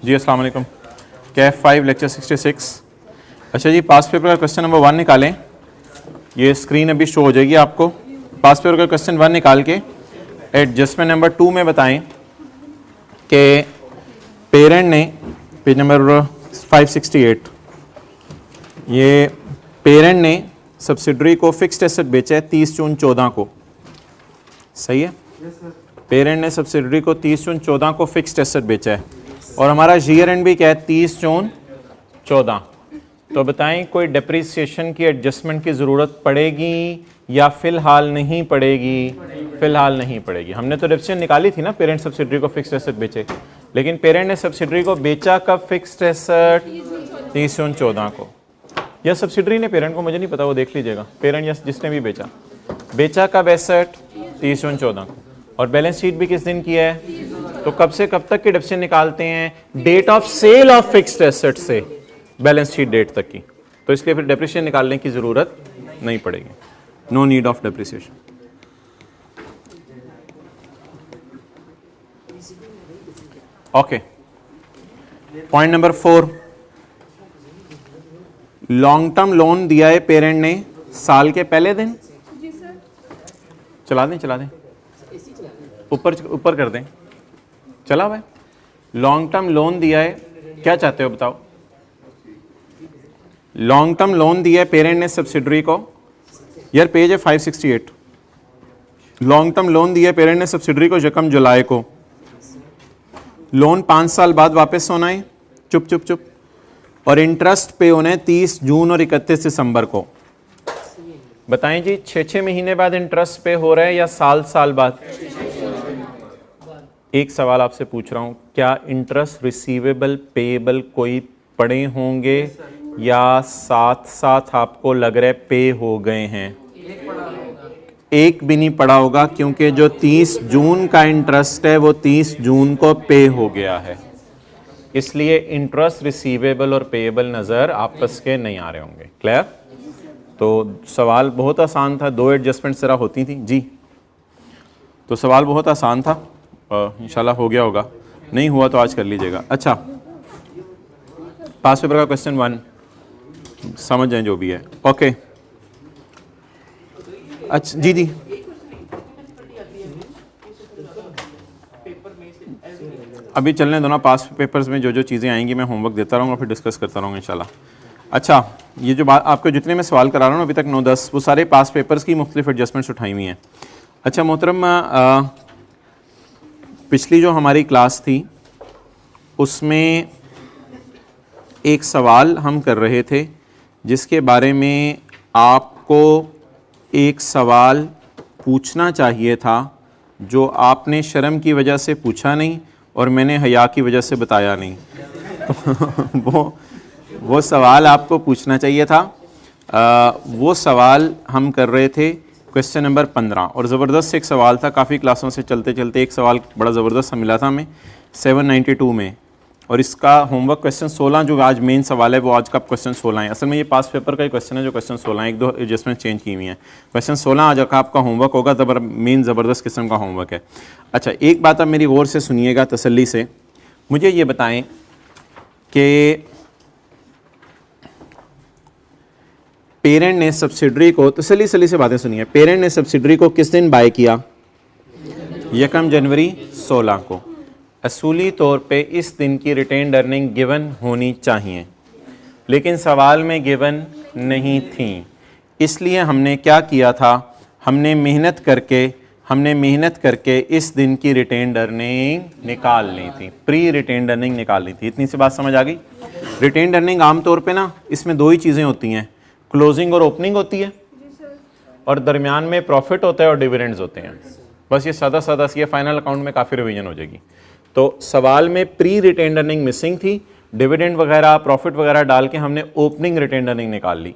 जी अस्सलाम वालेकुम। कैफ 5 लेक्चर 66। अच्छा जी, पास पेपर का क्वेश्चन नंबर 1 निकालें। ये स्क्रीन अभी शो हो जाएगी आपको। पास पेपर का क्वेश्चन 1 निकाल के एडजस्टमेंट नंबर 2 में बताएं कि पेरेंट ने, पेज नंबर 568, ये पेरेंट ने सब्सिडरी को फिक्स्ड एसेट बेचा है 30 जून 14 को। सही है? पेरेंट ने सब्सिडरी को 30 जून 14 को फिक्स्ड एसेट बेचा है और हमारा ईयर एंड भी क्या है 30 जून 14। तो बताएं कोई डेप्रिसिएशन की एडजस्टमेंट की ज़रूरत पड़ेगी या फ़िलहाल नहीं पड़ेगी? फ़िलहाल नहीं पड़ेगी। हमने तो डेप्रिसिएशन निकाली थी ना, पेरेंट सब्सिडरी को फिक्स्ड एसेट बेचे, लेकिन पेरेंट ने सब्सिडरी को बेचा कब फिक्स्ड एसेट? 30 जून 14 को। या सब्सिडरी ने पेरेंट को, मुझे नहीं पता, वो देख लीजिएगा। पेरेंट या जिसने भी बेचा कब एसेट? 30 जून 14 को। और बैलेंस शीट भी किस दिन की है? तो कब से कब तक की डेप्रिसिएशन निकालते हैं? Date of sale of fixed asset से बैलेंस शीट डेट तक की। तो इसलिए फिर डेप्रिसिएशन निकालने की जरूरत नहीं पड़ेगी। No need of depreciation. Okay, point number 4, long term loan दिया है पेरेंट ने साल के पहले दिन। चला दें ऊपर कर दें। चला भाई, लॉन्ग टर्म लोन दिया है, क्या चाहते हो बताओ? लॉन्ग टर्म लोन दिया है पेरेंट ने सब्सिडरी को, यार पेज है 568। लॉन्ग टर्म लोन दिया है पेरेंट ने सब्सिडरी को यकम जुलाई को। लोन 5 साल बाद वापस होना है, चुप, और इंटरेस्ट पे होना है 30 जून और 31 दिसंबर को। बताएं जी, 6 महीने बाद इंटरेस्ट पे हो रहा है या साल बाद? एक सवाल आपसे पूछ रहा हूं, क्या इंटरेस्ट रिसीवेबल पेएबल कोई पड़े होंगे या साथ आपको लग रहा है पे हो गए हैं? एक भी नहीं पड़ा होगा, क्योंकि जो 30 जून का इंटरेस्ट है वो 30 जून को पे हो गया है। इसलिए इंटरेस्ट रिसीवेबल और पेएबल नज़र आपस के नहीं आ रहे होंगे। क्लियर? तो सवाल बहुत आसान था, 2 एडजस्टमेंट जरा होती थी जी। तो सवाल बहुत आसान था, इंशाल्लाह हो गया होगा, नहीं हुआ तो आज कर लीजिएगा। अच्छा, पास पेपर का क्वेश्चन 1 समझ जाएं जो भी है। ओके, अच्छा जी, अभी चलने दो ना। पास पेपर्स में जो चीज़ें आएंगी मैं होमवर्क देता रहूँगा, फिर डिस्कस करता रहूँगा इंशाल्लाह। अच्छा, ये जो बात आपको जितने मैं सवाल करा रहा हूँ अभी तक 9-10, वो सारे पास पेपर्स की मुख्तलिफ एडजस्टमेंट्स उठाई हुई हैं। अच्छा मोहतरम, पिछली जो हमारी क्लास थी उसमें एक सवाल हम कर रहे थे जिसके बारे में आपको एक सवाल पूछना चाहिए था, जो आपने शर्म की वजह से पूछा नहीं और मैंने हया की वजह से बताया नहीं। तो वो सवाल आपको पूछना चाहिए था। वो सवाल हम कर रहे थे क्वेश्चन नंबर 15, और ज़बरदस्त एक सवाल था। काफ़ी क्लासों से चलते चलते एक सवाल बड़ा ज़बरदस्त मिला था हमें 792 में, और इसका होमवर्क क्वेश्चन 16 जो आज मेन सवाल है वो आज का क्वेश्चन 16 है। असल में ये पास पेपर का ही क्वेश्चन है जो क्वेश्चन 16 है, 1-2 एडजस्टमेंट चेंज की हुई हैं। क्वेश्चन 16 आज का आपका होमवर्क होगा, तो मेन ज़बरदस्त किस्म का होमवर्क है। अच्छा, एक बात आप मेरी गौर से सुनिएगा, तसल्ली से। मुझे ये बताएँ कि पेरेंट ने सब्सिडरी को, तसल्ली से बातें सुनिए, पेरेंट ने सब्सिडरी को किस दिन बाय किया? 1 जनवरी 16 को। असूली तौर पे इस दिन की रिटेन्ड अर्निंग गिवन होनी चाहिए, लेकिन सवाल में गिवन नहीं थी। इसलिए हमने क्या किया था, हमने मेहनत करके इस दिन की रिटेन्ड अर्निंग निकाल ली थी, प्री रिटेन्ड अर्निंग निकालनी थी। इतनी सी बात समझ आ गई? रिटेन्ड अर्निंग आमतौर पे ना इसमें 2 ही चीज़ें होती हैं, क्लोजिंग और ओपनिंग होती है, और दरमियान में प्रॉफिट होता है और डिविडेंड्स होते हैं। बस ये सादा सी, फाइनल अकाउंट में काफ़ी रिवीजन हो जाएगी। तो सवाल में प्री रिटेन्ड अर्निंग मिसिंग थी, डिविडेंड वगैरह प्रॉफिट वगैरह डाल के हमने ओपनिंग रिटेन्ड अर्निंग निकाल ली।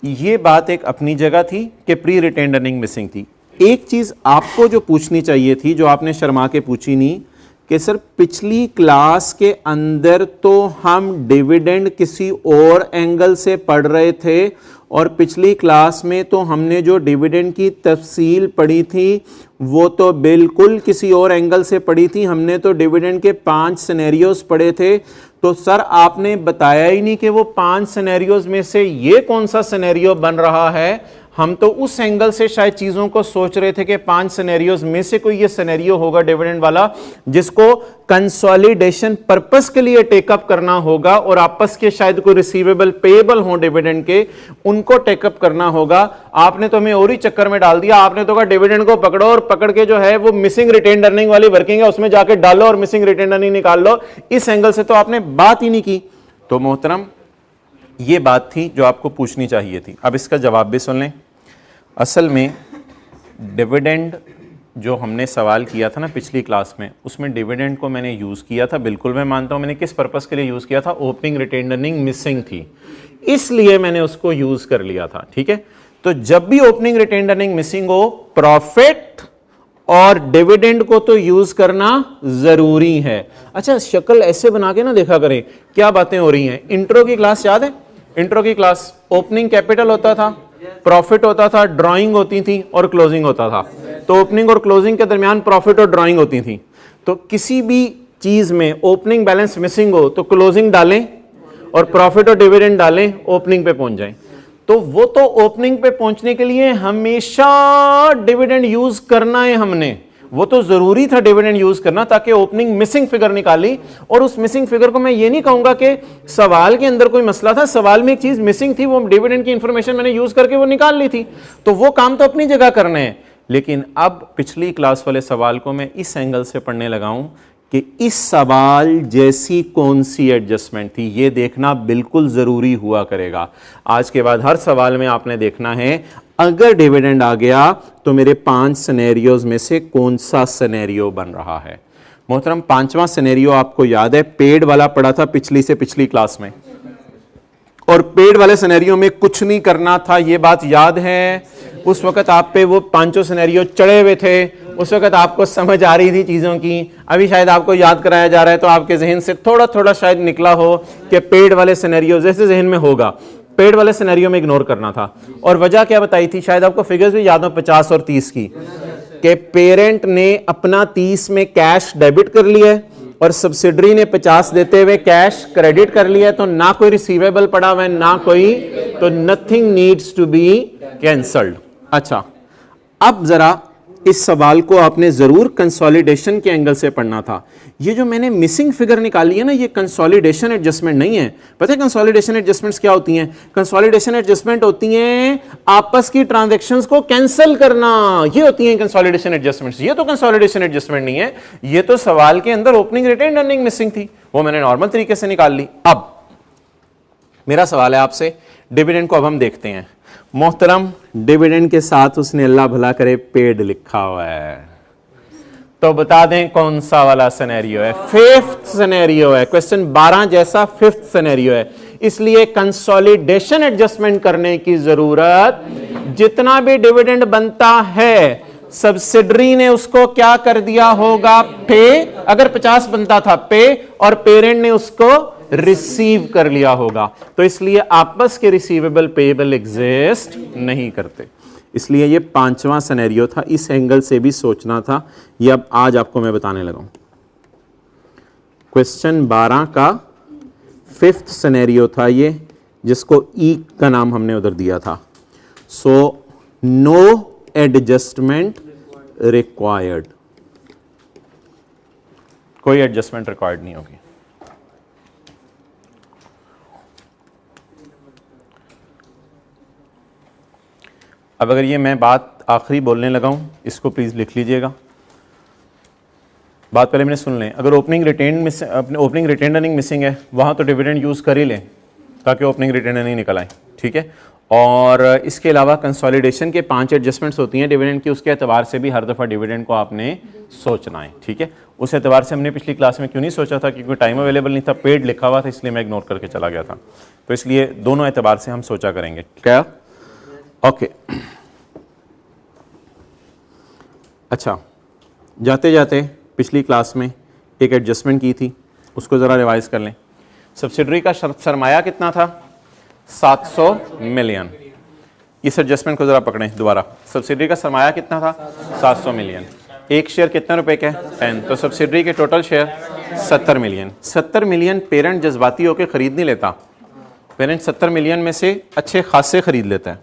ये बात एक अपनी जगह थी कि प्री रिटेन्ड अर्निंग मिसिंग थी। एक चीज़ आपको जो पूछनी चाहिए थी, जो आपने शर्मा के पूछी नहीं, कि सर पिछली क्लास के अंदर तो हम डिविडेंड किसी और एंगल से पढ़ रहे थे और पिछली क्लास में तो हमने जो डिविडेंड की तफसील पढ़ी थी वो तो बिल्कुल किसी और एंगल से पढ़ी थी। हमने तो डिविडेंड के 5 सिनेरियोज पढ़े थे। तो सर आपने बताया ही नहीं कि वो 5 सिनेरियोज में से ये कौन सा सिनेरियो बन रहा है। हम तो उस एंगल से शायद चीजों को सोच रहे थे कि 5 सिनेरियोज में से कोई ये सिनेरियो होगा डिविडेंड वाला जिसको कंसोलिडेशन पर्पस के लिए टेकअप करना होगा और आपस के शायद कोई रिसीवेबल पेएबल हो डिविडेंड के, उनको टेकअप करना होगा। आपने तो हमें और ही चक्कर में डाल दिया। आपने तो कहा डिविडेंड को पकड़ो और पकड़ के जो है वो मिसिंग रिटेन अर्निंग वाली वर्किंग है उसमें जाके डालो और मिसिंग रिटेन अर्निंग निकाल लो। इस एंगल से तो आपने बात ही नहीं की। तो मोहतरम ये बात थी जो आपको पूछनी चाहिए थी। अब इसका जवाब भी सुन लें। असल में डिविडेंड जो हमने सवाल किया था ना पिछली क्लास में, उसमें डिविडेंड को मैंने यूज़ किया था, बिल्कुल मैं मानता हूं। मैंने किस पर्पस के लिए यूज़ किया था? ओपनिंग रिटेन अर्निंग मिसिंग थी, इसलिए मैंने उसको यूज़ कर लिया था। ठीक है, तो जब भी ओपनिंग रिटेन अर्निंग मिसिंग हो, प्रॉफिट और डिविडेंड को तो यूज करना जरूरी है। अच्छा, शक्ल ऐसे बना के ना देखा करें क्या बातें हो रही हैं। इंट्रो की क्लास याद है? इंट्रो की क्लास ओपनिंग कैपिटल होता था, प्रॉफिट होता था, ड्राइंग होती थी और क्लोजिंग होता था। तो ओपनिंग और क्लोजिंग के दरमियान प्रॉफिट और ड्राइंग होती थी। तो किसी भी चीज में ओपनिंग बैलेंस मिसिंग हो तो क्लोजिंग डालें और प्रॉफिट और डिविडेंड डालें, ओपनिंग पे पहुंच जाएं। तो वो तो ओपनिंग पे पहुंचने के लिए हमेशा डिविडेंड यूज करना है हमने, वो तो जरूरी था डिविडेंड यूज करना ताकि ओपनिंग मिसिंग फिगर निकाली। और उस मिसिंग फिगर को मैं ये नहीं कहूंगा कि सवाल के अंदर कोई मसला था, सवाल में एक चीज मिसिंग थी, वो डिविडेंड की इंफॉर्मेशन मैंने यूज करके वो निकाल ली थी। तो वो काम तो अपनी जगह करने हैं। लेकिन अब पिछली क्लास वाले सवाल को मैं इस एंगल से पढ़ने लगा हूं कि इस सवाल जैसी कौन सी एडजस्टमेंट थी, ये देखना बिल्कुल जरूरी हुआ करेगा। आज के बाद हर सवाल में आपने देखना है अगर डिविडेंड आ गया तो मेरे 5 सिनेरियोज में से कौन सा सिनेरियो बन रहा है। मोहतरम, 5वां सिनेरियो आपको याद है, पेड वाला पढ़ा था पिछली से पिछली क्लास में, और पेड वाले सिनेरियो में कुछ नहीं करना था, ये बात याद है? उस वक्त आप पे वो 5 सिनेरियो चढ़े हुए थे, उस वक्त आपको समझ आ रही थी चीजों की। अभी शायद आपको याद कराया जा रहा है तो आपके जहन से थोड़ा थोड़ा शायद निकला हो कि पेड वाले सिनेरियो जैसे जहन में होगा, पेड वाले सिनेरियो में इग्नोर करना था। और वजह क्या बताई थी? शायद आपको फिगर्स भी याद हो 50 और 30 की, कि पेरेंट ने अपना 30 में कैश डेबिट कर लिया है और सब्सिडरी ने 50 देते हुए कैश क्रेडिट कर लिया है। तो ना कोई रिसीवेबल पड़ा हुआ है ना कोई, तो nothing needs to be cancelled. अच्छा, अब जरा इस सवाल को आपने जरूर कंसोलिडेशन के एंगल से पढ़ना था। ये जो मैंने मिसिंग फिगर निकाली है ना, ये कंसोलिडेशन एडजस्टमेंट नहीं है। पता है कंसोलिडेशन एडजस्टमेंट्स क्या होती हैं? कंसोलिडेशन एडजस्टमेंट होती हैं आपस की ट्रांजैक्शंस को कैंसिल करना, ये होती हैं कंसोलिडेशन एडजस्टमेंट्स। ये तो कंसोलिडेशन एडजस्टमेंट नहीं है, ये तो सवाल के अंदर ओपनिंग रिटेन अर्निंग मिसिंग थी, वो मैंने नॉर्मल तरीके से निकाल ली। अब मेरा सवाल है आपसे, डिविडेंड को अब हम देखते हैं। मोहतरम, डिविडेंड के साथ उसने अल्लाह भला करे पेड लिखा हुआ है, तो बता दें कौन सा वाला सिनेरियो है? 5th सिनेरियो है। क्वेश्चन 12 जैसा 5th सिनेरियो है, इसलिए कंसोलिडेशन एडजस्टमेंट करने की जरूरत। जितना भी डिविडेंड बनता है सब्सिडरी ने उसको क्या कर दिया होगा? पे। अगर 50 बनता था पे, और पेरेंट ने उसको रिसीव कर लिया होगा। तो इसलिए आपस के रिसीवेबल पेएबल एग्जिस्ट नहीं करते, इसलिए ये 5वां सिनेरियो था। इस एंगल से भी सोचना था, ये अब आज आपको मैं बताने लगा हूं। क्वेश्चन 12 का 5th सिनेरियो था ये, जिसको ई का नाम हमने उधर दिया था। सो नो एडजस्टमेंट रिक्वायर्ड, कोई एडजस्टमेंट रिक्वायर्ड नहीं होगी। अब अगर ये मैं बात आखिरी बोलने लगा हूं, इसको प्लीज लिख लीजिएगा। बात पहले मैंने सुन लें। अगर ओपनिंग रिटेन अर्निंग मिसिंग है, वहां तो डिविडेंड यूज कर ही लें ताकि ओपनिंग रिटेन अर्निंग निकल आए, ठीक है। और इसके अलावा कंसोलिडेशन के 5 एडजस्टमेंट्स होती हैं डिविडेंड की, उसके एतबार से भी हर दफ़ा डिविडेंड को आपने सोचना है, ठीक है। उस एतबार से हमने पिछली क्लास में क्यों नहीं सोचा था? क्योंकि टाइम अवेलेबल नहीं था, पेड लिखा हुआ था, इसलिए मैं इग्नोर करके चला गया था। तो इसलिए दोनों एतबार से हम सोचा करेंगे, क्या? ओके। अच्छा, जाते जाते पिछली क्लास में एक एडजस्टमेंट की थी, उसको ज़रा रिवाइज कर लें। सब्सिडरी का सरमाया कितना था? 700 मिलियन, इस एडजस्टमेंट को ज़रा पकड़ें दोबारा। सब्सिडरी का सरमाया कितना था? 700 मिलियन। एक शेयर कितने रुपए का है? 10। तो सब्सिडरी के total share 70 million. 70 million parent जज्बाती होकर ख़रीद नहीं लेता। पेरेंट 70 मिलियन में से अच्छे खासे ख़रीद लेता है।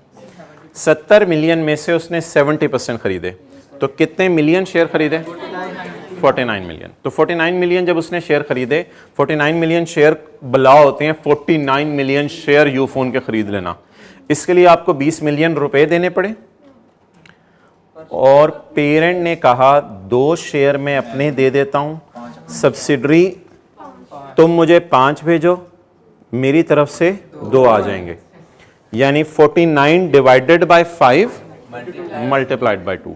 70 मिलियन में से उसने 70% ख़रीदे, तो कितने मिलियन शेयर ख़रीदे? 49 मिलियन। तो 49 मिलियन जब उसने शेयर ख़रीदे, 49 मिलियन शेयर बला होते हैं 49 मिलियन शेयर यूफोन के ख़रीद लेना। इसके लिए आपको 20 मिलियन रुपए देने पड़े और पेरेंट ने कहा 2 शेयर मैं अपने दे देता हूं, सब्सिडरी तुम मुझे 5 भेजो, मेरी तरफ से 2 आ जाएंगे, यानी 49 डिवाइडेड बाय 5 मल्टीप्लाइड बाय 2।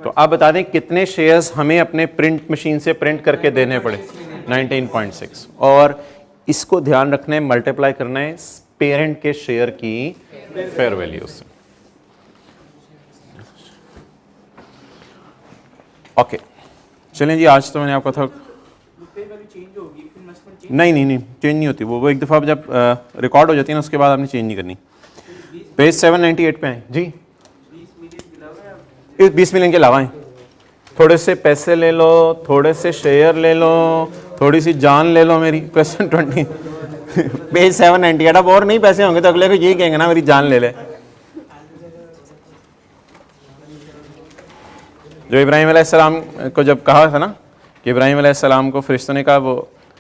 तो आप बता दें कितने शेयर्स हमें अपने प्रिंट मशीन से प्रिंट करके देने पड़े? 19.6। और इसको ध्यान रखना है, मल्टीप्लाई करना है पेरेंट के शेयर की फेयर वैल्यू से। ओके चलें जी, आज तो मैंने आपको था नहीं चेंज नहीं होती वो एक दफ़ा जब रिकॉर्ड हो जाती है ना उसके बाद आपने चेंज नहीं करनी। पेज 798 पे है जी। 20 मिलियन के अलावा थोड़े से पैसे ले लो, थोड़े से शेयर ले लो, थोड़ी सी जान ले लो मेरी। Question 20 page 798। अब और नहीं पैसे होंगे तो अगले को यही कहेंगे ना मेरी जान ले ले। जो इब्राहिम अलैहिस्सलाम को जब कहा था ना कि इब्राहिम अलैहिस्सलाम को फरिश्तों ने कहा वो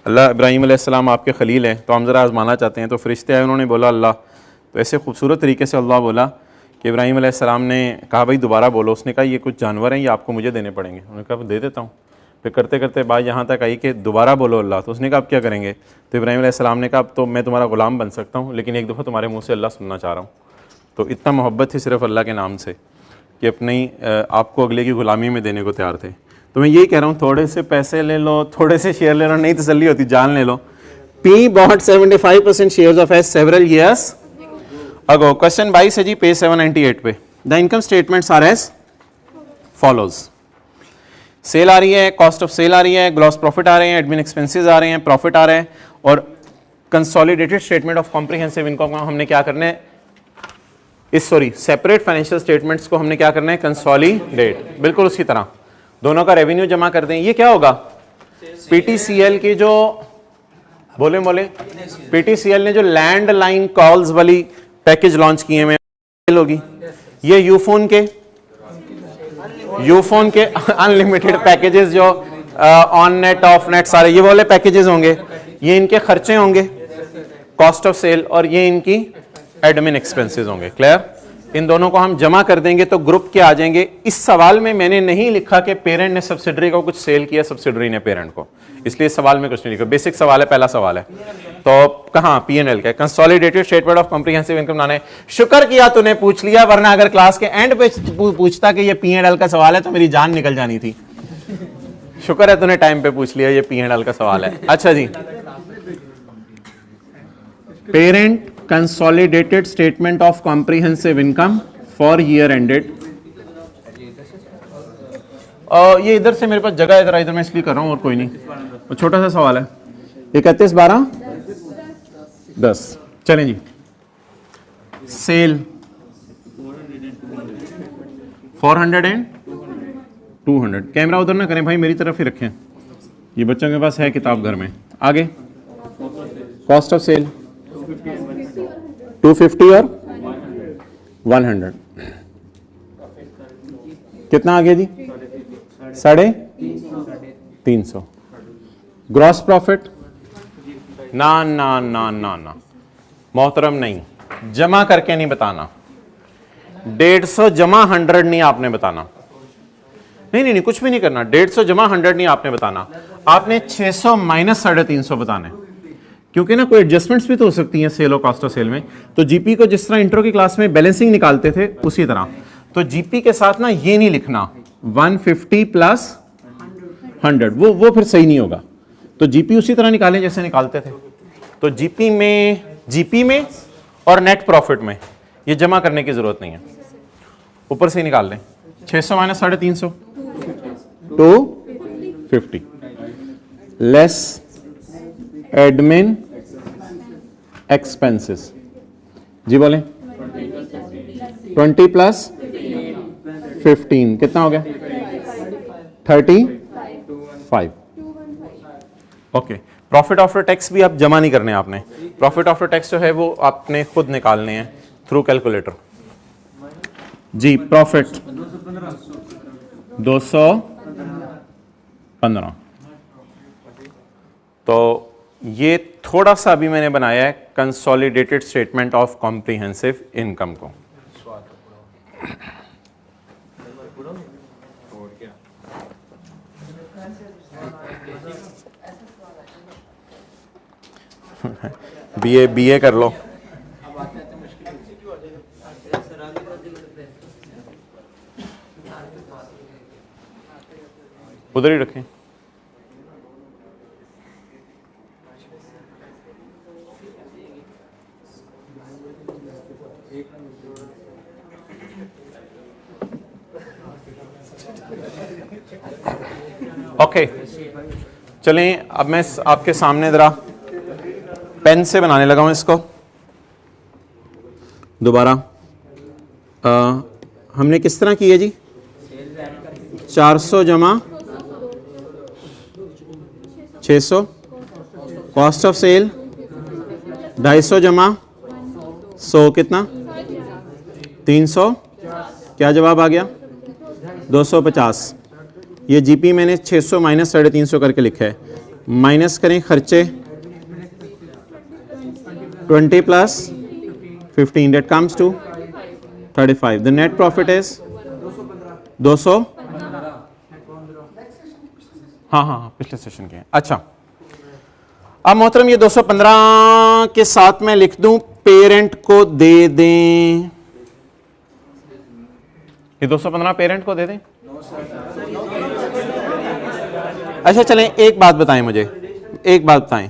अल्लाह इब्राहिम अलैहिस्सलाम आपके खलील हैं तो हम ज़रा आजमाना चाहते हैं, तो फरिश्ते आए, उन्होंने बोला अल्लाह, तो ऐसे खूबसूरत तरीके से अल्लाह बोला कि इब्राहिम अलैहिस्सलाम ने कहा भाई दोबारा बोलो। उसने कहा ये कुछ जानवर हैं, ये आपको मुझे देने पड़ेंगे। उन्होंने कहा दे देता हूँ। फिर करते करते बात यहाँ तक आई कि दोबारा बोलो अल्लाह। तो उसने कहा आप क्या करेंगे? तो इब्राहिम अलैहिस्सलाम ने कहा अब तो मैं तुम्हारा ग़ुलाम बन सकता हूँ, लेकिन एक दफ़ा तुम्हारे मुँह से अल्लाह सुनना चाह रहा हूँ। तो इतना मोहब्बत थी सिर्फ अल्लाह के नाम से कि अपनी आपको अगले की ग़ुलामी में देने को तैयार थे। तो मैं यही कह रहा हूँ, थोड़े से पैसे ले लो, थोड़े से शेयर ले लो, नहीं तसल्ली होती, जान ले लो। P bought 75% shares of S several years ago। Question 22 है जी पेज 798 पे। The income statements are as follows. Sale आ रही है, कॉस्ट ऑफ सेल आ रही है, ग्रॉस प्रॉफिट आ रहे हैं, एडमिन एक्सपेंसेस आ रहे हैं, प्रॉफिट आ रहा है, और consolidated statement of comprehensive income हमने क्या करना है, सेपरेट फाइनेंशियल स्टेटमेंट्स को हमने क्या करना है, कंसोलिडेट। बिल्कुल उसी तरह दोनों का रेवेन्यू जमा कर दें। ये क्या होगा? पीटीसीएल की जो बोले पीटीसीएल ने जो लैंडलाइन कॉल्स वाली पैकेज लॉन्च किए हैं होगी, ये यूफोन के अनलिमिटेड पैकेजेस जो ऑन नेट ऑफ नेट सारे ये वाले पैकेजेस होंगे, ये इनके खर्चे होंगे कॉस्ट ऑफ सेल, और ये इनकी एडमिन एक्सपेंसेस होंगे। क्लियर? इन दोनों को हम जमा कर देंगे तो ग्रुप के आ जाएंगे। इस सवाल में मैंने नहीं लिखा कि पेरेंट ने सब्सिडरी को कुछ सेल किया, सब्सिडरी ने पेरेंट को, इसलिए सवाल में कुछ नहीं लिखा। बेसिक सवाल है, पहला सवाल है। तो कहाँ P&L का consolidated statement of comprehensive income बनाने। शुक्र किया तूने पूछ लिया, वरना अगर क्लास के एंड पे पूछता कि ये P&L का सवाल है तो मेरी जान निकल जानी थी। शुक्र है तूने टाइम पे पूछ लिया, ये P&L का सवाल है। अच्छा जी, parent consolidated statement of comprehensive income for year ended। ये इधर से मेरे पास जगह इधर मैं इसलिए कर रहा हूं और कोई नहीं, वो छोटा सा सवाल है। 31 12 10। चलें जी, सेल 400 एंड 200। कैमरा उधर ना करें भाई, मेरी तरफ ही रखें, ये बच्चों के पास है किताब घर में। आगे कॉस्ट ऑफ सेल 250 और 100 कितना आ गया जी? 350। ग्रॉस प्रॉफिट ना ना ना ना ना मोहतरम, नहीं, जमा करके नहीं बताना। 150 जमा 100 नहीं आपने बताना। नहीं कुछ भी नहीं करना। 150 जमा 100 नहीं आपने बताना। आपने 600 माइनस 350 बताना है, क्योंकि ना कोई एडजस्टमेंट्स भी तो हो सकती हैं सेल और कॉस्ट ऑफ सेल में। तो जीपी को जिस तरह इंट्रो की क्लास में बैलेंसिंग निकालते थे उसी तरह, तो जीपी के साथ ना ये नहीं लिखना 150 प्लस 100, वो फिर सही नहीं होगा। तो जीपी उसी तरह निकालें जैसे निकालते थे। तो जीपी में और नेट प्रॉफिट में ये जमा करने की जरूरत नहीं है, ऊपर से ही निकाल लें। 600 माइनस 350 250 लेस एडमिन एक्सपेंसेस। जी बोलें। 20 प्लस 15 कितना हो गया? 35। ओके, प्रॉफिट आफ्टर टैक्स भी आप जमा नहीं करने आपने, प्रॉफिट आफ्टर टैक्स जो है वो आपने खुद निकालने हैं थ्रू कैलकुलेटर। जी प्रॉफिट 215। तो ये थोड़ा सा अभी मैंने बनाया है consolidated statement of comprehensive income को। बीए कर लो। उधर ही रखें। ओके चलें, अब मैं आपके सामने जरा पेन से बनाने लगा हूं इसको दोबारा। हमने किस तरह की है जी? 400 जमा 600, कॉस्ट ऑफ सेल 250 जमा 100 कितना? 300। क्या जवाब आ गया? 250। ये जीपी मैंने 600 माइनस 350 करके लिखा है। माइनस करें खर्चे 20 plus 15 that comes to 35. The net profit is 200। हाँ पिछले सेशन के। अच्छा अब मोहतरम ये 215 के साथ मैं लिख दूं पेरेंट को दे दें। ये 215 पेरेंट को दे दें। अच्छा चलें, एक बात बताएं मुझे, एक बात बताएं,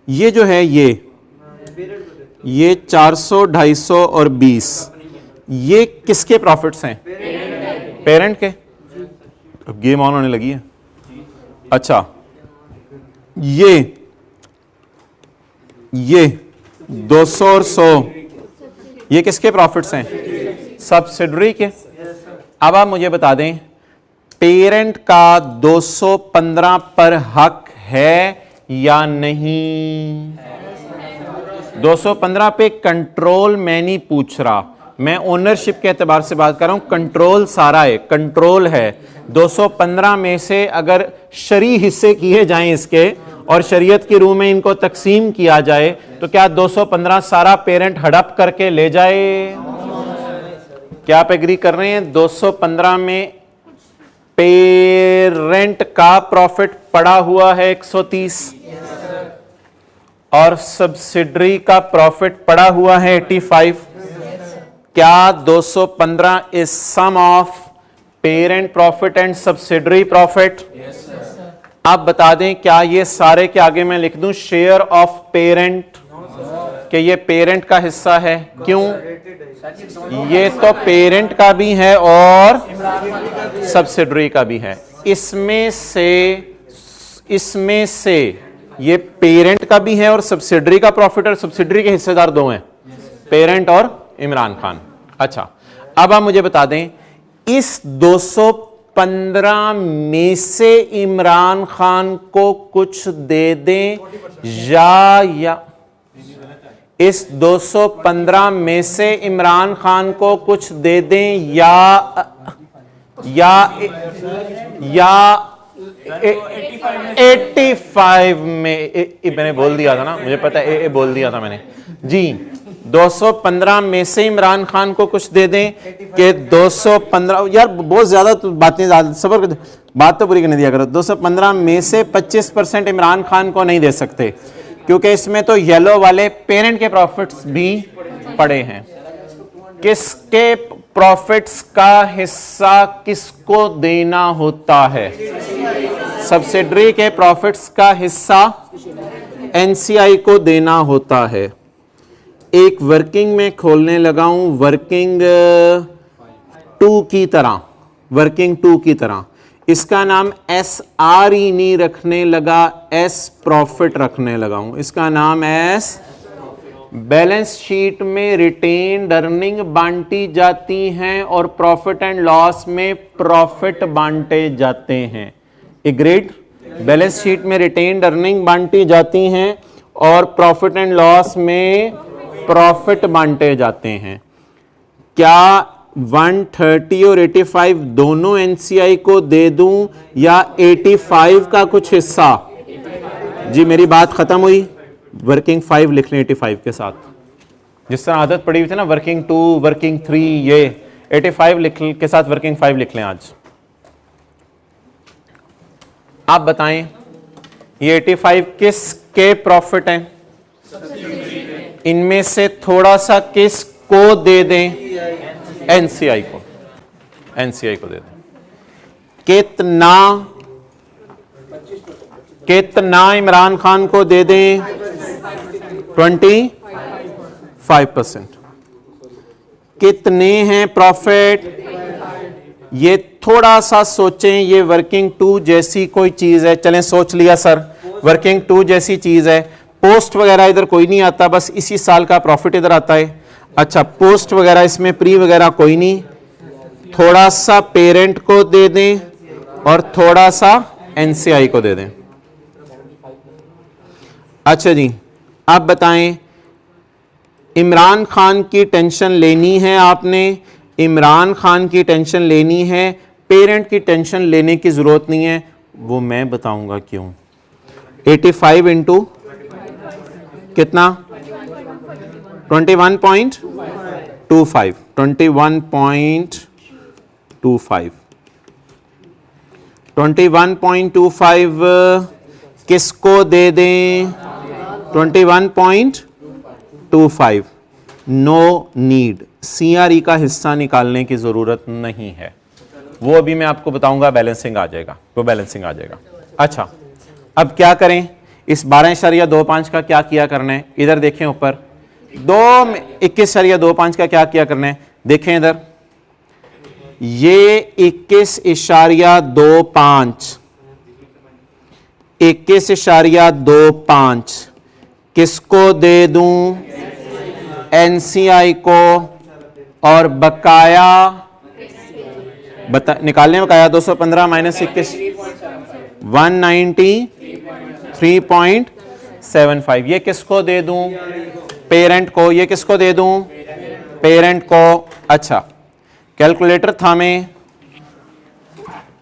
ये जो है ये 400, 250 और 20 ये किसके प्रॉफिट्स हैं? पेरेंट के। अब गेम ऑन होने लगी है। अच्छा ये 200 और 100 ये किसके प्रॉफिट्स हैं? सब्सिडरी के। अब आप मुझे बता दें पेरेंट का 215 पर हक है या नहीं? 215 पे कंट्रोल मैं नहीं पूछ रहा, मैं ओनरशिप के एतबार से बात कर रहा हूं। कंट्रोल सारा है, कंट्रोल है। 215 में से अगर शरी हिस्से किए जाएं इसके और शरीयत की रूह में इनको तकसीम किया जाए तो क्या 215 सारा पेरेंट हड़प करके ले जाए? क्या आप एग्री कर रहे हैं? 215 में पेरेंट का प्रॉफिट पड़ा हुआ है 130 और सब्सिडरी का प्रॉफिट पड़ा हुआ है 85। क्या 215 is sum of parent profit and subsidiary profit? आप बता दें क्या ये सारे के आगे मैं लिख दूं शेयर ऑफ पेरेंट कि ये पेरेंट का हिस्सा है? क्यों? ये तो पेरेंट का भी है और सब्सिडरी का भी है। इसमें से ये पेरेंट का भी है और सब्सिडरी का प्रॉफिट, और सब्सिडरी के हिस्सेदार दो हैं, पेरेंट और इमरान खान। अच्छा अब आप मुझे बता दें इस 215 में से इमरान खान को कुछ दे दें या इस 215 में से इमरान खान को कुछ दे दें या 85 में मैंने बोल दिया था ना, मुझे पता है बोल दिया था मैंने जी। 215 में से इमरान खान को कुछ दे दें कि 215 यार बहुत ज्यादा तो बातें सबर बात तो पूरी करने दिया करो। 215 में से 25% इमरान खान को नहीं दे सकते क्योंकि इसमें तो येलो वाले पेरेंट के प्रॉफिट्स भी पड़े हैं। किसके प्रॉफिट्स का हिस्सा किसको देना होता है? सब्सिडरी के प्रॉफिट्स का हिस्सा एनसीआई को देना होता है। एक वर्किंग में खोलने लगा हूं, वर्किंग 2 की तरह, वर्किंग 2 की तरह। इसका नाम SRE नहीं रखने लगा, S प्रॉफिट रखने लगा हूं। इसका नाम S, बैलेंस शीट में रिटेन्ड अर्निंग बांटी जाती हैं और प्रॉफिट एंड लॉस में प्रॉफिट बांटे जाते हैं। एग्रीड? बैलेंस शीट में रिटेन्ड अर्निंग बांटी जाती हैं और प्रॉफिट एंड लॉस में प्रॉफिट बांटे जाते हैं। क्या 130 और 85 दोनों एनसीआई को दे दूं या 85 का कुछ हिस्सा? जी मेरी बात खत्म हुई। वर्किंग 5 लिख लें 85 के साथ, जिस तरह आदत पड़ी हुई थी ना वर्किंग 2 वर्किंग 3, ये 85 लिख के साथ वर्किंग 5 लिख लें आज। आप बताएं ये 85 किसके प्रॉफिट हैं? इनमें से थोड़ा सा किसको दे दें? एनसीआई को, एनसीआई को दे दें। कितना इमरान खान को दे दें? 25%। कितने हैं प्रॉफिट? ये थोड़ा सा सोचें, ये वर्किंग 2 जैसी कोई चीज है। चलें सोच लिया सर, वर्किंग 2 जैसी चीज है। पोस्ट वगैरह इधर कोई नहीं आता, बस इसी साल का प्रॉफिट इधर आता है। अच्छा, पोस्ट वगैरह इसमें प्री वगैरह कोई नहीं। थोड़ा सा पेरेंट को दे दें और थोड़ा सा एनसीआई को दे दें। अच्छा जी, आप बताएं इमरान खान की टेंशन लेनी है आपने, इमरान खान की टेंशन लेनी है, पेरेंट की टेंशन लेने की जरूरत नहीं है। वो मैं बताऊंगा क्यों। 85 इंटू कितना? 21.25, 21.25, 21.25 किसको दे दें? 21.25। नो नीड, सीआरई का हिस्सा निकालने की जरूरत नहीं है। वो अभी मैं आपको बताऊंगा, बैलेंसिंग आ जाएगा, वो बैलेंसिंग आ जाएगा। अच्छा, अब क्या करें? इस 12.25 का क्या किया करना है? इधर देखें ऊपर 21.25 का क्या किया करना है? देखें इधर, ये 21.25 21.25 किसको दे दूं? एनसीआई को। और बकाया निकालने में बकाया 215 माइनस 21 193.75। ये किसको दे दूं? पेरेंट को। ये किसको दे दूं? पेरेंट को। अच्छा, कैलकुलेटर थामें।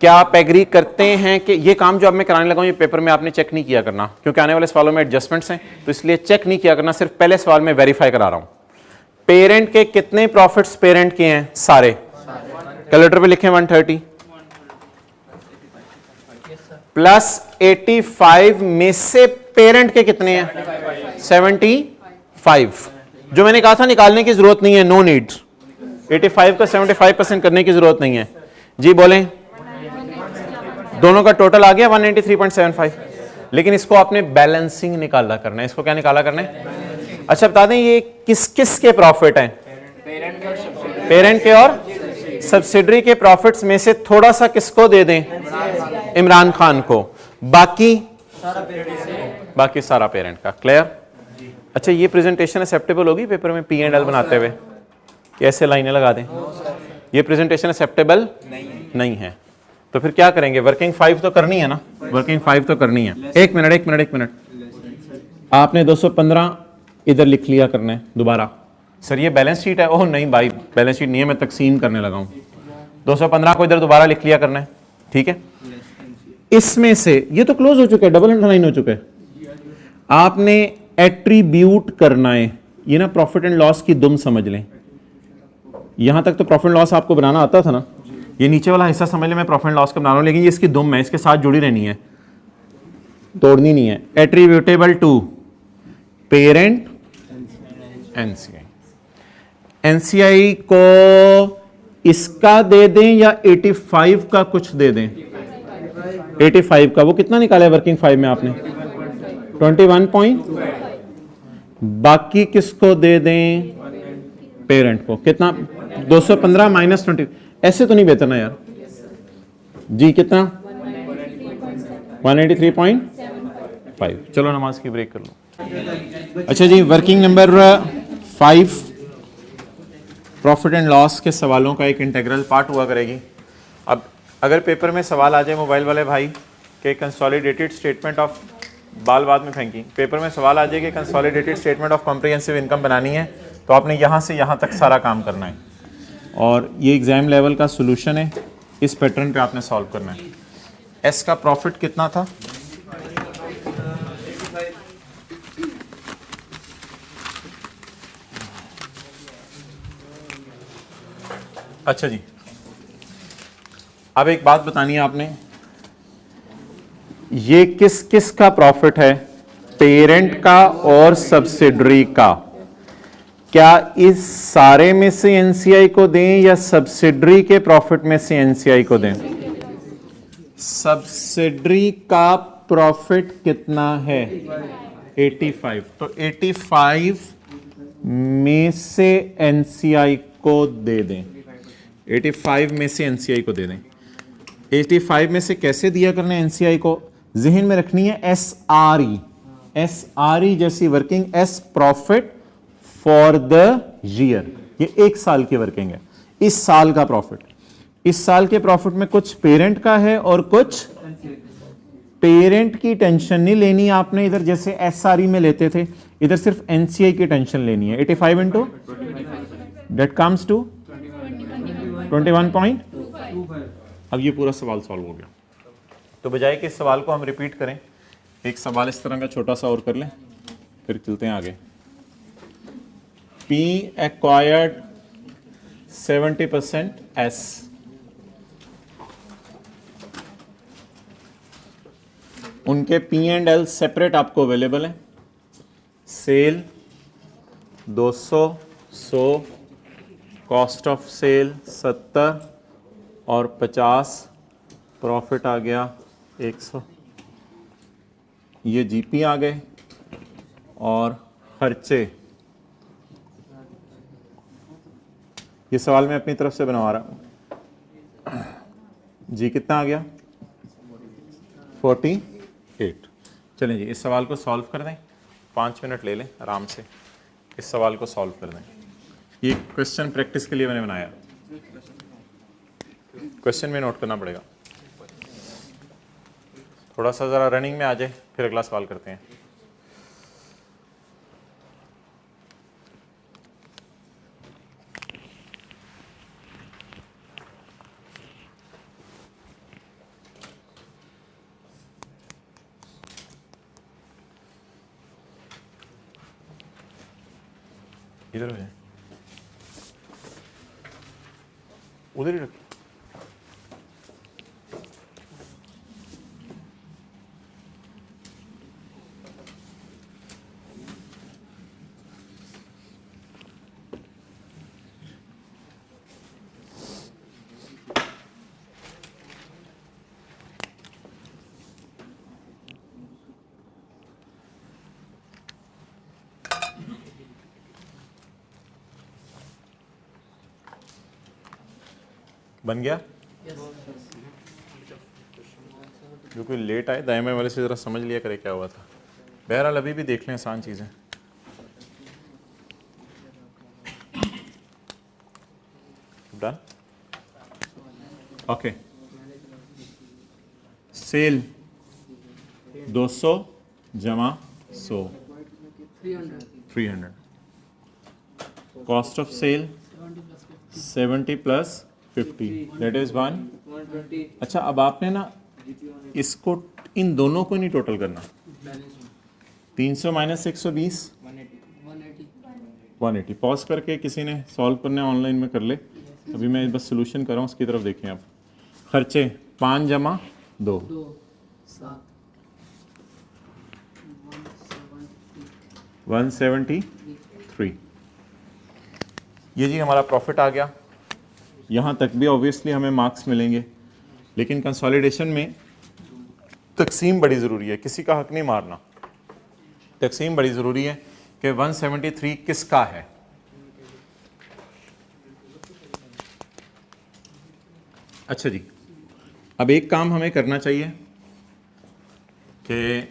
क्या आप एग्री करते हैं कि ये काम जो अब मैं कराने लगा हूं, ये पेपर में आपने चेक नहीं किया करना, क्योंकि आने वाले सवालों में एडजस्टमेंट्स हैं, तो इसलिए चेक नहीं किया करना, सिर्फ पहले सवाल में वेरीफाई करा रहा हूं। पेरेंट के कितने प्रॉफिट्स पेरेंट के हैं? सारे। कैलकुलेटर पे लिखें 130 प्लस 85 में से पेरेंट के कितने हैं? 75। जो मैंने कहा था निकालने की जरूरत नहीं है, नो नीड। 85 का 75% करने की जरूरत नहीं है। जी बोलें, दोनों का टोटल आ गया 193.75, लेकिन इसको आपने बैलेंसिंग निकाला करना है। इसको क्या निकाला करना है? अच्छा बता दें, ये किस किस के प्रॉफिट हैं? पेरेंट के और सब्सिडरी के प्रॉफिट्स में से थोड़ा सा किसको दे दें? इमरान खान को। बाकी सारा पेरेंट का। क्लियर? अच्छा, ये प्रेजेंटेशन एक्सेप्टेबल होगी पेपर में P&L बनाते हुए? कैसे लाइनें लगा दें? ये प्रेजेंटेशन एक्सेप्टेबल नहीं है, तो फिर क्या करेंगे? वर्किंग 5 तो करनी है ना, वर्किंग 5 तो करनी है। एक मिनट, आपने 215 इधर लिख लिया करना है दोबारा। सर ये बैलेंस शीट है। ओह नहीं भाई, बैलेंस शीट नहीं है, मैं तकसीम करने लगा हूं। 215 को इधर दोबारा लिख लिया करना है, ठीक है? इसमें से ये तो क्लोज हो चुका है, डबल अंडरलाइन हो चुका है। आपने एट्रीब्यूट करना है। ये ना प्रॉफिट एंड लॉस की दुम समझ लें। यहां तक तो प्रॉफिट एंड लॉस आपको बनाना आता था ना, ये नीचे वाला हिस्सा समझ लें मैं प्रॉफिट एंड लॉस का बना रहा हूं, लेकिन ये इसकी दुम है, इसके साथ जुड़ी रहनी है, तोड़नी नहीं है। Attributable to parent NCI. NCI को इसका दे दें या 85 का कुछ दे दें? 85 का। वो कितना निकाला है वर्किंग 5 में आपने? 21 बाकी किसको दे दें? पेरेंट को। कितना? 215 माइनस 20। ऐसे तो नहीं बेहतर ना यार जी? कितना? 183.5। चलो नमाज की ब्रेक कर लो। अच्छा जी, working number 5 profit and loss के सवालों का एक इंटीग्रल पार्ट हुआ करेगी। अब अगर पेपर में सवाल आ जाए मोबाइल वाले भाई के कंसोलिडेटेड स्टेटमेंट ऑफ, बाल बाद में फेंकी, पेपर में सवाल आ जाए कि consolidated statement of comprehensive income बनानी है, तो आपने यहाँ से यहाँ तक सारा काम करना है और ये एग्जाम लेवल का सोल्यूशन है, इस पैटर्न पे आपने सॉल्व करना है। एस का प्रॉफिट कितना था? अच्छा जी, अब एक बात बतानी है आपने, ये किस किस का प्रॉफिट है? पेरेंट का और सब्सिडरी का। क्या इस सारे में से एनसीआई को दें या सब्सिडरी के प्रॉफिट में से एनसीआई को दें? सब्सिडरी का प्रॉफिट कितना है? 85। तो 85 में से एनसीआई को दे दें, 85 में से एनसीआई को दे दें। 85 में से कैसे दिया करना है एनसीआई को? जहन में रखनी है एसआरई, एसआरई जैसी working, S profit for the year, ये एक साल की वर्किंग है। इस साल का प्रॉफिट, इस साल के प्रॉफिट में कुछ पेरेंट का है और कुछ पेरेंट की टेंशन नहीं लेनी आपने इधर, जैसे एसआरई में लेते थे, इधर सिर्फ एनसीआई की टेंशन लेनी है। 85 इंटू दैट कम्स टू 21 अब ये पूरा सवाल सॉल्व हो गया। तो बजाय कि इस सवाल को हम रिपीट करें, एक सवाल इस तरह का छोटा सा और कर लें, फिर चलते हैं आगे। P acquired 70% S, उनके P एंड L सेपरेट आपको अवेलेबल है। सेल 200, 100, कॉस्ट ऑफ सेल 70 और 50, प्रॉफिट आ गया 100। ये जीपी आ गए और खर्चे, ये सवाल मैं अपनी तरफ से बनवा रहा हूं। जी कितना आ गया? 48। चलें जी, इस सवाल को सॉल्व कर दें, 5 मिनट ले लें आराम से, इस सवाल को सॉल्व कर दें। ये क्वेश्चन प्रैक्टिस के लिए मैंने बनाया, क्वेश्चन में नोट करना पड़ेगा। थोड़ा सा ज़रा रनिंग में आ जाए, फिर अगला सवाल करते हैं। इधर हो जाए, उधर ही रखिए। बन गया? जो कोई लेट आए दाएं वाले से ज़रा समझ लिया करे क्या हुआ था। बहरहाल अभी भी देख लें, आसान चीज़ें। डन? ओके। सेल 200 जमा 100, 300। Cost of sale 70 plus 50, that is 120। अच्छा, अब आपने ना इसको, इन दोनों को नहीं टोटल करना। 300 माइनस 120 180। पॉज करके किसी ने सॉल्व करना है ऑनलाइन में कर ले, अभी मैं बस सोल्यूशन कर रहा हूँ, उसकी तरफ देखें आप। खर्चे 5 जमा 2, 173। ये जी हमारा प्रॉफिट आ गया। यहाँ तक भी ऑब्वियसली हमें मार्क्स मिलेंगे, लेकिन कंसोलिडेशन में तकसीम बड़ी ज़रूरी है, किसी का हक नहीं मारना। तकसीम बड़ी ज़रूरी है कि 173 किसका है। अच्छा जी, अब एक काम हमें करना चाहिए कि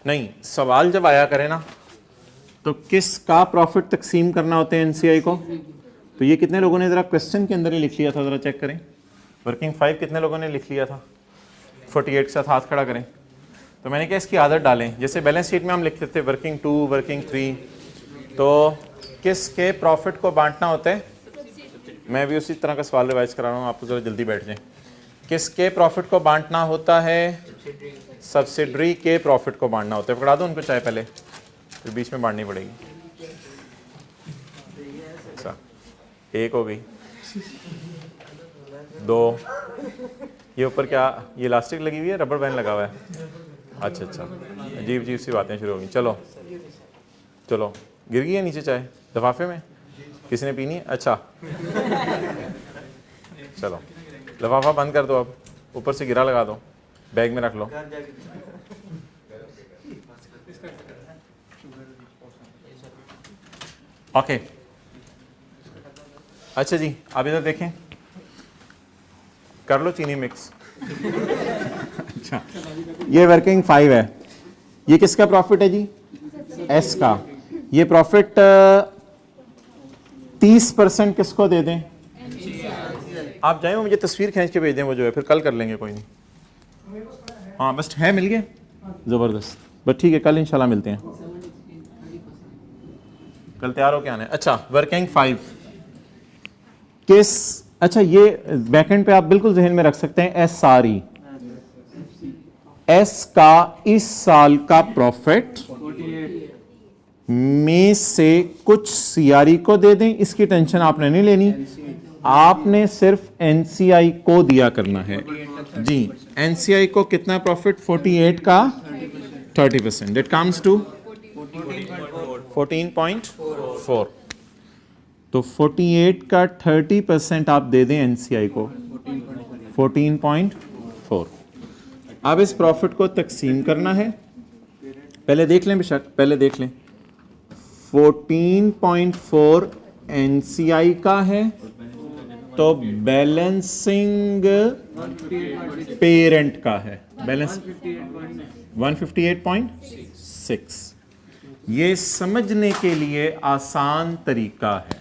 नहीं, सवाल जब आया करे ना तो किसका प्रॉफिट तकसीम करना होता है एनसीआई को, तो ये कितने लोगों ने ज़रा क्वेश्चन के अंदर ही लिख लिया था, ज़रा चेक करें। वर्किंग 5 कितने लोगों ने लिख लिया था, 48 के साथ हाथ खड़ा करें। तो मैंने कहा इसकी आदत डालें, जैसे बैलेंस शीट में हम लिखते थे वर्किंग 2 वर्किंग 3, तो किसके प्रॉफिट को बांटना होता है। मैं भी उसी तरह का सवाल रिवाइज करा रहा हूँ, आपको ज़रा जल्दी बैठ जाएं। किसके प्रॉफिट को बांटना होता है, सब्सिडरी के प्रॉफिट को बांटना होता है। पकड़ा दो उनको चाय पहले, फिर बीच में बांटनी पड़ेगी। अच्छा, एक हो गई, 2, ये ऊपर क्या ये इलास्टिक लगी हुई है, रबर बैंड लगा हुआ है। अच्छा अच्छा, अजीब अजीब सी बातें शुरू हो गई। चलो चलो, गिर गई है नीचे चाय लिफाफे में, किसी ने पीनी है। अच्छा चलो लिफाफा बंद कर दो, अब ऊपर से गिरा लगा दो, बैग में रख लो। ओके अच्छा जी, आप इधर देखें, कर लो चीनी मिक्स। अच्छा, ये वर्किंग 5 है, ये किसका प्रॉफिट है जी, एस का। ये प्रॉफिट 30% किसको दे दें, आप जाए मुझे तस्वीर खींच के भेज दें, वो जो है फिर कल कर लेंगे, कोई नहीं। हाँ बस है, मिल गए, ज़बरदस्त, बस ठीक है, कल इंशाल्लाह मिलते हैं, कल तैयार हो के आना है। अच्छा, वर्किंग 5 किस, अच्छा ये बैकएंड पे आप बिल्कुल जहन में रख सकते हैं, एस आर ई, एस का इस साल का प्रॉफिट में से कुछ सीआरई को दे दें, इसकी टेंशन आपने नहीं लेनी, आपने सिर्फ एनसीआई को दिया करना है जी। एनसीआई को कितना प्रॉफिट, 48 का 30%, इट कम्स टू 14.4। तो 48 का 30% आप दे दें एनसीआई को, 14.4। अब इस प्रॉफिट को तकसीम करना है, पहले देख लें बेशक, पहले देख लें, 14.4 एनसीआई का है, तो बैलेंसिंग पेरेंट का है, बैलेंस 158.6। ये समझने के लिए आसान तरीका है,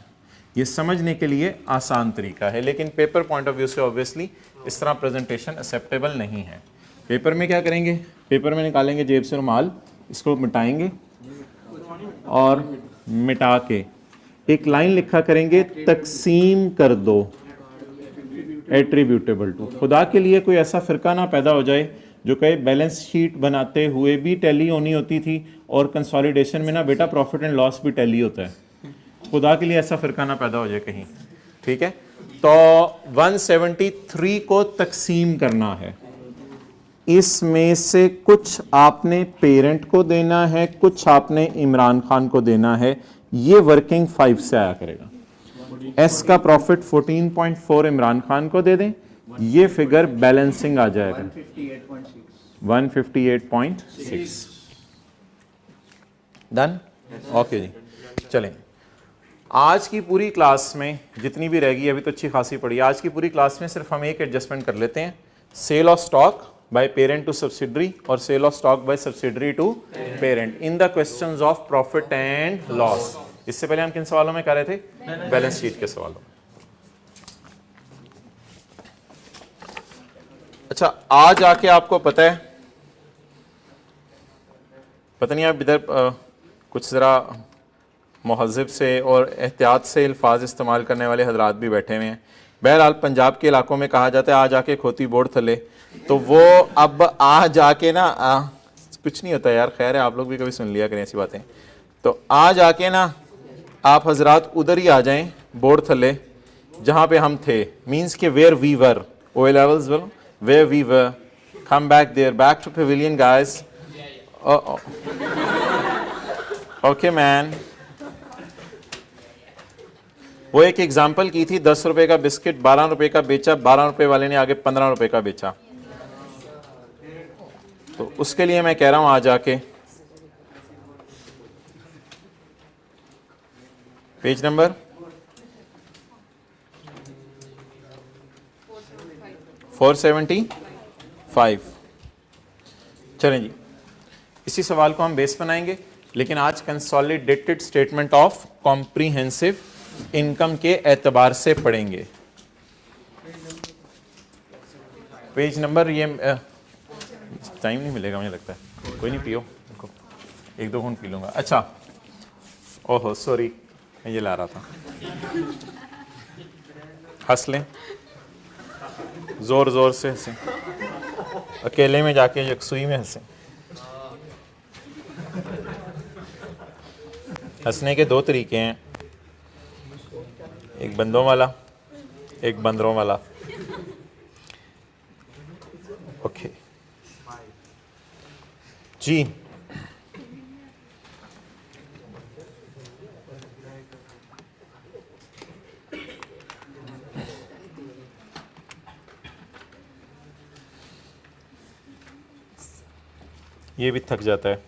ये समझने के लिए आसान तरीका है, लेकिन पेपर पॉइंट ऑफ व्यू से ऑब्वियसली इस तरह प्रेजेंटेशन एक्सेप्टेबल नहीं है। पेपर में क्या करेंगे, पेपर में निकालेंगे जेब से रुमाल, इसको मिटाएंगे और मिटा के एक लाइन लिखा करेंगे, तकसीम कर दो एट्रीब्यूटेबल टू। खुदा के लिए कोई ऐसा फिरका ना पैदा हो जाए जो कहे बैलेंस शीट बनाते हुए भी टैली होनी होती थी और कंसोलिडेशन में ना बेटा प्रॉफिट एंड लॉस भी टैली होता है। खुदा के लिए ऐसा फिरका ना पैदा हो जाए कहीं, ठीक है। तो 173 को तकसीम करना है, इसमें से कुछ आपने पेरेंट को देना है, कुछ आपने इमरान खान को देना है, ये वर्किंग 5 से आया करेगा। एस का प्रॉफिट 14.4 इमरान खान को दे दें, ये फिगर बैलेंसिंग आ जाएगा 158.6। डन, ओके जी। चलें, आज की पूरी क्लास में जितनी भी रहेगी, अभी तो अच्छी खासी पड़ी, आज की पूरी क्लास में सिर्फ हम एक एडजस्टमेंट कर लेते हैं, sale of stock by parent to subsidiary और sale of stock by subsidiary to parent in the questions of profit and loss. इससे पहले हम किन सवालों में कर रहे थे, बैलेंस शीट के सवालों में। अच्छा, आज आके आपको पता है, पता नहीं आप इधर कुछ ज़रा मुहज़्ज़िब से और एहतियात से अल्फाज इस्तेमाल करने वाले हजरात भी बैठे हुए हैं। बहरहाल पंजाब के इलाकों में कहा जाता है आ जाके खोती बोर्ड थले, तो वो अब आ जाके ना कुछ नहीं होता यार, खैर है, आप लोग भी कभी सुन लिया करें ऐसी बातें। तो आ जाके ना आप हजरात उधर ही आ जाएं बोर्ड थले जहाँ पे हम थे, मीन्स के where we were, O levels where we were, come back there, back to pavilion guys. Okay man, वो एक एग्जाम्पल की थी, 10 रुपए का बिस्किट 12 रुपए का बेचा, 12 रुपए वाले ने आगे 15 रुपए का बेचा। तो उसके लिए मैं कह रहा हूं आ जाके पेज नंबर 475। चलें जी, इसी सवाल को हम बेस बनाएंगे, लेकिन आज consolidated statement of comprehensive income के एतबार से पढ़ेंगे। पेज नंबर, ये टाइम नहीं मिलेगा मुझे लगता है, कोई नहीं, पियो, एक दो घूंट पी लूंगा। अच्छा, ओहो सॉरी, मैं ये ला रहा था। हंस लें, जोर जोर से हंसें, अकेले में जाके यकसुई में हंसें। हंसने के दो तरीके हैं, एक बंदों वाला, एक बंदरों वाला। ओके जी, ये भी थक जाता है।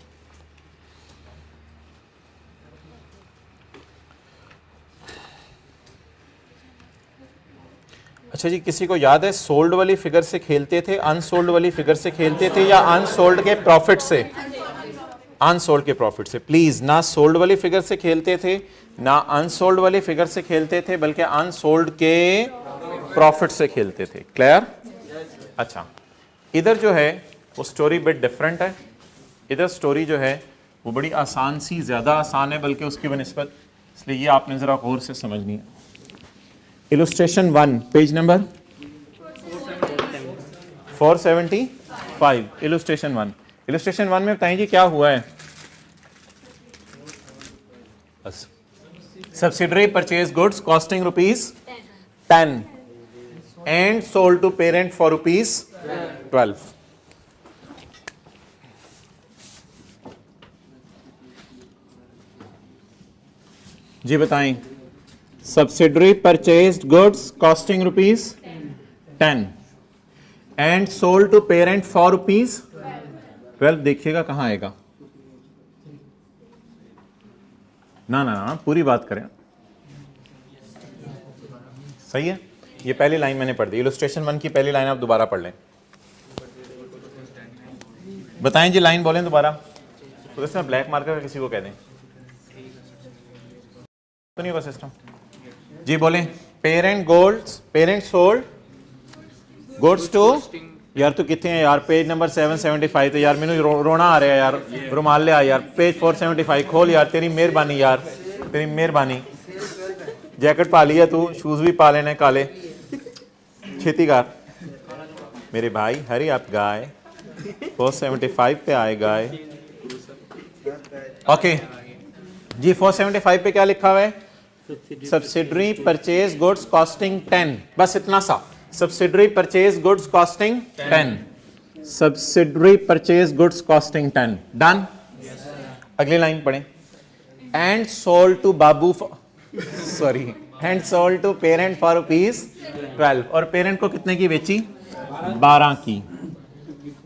अच्छा जी, किसी को याद है सोल्ड वाली फिगर से खेलते थे, अनसोल्ड वाली फिगर से खेलते थे, या अनसोल्ड के प्रॉफिट से? अनसोल्ड के प्रॉफिट से। प्लीज, ना सोल्ड वाली फिगर से खेलते थे, ना अनसोल्ड वाली फिगर से खेलते थे, बल्कि अनसोल्ड के प्रॉफिट से खेलते थे। क्लियर? अच्छा, इधर जो है वो स्टोरी बिट डिफरेंट है। इधर स्टोरी जो है वो बड़ी आसान सी, ज़्यादा आसान है बल्कि उसकी बनिस्बत, इसलिए ये आपने ज़रा गौर से समझनी है। Illustration 1, page number 475। Illustration 1, illustration 1 में बताइए जी क्या हुआ है। Subsidiary purchase goods costing ₹10 and sold to parent for ₹12। जी बताएं, subsidiary purchased goods costing ₹10 and sold to parent for ₹12। देखिएगा कहां आएगा। ना ना ना, पूरी बात करें। सही है, ये पहली लाइन मैंने पढ़ दी। इलस्ट्रेशन 1 की पहली लाइन आप दोबारा पढ़ लें। बताएं जी, लाइन बोलें दोबारा। तो इसमें ब्लैक मार्कर किसी को कह दें तो नहीं होगा सिस्टम। जी बोलें। पेरेंट सोल्ड गुड्स टू, यार तू कितने हैं यार, पेज नंबर 775 तो यार मैंने रोना आ रहा है यार, रुमाल ले आ यार, पेज 475 खोल यार, तेरी मेहरबानी यार, तेरी मेहरबानी। जैकेट पा लिया तू, शूज भी पा लेने काले, छेती कर मेरे भाई, हरी आप गाय 475 पे आए गाय। ओके जी, 475 पे क्या लिखा हुआ है? सब्सिडरी परचेज गुड्स कॉस्टिंग 10, बस इतना सा। Subsidiary purchase goods costing 10, subsidiary purchase goods costing 10, done. अगली लाइन पढ़ें। एंड सोल्ड टू बाबू, sorry, and sold to parent for ₹12। और पेरेंट को कितने की बेची? 12 की।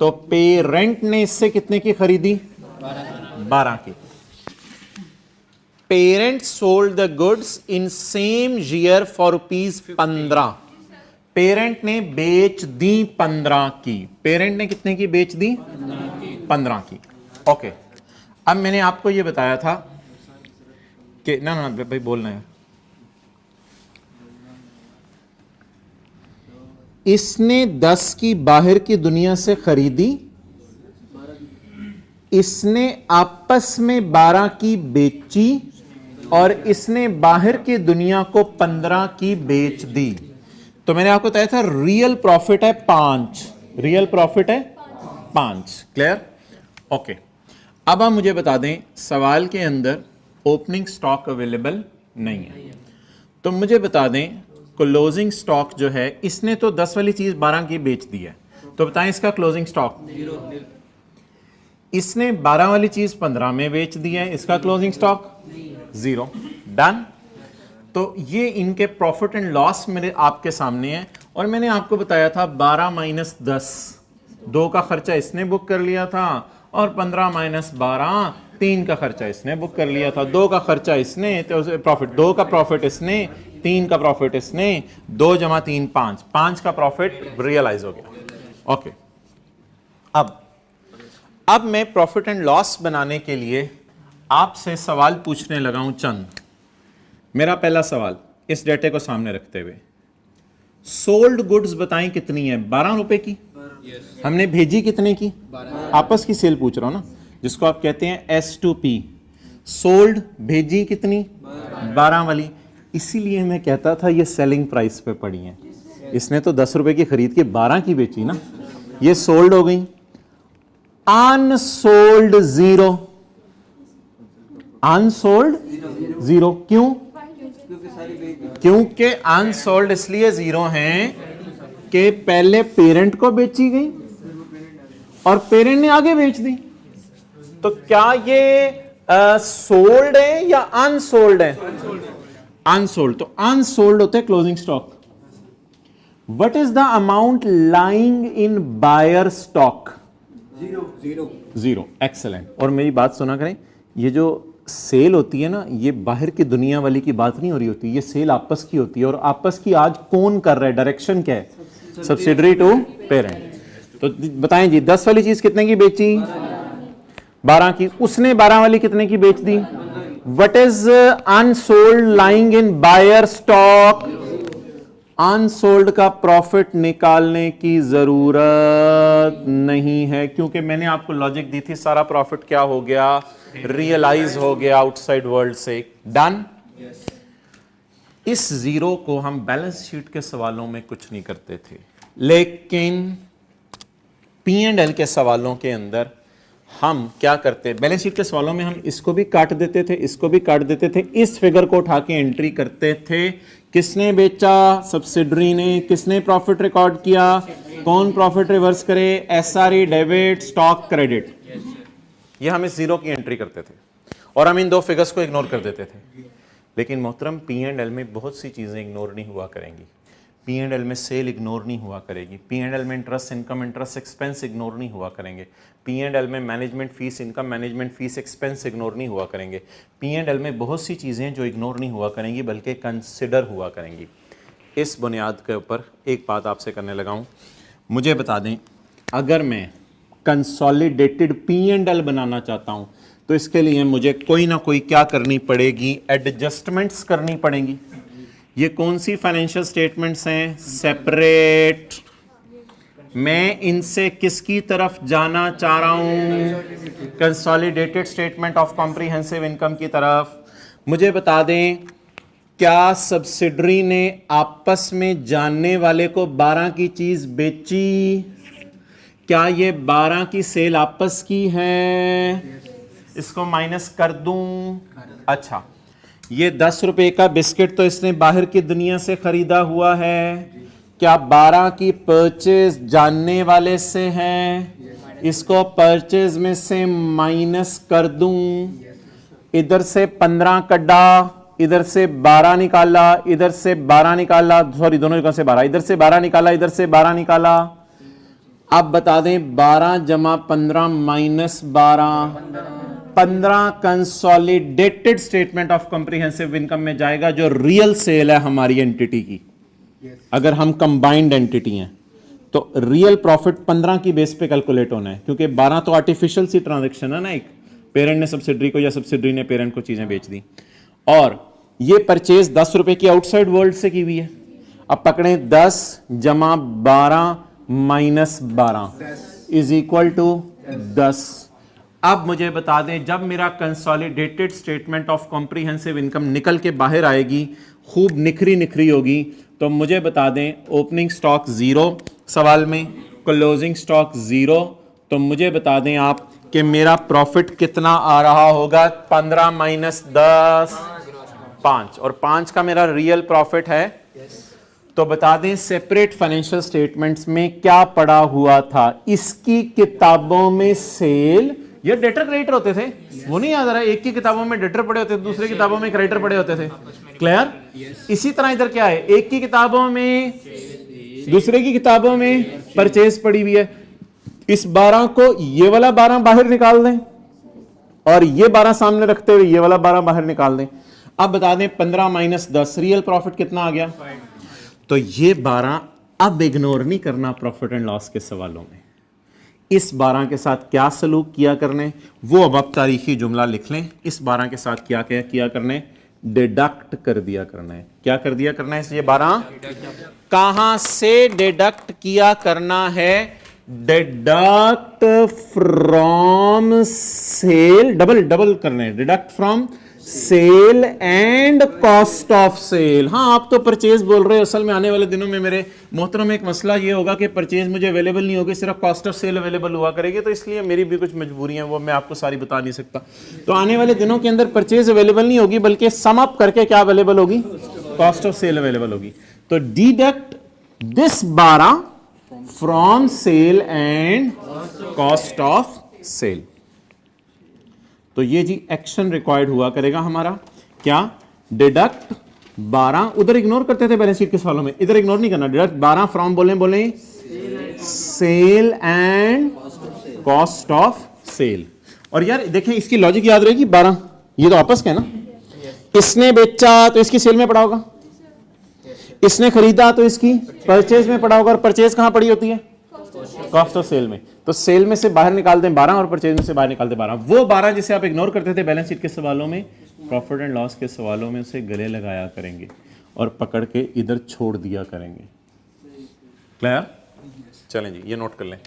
तो पेरेंट ने इससे कितने की खरीदी? 12 की। Parent sold the goods in same year for ₹15। Parent ने बेच दी 15 की। पेरेंट ने कितने की बेच दी? 15 की। ओके, अब मैंने आपको यह बताया था कि ना ना भाई बोलना है, इसने 10 की बाहर की दुनिया से खरीदी, इसने आपस में 12 की बेची और इसने बाहर की दुनिया को 15 की बेच दी। तो मैंने आपको बताया था रियल प्रॉफिट है 5, रियल प्रॉफिट है 5। क्लियर? ओके, अब आप मुझे बता दें, सवाल के अंदर ओपनिंग स्टॉक अवेलेबल नहीं है, तो मुझे बता दें क्लोजिंग स्टॉक जो है, इसने तो 10 वाली चीज 12 की बेच दी है, तो बताएं इसका क्लोजिंग स्टॉक। इसने 12 वाली चीज 15 में बेच दी है, इसका क्लोजिंग स्टॉक 0। डन। तो ये इनके प्रॉफिट एंड लॉस मेरे आपके सामने है, और मैंने आपको बताया था 12 माइनस 10, 2 का खर्चा इसने बुक कर लिया था, और 15 माइनस 12, 3 का खर्चा इसने बुक कर लिया था। 2 का खर्चा इसने, तो प्रॉफिट 2 का प्रॉफिट इसने, 3 का प्रॉफिट इसने, 2 जमा 3 5 का प्रॉफिट रियलाइज हो गया। ओके, अब अब मैं प्रॉफिट एंड लॉस बनाने के लिए आपसे सवाल पूछने लगा हूं चंद। मेरा पहला सवाल इस डेटे को सामने रखते हुए, सोल्ड गुड्स बताएं कितनी है? 12 रुपए की। हमने भेजी कितने की? आपस की सेल पूछ रहा हूं ना, जिसको आप कहते हैं S2P। सोल्ड भेजी कितनी? 12 वाली। इसीलिए मैं कहता था ये सेलिंग प्राइस पे पड़ी है। इसने तो 10 रुपए की खरीद के 12 की बेची ना, ये सोल्ड हो गई। Unsold 0, unsold 0। क्यों? क्योंकि अनसोल्ड इसलिए 0 हैं कि पहले पेरेंट को बेची गई और पेरेंट ने आगे बेच दी। तो क्या ये सोल्ड है या अनसोल्ड है? अनसोल्ड। तो अनसोल्ड होते हैं closing stock. What is the amount lying in buyer stock? 0। Excellent. और मेरी बात सुना करें, ये जो सेल होती है ना, ये बाहर की दुनिया वाली की बात नहीं हो रही होती, ये सेल आपस की होती है। और आपस की आज कौन कर रहा है? डायरेक्शन क्या है? Subsidiary to parent. तो बताएं जी, 10 वाली चीज कितने की बेची? 12 की। उसने 12 वाली कितने की बेच दी? What is unsold lying in buyer stock? Unsold का प्रॉफिट निकालने की जरूरत नहीं है, क्योंकि मैंने आपको लॉजिक दी थी, सारा प्रॉफिट क्या हो गया? रियलाइज हो गया आउटसाइड वर्ल्ड से। डन। इस 0 को हम बैलेंस शीट के सवालों में कुछ नहीं करते थे, लेकिन P&L के सवालों के अंदर हम क्या करते? बैलेंस शीट के सवालों में हम इसको भी काट देते थे, इसको भी काट देते थे, इस फिगर को उठा के एंट्री करते थे। किसने बेचा? सब्सिडरी ने। किसने प्रॉफिट रिकॉर्ड किया? कौन प्रॉफिट रिवर्स करे? SRE debit, stock credit. ये हम इस 0 की एंट्री करते थे और हम इन 2 फिगर्स को इग्नोर कर देते थे। लेकिन मोहतरम, P&L में बहुत सी चीजें इग्नोर नहीं हुआ करेंगी। P&L में सेल इग्नोर नहीं हुआ करेगी। P&L में interest income, interest expense ignore नहीं हुआ करेंगे। P&L में management fees income, management fees expense ignore नहीं हुआ करेंगे। P&L में बहुत सी चीज़ें जो इग्नोर नहीं हुआ करेंगी बल्कि कंसिडर हुआ करेंगी। इस बुनियाद के ऊपर एक बात आपसे करने लगा हूँ। मुझे बता दें, अगर मैं कंसोलिडेटेड P&L बनाना चाहता हूँ तो इसके लिए मुझे कोई ना कोई क्या करनी पड़ेगी? एडजस्टमेंट्स करनी पड़ेंगी। ये कौन सी फाइनेंशियल स्टेटमेंट्स हैं? सेपरेट। मैं इनसे किसकी तरफ जाना चाह रहा हूं? Consolidated statement of comprehensive income की तरफ। मुझे बता दें, क्या सब्सिडरी ने आपस में जानने वाले को 12 की चीज बेची? क्या ये 12 की सेल आपस की है? इसको माइनस कर दूं। अच्छा, ये 10 रुपए का बिस्किट तो इसने बाहर की दुनिया से खरीदा हुआ है। क्या 12 की परचेज जानने वाले से है? इसको परचेज में से माइनस कर दूं। इधर से 15 कड्डा, इधर से 12 निकाला, इधर से 12 निकाला, सॉरी दोनों जगह से 12, इधर से 12 निकाला, इधर से 12 निकाला। अब बता दें, 12 जमा 15 minus 12, 15 consolidated statement of comprehensive income में जाएगा, जो रियल सेल है हमारी एंटिटी की। अगर हम कंबाइंड एंटिटी हैं तो रियल प्रॉफिट 15 की बेस पे कैलकुलेट होना है, क्योंकि 12 तो आर्टिफिशियल सी ट्रांजैक्शन है ना, एक पेरेंट ने सब्सिडरी को या सब्सिडरी ने पेरेंट को चीजें बेच दी। और ये परचेज 10 रुपए की आउटसाइड वर्ल्ड से की हुई है। अब पकड़ें, 10 जमा 12 माइनस 12 इज इक्वल टू 10। अब मुझे बता दें, जब मेरा consolidated statement of comprehensive income निकल के बाहर आएगी, खूब निखरी निखरी होगी, तो मुझे बता दें, ओपनिंग स्टॉक 0 सवाल में, क्लोजिंग स्टॉक 0, तो मुझे बता दें आप कि मेरा प्रॉफिट कितना आ रहा होगा? 15 माइनस 10, 5, और 5 का मेरा रियल प्रॉफिट है। तो बता दें, सेपरेट फाइनेंशियल स्टेटमेंट्स में क्या पड़ा हुआ था? इसकी किताबों में सेल, ये डेटर क्रेडिटर होते थे, वो नहीं याद आ रहा है? एक की किताबों में डेटर पड़े होते थे, दूसरी किताबों में क्रेडिटर पड़े होते थे। क्लियर? इसी तरह इधर क्या है? एक की किताबों में, दूसरे की किताबों में परचेज पड़ी हुई है। इस 12 को, ये वाला 12 बाहर निकाल दें और ये 12 सामने रखते हुए ये वाला 12 बाहर निकाल दें। अब बता दें, 15 माइनस 10, रियल प्रॉफिट कितना आ गया? तो ये 12 अब इग्नोर नहीं करना प्रॉफिट एंड लॉस के सवालों में। इस 12 के साथ क्या सलूक किया करने, वो अब आप तारीखी जुमला लिख लें। इस 12 के साथ क्या क्या किया करने, डिडक्ट कर दिया करना है। क्या कर दिया करना है, ये 12 कहां से डिडक्ट किया करना है, deduct from sale, double double करना है, deduct from sale and cost of sale. हाँ, आप तो परचेज बोल रहे हो, असल में आने वाले दिनों में मेरे मोहतरम एक मसला ये होगा कि परचेज मुझे अवेलेबल नहीं होगी, सिर्फ कॉस्ट ऑफ सेल अवेलेबल हुआ करेगी, तो इसलिए मेरी भी कुछ मजबूरियां, वो मैं आपको सारी बता नहीं सकता। तो आने वाले दिनों के अंदर परचेज अवेलेबल नहीं होगी, बल्कि सम अप करके क्या अवेलेबल होगी, कॉस्ट ऑफ सेल अवेलेबल होगी। तो deduct this 12 from sale and cost of sale. तो ये जी एक्शन रिक्वायर्ड हुआ करेगा हमारा, क्या, डिडक्ट 12, उधर इग्नोर करते थे बैलेंस शीट के सवालों में, इधर इग्नोर नहीं करना, डिडक्ट 12 फ्रॉम बोले sale and cost of sale. और यार देखें, इसकी लॉजिक याद रहेगी, 12 ये तो आपस के है ना, इसने बेचा तो इसकी सेल में पड़ा होगा, इसने खरीदा तो इसकी परचेज में पड़ा होगा, और परचेज कहां पड़ी होती है, कॉस्ट ऑफ सेल में। तो सेल में से बाहर निकाल दें 12 और परचेज में से बाहर निकाल दें 12। वो 12 जिसे आप इग्नोर करते थे बैलेंस शीट के सवालों में, प्रॉफिट एंड लॉस के सवालों में उसे गले लगाया करेंगे और पकड़ के इधर छोड़ दिया करेंगे। क्लियर? चलें जी, ये नोट कर लें।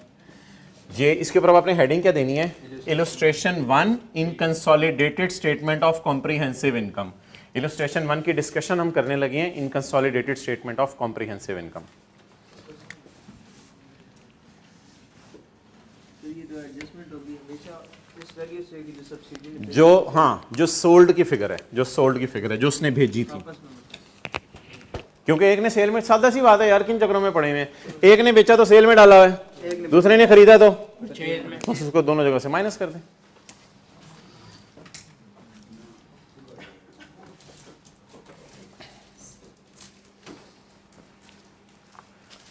ये इसके ऊपर आपने हेडिंग क्या देनी है, illustration 1 in consolidated statement of comprehensive income. Illustration 1 की डिस्कशन हम करने लगे हैं in consolidated statement of comprehensive income. जो हाँ, जो सोल्ड की फिगर है, जो सोल्ड की फिगर है, जो उसने भेजी थी, क्योंकि एक ने सेल में, सादा सी बात है यार, किन चक्रों में पड़े हुए हैं, एक ने बेचा तो सेल में डाला है, दूसरे ने खरीदा तो बस उसको दोनों जगह से माइनस कर दें।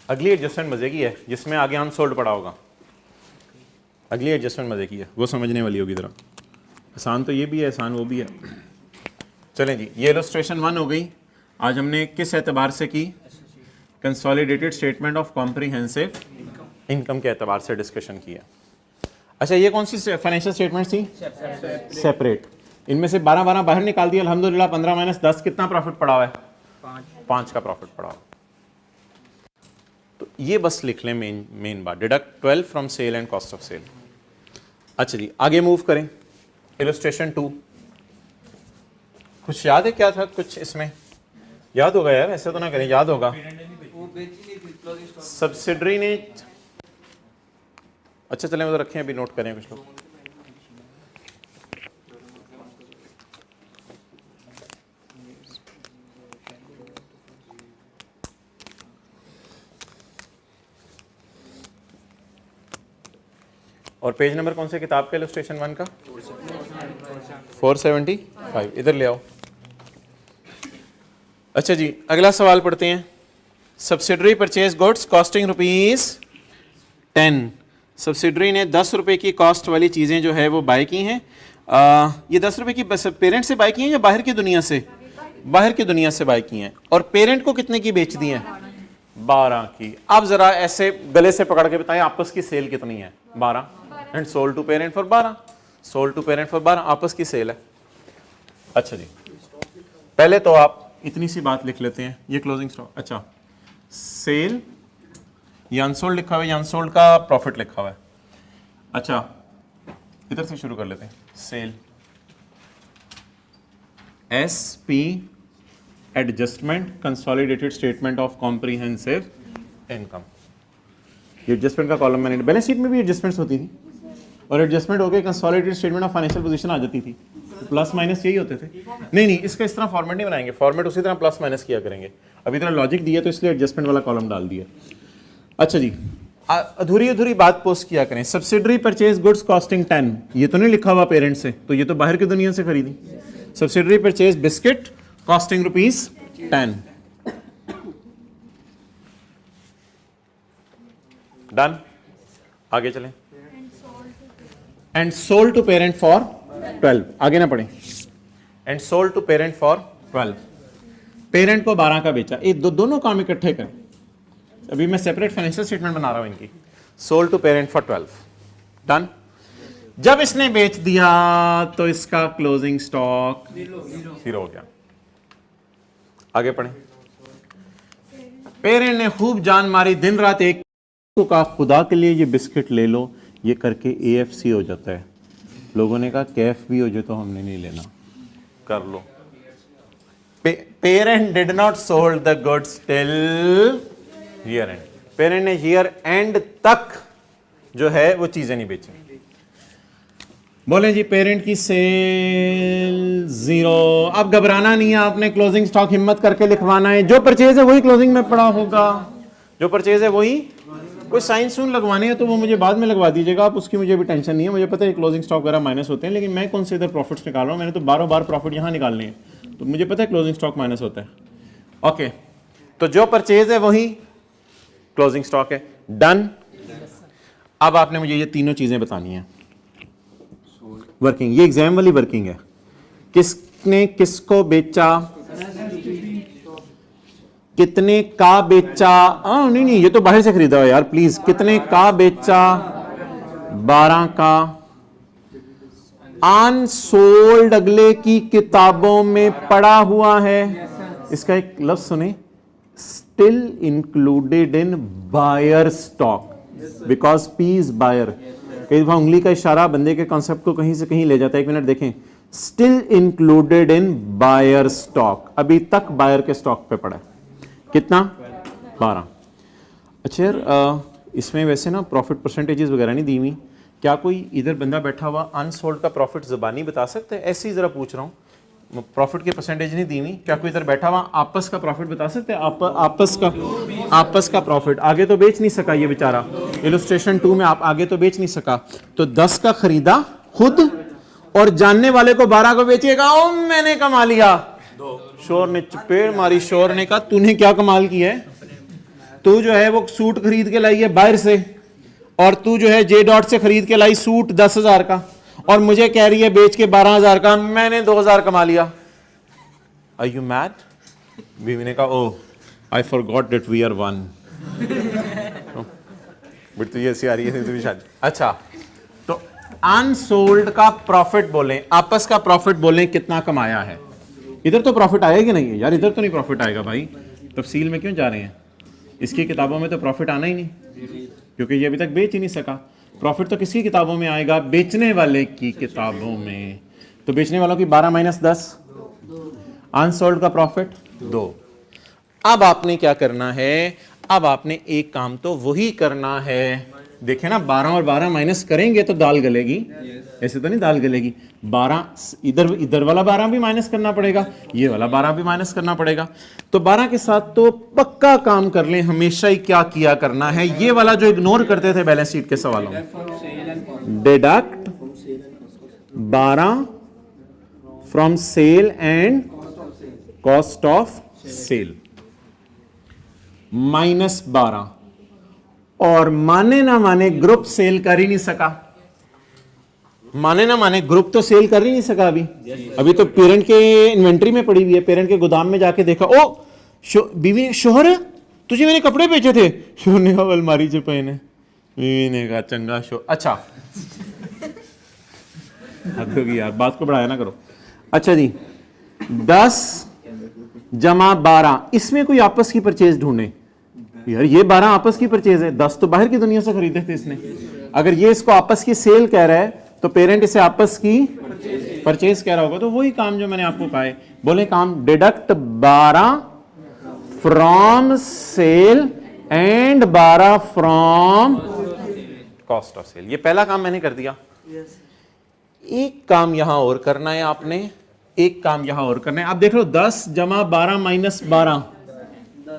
अगली एडजस्टमेंट मजे की है, जिसमें आगे अनसोल्ड पड़ा होगा। अगली एडजस्टमेंट मजे की है, वो समझने वाली होगी जरा। आसान तो ये भी है, आसान वो भी है। चलें जी, ये इलस्ट्रेशन 1 हो गई। आज हमने किस एतबार से की, consolidated statement of comprehensive income के एतबार से डिस्कशन किया। अच्छा, ये कौन सी फाइनेंशियल स्टेटमेंट थी, सेपरेट। इनमें से 12 बाहर निकाल दिया, अल्हम्दुलिल्लाह। 15 माइनस 10 कितना प्रॉफिट पड़ा हुआ है, 5 का प्रॉफिट पड़ा हुआ। तो ये बस लिख लें मेन बात, deduct 12 from sale and cost of sale. अच्छा जी, आगे मूव करें। इलस्ट्रेशन 2, कुछ याद है क्या था, कुछ इसमें याद होगा यार, ऐसे तो ना करें, याद होगा। सब्सिडरी ने, अच्छा चलें उधर रखें, अभी नोट करें कुछ लोग। और पेज नंबर कौन से किताब का, इलस्ट्रेशन 1 का 475, इधर ले आओ। अच्छा जी, अगला सवाल पढ़ते हैं। Subsidiary purchase goods costing ₹10। Subsidiary ने 10 रुपए की कॉस्ट वाली चीज़ें जो है वो बाय की हैं। ये 10 रुपए की पेरेंट से बाय की हैं या बाहर की दुनिया से, बाहर की दुनिया से बाय की हैं। और पेरेंट को कितने की बेच दी हैं, 12 की। अब जरा ऐसे गले से पकड़ के बताएं आपस की सेल कितनी है, 12, and sold to parent for 12, sold to parent for 12, आपस की सेल है। अच्छा जी, पहले तो आप इतनी सी बात लिख लेते हैं, ये क्लोजिंग स्टॉक। अच्छा, सेल, ये अनसोल्ड लिखा हुआ है, ये अनसोल्ड का प्रॉफिट लिखा हुआ है। अच्छा, इधर से शुरू कर लेते हैं। Sale, SP adjustment consolidated statement of comprehensive income. ये एडजस्टमेंट का कॉलम मैंने, बैलेंस शीट में भी एडजस्टमेंट्स होती थी, और एडजस्टमेंट होकर consolidated statement of financial position आ जाती थी। प्लस माइनस यही होते थे। नहीं, इसका इस तरह फॉर्मेट नहीं बनाएंगे, फॉर्मेट उसी तरह प्लस माइनस किया करेंगे। अभी तरह लॉजिक दिया तो इसलिए एडजस्टमेंट वाला कॉलम डाल दिया। अच्छा जी, अधूरी अधूरी बात पोस्ट किया करें। सब्सिडरी परचेज गुड्स कॉस्टिंग 10, ये तो नहीं लिखा हुआ पेरेंट से, तो ये तो बाहर की दुनिया से खरीदी। Subsidiary purchase biscuit costing ₹10। Done, आगे चलें। And sold to parent for 12, आगे ना पढ़ें। And sold to parent for 12, parent को 12 का बेचा। ये दोनों काम इकट्ठे करें। अभी मैं सेपरेट फाइनेंशियल स्टेटमेंट बना रहा हूं इनकी। Sold to parent for 12, done. जब इसने बेच दिया तो इसका क्लोजिंग स्टॉक 0 हो गया। आगे पढ़ें। पेरेंट ने खूब जान मारी, दिन रात एक को कहा खुदा के लिए ये बिस्किट ले लो, ये करके AFC हो जाता है। लोगों ने कहा कैफ भी हो जाए तो हमने नहीं लेना, कर लो। Parent did not sold the goods till year end. Parent ने ईयर एंड तक जो है वो चीजें नहीं बेची। बोले जी पेरेंट की सेल 0। अब घबराना नहीं है, आपने क्लोजिंग स्टॉक हिम्मत करके लिखवाना है। जो परचेज है वही क्लोजिंग में पड़ा होगा, जो परचेज है वही। कोई साइन सून लगवाने हैं तो वो मुझे बाद में लगवा दीजिएगा आप, उसकी मुझे भी टेंशन नहीं है। मुझे पता है क्लोजिंग स्टॉक वगैरह माइनस होते हैं, लेकिन मैं कौन से इधर प्रॉफिट्स निकाल रहा हूँ, मैंने तो बारों बार प्रॉफिट यहाँ निकालने हैं, तो मुझे पता है क्लोजिंग स्टॉक माइनस होता है। ओके, तो जो परचेज है वही क्लोजिंग स्टॉक है। डन। अब आपने मुझे ये तीनों चीजें बतानी है। वर्किंग, ये एग्जाम वाली वर्किंग है। किसने किसको बेचा, कितने का बेचा। नहीं नहीं, ये तो बाहर से खरीदा हो यार, प्लीज। कितने का बेचा, 12 का। अनसोल्ड अगले की किताबों में पड़ा हुआ है। इसका एक लफ्ज सुने, still included in buyer stock, because P is buyer. कई दफा उंगली का इशारा बंदे के कॉन्सेप्ट को कहीं से कहीं ले जाता है। एक मिनट देखें, still included in buyer stock, अभी तक बायर के स्टॉक पे पड़ा है। कितना, 12। अच्छा यार, इसमें वैसे ना प्रॉफिट परसेंटेजेस वगैरह नहीं दी हुई। क्या कोई इधर बंदा बैठा हुआ अनसोल्ड का प्रॉफिट ज़बानी बता सकते हैं? ऐसे ही ज़रा पूछ रहा हूँ, प्रॉफिट की परसेंटेज नहीं दी हुई। क्या कोई इधर बैठा हुआ आपस का प्रॉफिट बता सकते हैं? आपस का प्रॉफिट। आगे तो बेच नहीं सका ये बेचारा, इलस्ट्रेशन 2 में आप आगे तो बेच नहीं सका, तो 10 का खरीदा खुद और जानने वाले को 12 को बेचेगा। ओ मैंने कमा लिया। शोर ने चपेड़ मारी, शोर ने कहा तूने क्या कमाल किया है, तू जो है वो सूट खरीद के लाई है बाहर से, और तू जो है जे डॉट से खरीद के लाई सूट 10,000 का, और मुझे कह रही है बेच के 12,000 का, मैंने 2,000 कमा लिया। Are you mad? बीवी ने कहा oh I forgot that we are one. But तो ये ऐसी आ रही है तो शायद। अच्छा, तो अनसोल्ड का प्रॉफिट बोलें, आपस का प्रॉफिट बोलें कितना कमाया है। इधर तो प्रॉफिट आएगा कि नहीं है यार, इधर तो नहीं प्रॉफिट आएगा भाई, तफसील में क्यों जा रहे हैं। इसकी किताबों में तो प्रॉफिट आना ही नहीं, क्योंकि ये अभी तक बेच ही नहीं सका। प्रॉफिट तो किसकी किताबों में आएगा, बेचने वाले की किताबों में। तो बेचने वालों की 12 माइनस 10, अनसोल्ड का प्रॉफिट 2। अब आपने क्या करना है, अब आपने एक काम तो वही करना है। देखें ना, 12 और 12 माइनस करेंगे तो दाल गलेगी, ऐसे तो नहीं दाल गलेगी। 12 इधर वाला 12 भी माइनस करना पड़ेगा, ये वाला 12 भी माइनस करना पड़ेगा। तो 12 के साथ तो पक्का काम कर लें, हमेशा ही क्या किया करना है, ये वाला जो इग्नोर करते थे बैलेंस शीट के सवालों में, deduct 12 from sale and cost of sale, minus 12। और माने ना माने ग्रुप सेल कर ही नहीं सका, माने ना माने ग्रुप तो सेल कर ही नहीं सका अभी तो पेरेंट के इन्वेंट्री में पड़ी हुई है। पेरेंट के गोदाम में जाके देखा, ओ बीवी, शोहर तुझे मैंने कपड़े बेचे थे। शोहर ने कहा अलमारी से पहने। बीवी ने कहा चंगा शो। अच्छा हद होगी यार, बात को बढ़ाया ना करो। अच्छा जी, 10 जमा 12, इसमें कोई आपस की परचेज ढूंढे यार। ये 12 आपस की परचेज है, 10 तो बाहर की दुनिया से खरीदे थे इसने। अगर ये इसको आपस की सेल कह रहा है तो पेरेंट इसे आपस की परचेज कह रहा होगा। तो वही काम जो मैंने आपको कहा है, बोले काम, deduct 12 from sale and 12 from cost of sale. ये पहला काम मैंने कर दिया। एक काम यहां और करना है आपने, एक काम यहां और करना है। आप देख लो, 10 जमा 12 माइनस 12,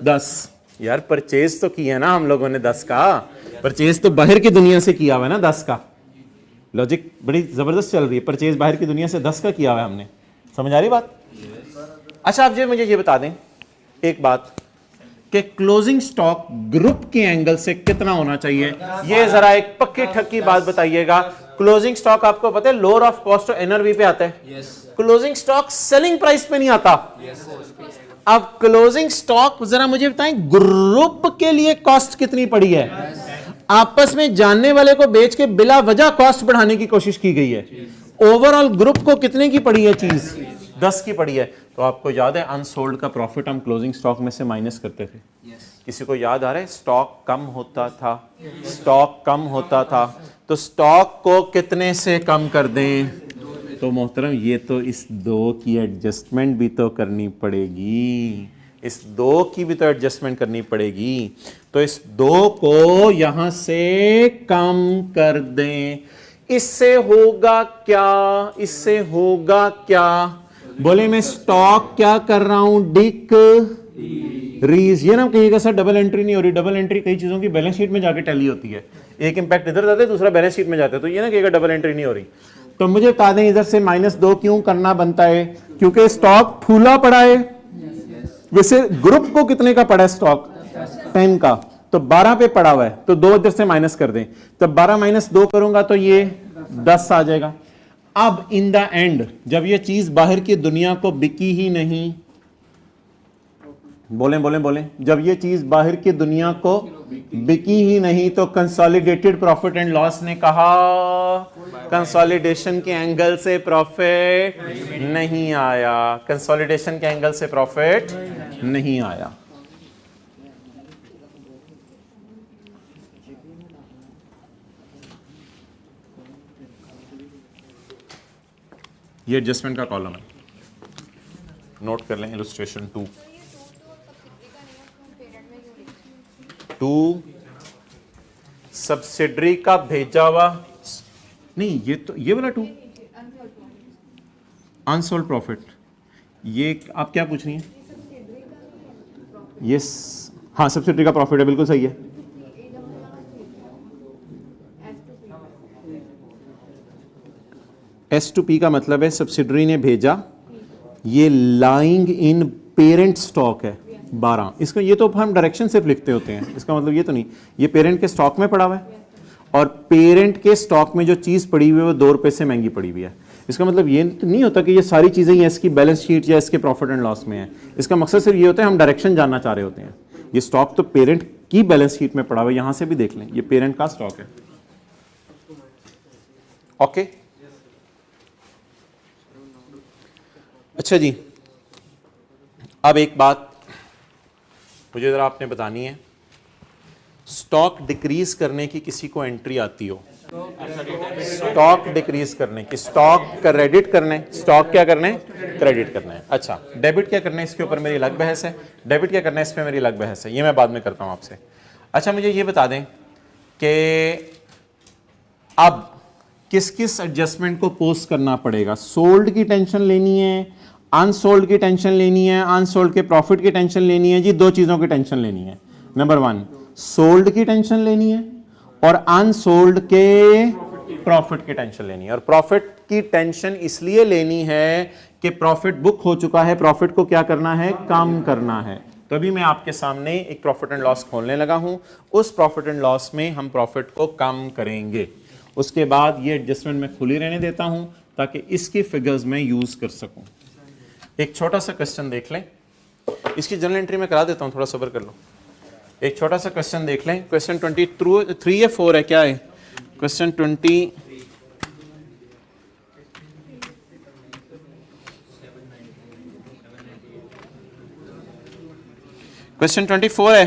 10। यार परचेज तो किया ना हम लोगों ने 10 का, परचेज तो बाहर की दुनिया से किया हुआ है ना 10 का। लॉजिक बड़ी जबरदस्त चल रही है, परचेज बाहर की दुनिया से 10 का किया हुआ है हमने। समझ आ रही बात? अच्छा, आप मुझे ये बता दें एक बात कि क्लोजिंग स्टॉक ग्रुप के एंगल से कितना होना चाहिए। ये जरा एक पक्की ठक्की बात बताइएगा। क्लोजिंग स्टॉक आपको पता है लोअर ऑफ कॉस्ट और एनआरवी पे आता है। क्लोजिंग स्टॉक सेलिंग प्राइस पे नहीं आता। अब क्लोजिंग स्टॉक जरा मुझे बताएं, ग्रुप के लिए कॉस्ट कितनी पड़ी है? आपस में जानने वाले को बेच के बिला वजह कॉस्ट बढ़ाने की कोशिश की गई है। ओवरऑल ग्रुप को कितने की पड़ी है चीज? 10 की पड़ी है। तो आपको याद है अनसोल्ड का प्रॉफिट हम क्लोजिंग स्टॉक में से माइनस करते थे। किसी को याद आ रहा है? स्टॉक कम होता था, स्टॉक कम होता था, तो स्टॉक को कितने से कम कर दें? तो मोहतरम ये तो इस 2 की एडजस्टमेंट भी तो करनी पड़ेगी, इस 2 की भी तो एडजस्टमेंट करनी पड़ेगी। तो इस 2 को यहां से कम कर दें। इससे होगा क्या? इससे होगा क्या? बोले मैं स्टॉक क्या कर रहा हूं? डिक्रीज। ये ना कहिएगा सर डबल एंट्री नहीं हो रही। डबल एंट्री कई चीजों की बैलेंस शीट में जाके टैली होती है, एक इंपैक्ट इधर जाता है दूसरा बैलेंस शीट में जाता है, तो ये ना कहिएगा डबल एंट्री नहीं हो रही। तो मुझे बता दें इधर से -2 क्यों करना बनता है? क्योंकि स्टॉक फूला पड़ा है। वैसे ग्रुप को कितने का पड़ा है स्टॉक? 10 का, तो 12 पे पड़ा हुआ है, तो 2 इधर से माइनस कर दें। तो 12 - 2 करूंगा तो ये 10 आ जाएगा। अब इन द एंड जब ये चीज बाहर की दुनिया को बिकी ही नहीं, बोलें बोलें बोलें, जब ये चीज बाहर की दुनिया को बिकी ही नहीं, तो कंसोलिडेटेड प्रॉफिट एंड लॉस ने कहा कंसोलिडेशन के एंगल से प्रॉफिट नहीं आया, कंसोलिडेशन के एंगल से प्रॉफिट नहीं आया। ये एडजस्टमेंट का कॉलम है, नोट कर लें। इलस्ट्रेशन 2 सब्सिडरी का भेजा हुआ नहीं, ये तो ये वाला 2 अनसोल्ड प्रॉफिट। ये आप क्या पूछ रही हैं? ये हाँ सब्सिडरी का प्रॉफिट है, बिल्कुल सही है। S2P का मतलब है सब्सिडरी ने भेजा, ये लाइंग इन पेरेंट स्टॉक है 12। इसका ये तो हम डायरेक्शन सिर्फ लिखते होते हैं, इसका मतलब ये तो नहीं, ये पेरेंट के स्टॉक में पड़ा हुआ है और पेरेंट के स्टॉक में जो चीज पड़ी हुई है वो 2 रुपए से महंगी पड़ी हुई है। इसका मतलब ये तो नहीं होता कि ये सारी चीजें इसकी बैलेंस शीट या इसके प्रॉफिट एंड लॉस में है। इसका मकसद सिर्फ ये होता है हम डायरेक्शन जानना चाह रहे होते हैं। ये स्टॉक तो पेरेंट की बैलेंस शीट में पड़ा हुआ है, यहां से भी देख लें, ये पेरेंट का स्टॉक है। ओके अच्छा जी, अब एक बात मुझे जरा आपने बतानी है, स्टॉक डिक्रीज करने की किसी को एंट्री आती हो? स्टॉक डिक्रीज करने की, स्टॉक क्रेडिट करने, स्टॉक क्या करना है? क्रेडिट करना है। अच्छा डेबिट क्या करना है? इसके ऊपर मेरी अलग बहस है। डेबिट क्या करना है? इस पर मेरी अलग बहस है, ये मैं बाद में करता हूं आपसे। अच्छा मुझे ये बता दें कि अब किस किस एडजस्टमेंट को पोस्ट करना पड़ेगा? सोल्ड की टेंशन लेनी है, अनसोल्ड की टेंशन लेनी है, अनसोल्ड के प्रॉफिट की टेंशन लेनी है। जी 2 चीजों की टेंशन लेनी है। नंबर 1 सोल्ड की टेंशन लेनी है और अनसोल्ड के प्रॉफिट की टेंशन लेनी है। और प्रॉफिट की टेंशन इसलिए लेनी है कि प्रॉफिट बुक हो चुका है, प्रॉफिट को क्या करना है? कम करना है। तो अभी मैं आपके सामने एक प्रॉफिट एंड लॉस खोलने लगा हूं, उस प्रॉफिट एंड लॉस में हम प्रॉफिट को कम करेंगे। उसके बाद ये एडजस्टमेंट मैं खुली रहने देता हूं ताकि इसकी फिगर्स में यूज कर सकूं। एक छोटा सा क्वेश्चन देख लें, इसकी जनरल एंट्री में करा देता हूं, थोड़ा सब्र कर लो। एक छोटा सा क्वेश्चन देख लें, क्वेश्चन 23 या 4 है, क्या है क्वेश्चन 20? क्वेश्चन 24 है,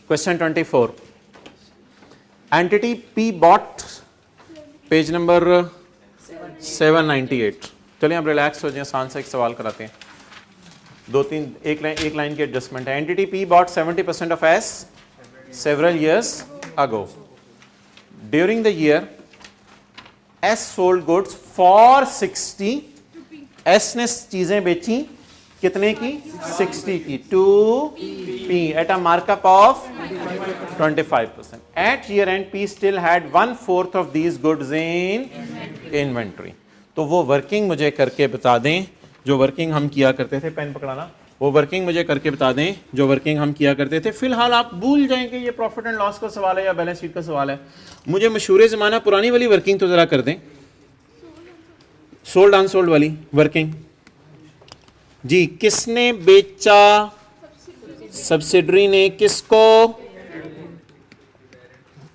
question 24। Entity P bought, page number 798। चलिए आप रिलैक्स हो जाए, आसान सा एक सवाल कराते हैं। 2-3 एक लाइन की एडजस्टमेंट है। Entity P bought 70% of S several years ago. During the year, S sold goods for 60. S ने चीजें बेची कितने की? 60 की, to P at a markup of 25%. At year end, P still had 1/4 of these goods in inventory. तो वो working मुझे करके बता दें जो वर्किंग हम किया करते थे। पेन पकड़ाना, वो वर्किंग मुझे करके बता दें जो वर्किंग हम किया करते थे। फिलहाल आप भूल जाएंगे ये प्रॉफिट एंड लॉस का सवाल है या बैलेंस शीट का सवाल है। मुझे मशहूर ज़माना पुरानी वाली वर्किंग तो ज़रा कर दें, सोल्ड अनसोल्ड वाली वर्किंग। जी किसने बेचा? सब्सिडरी ने। किसको?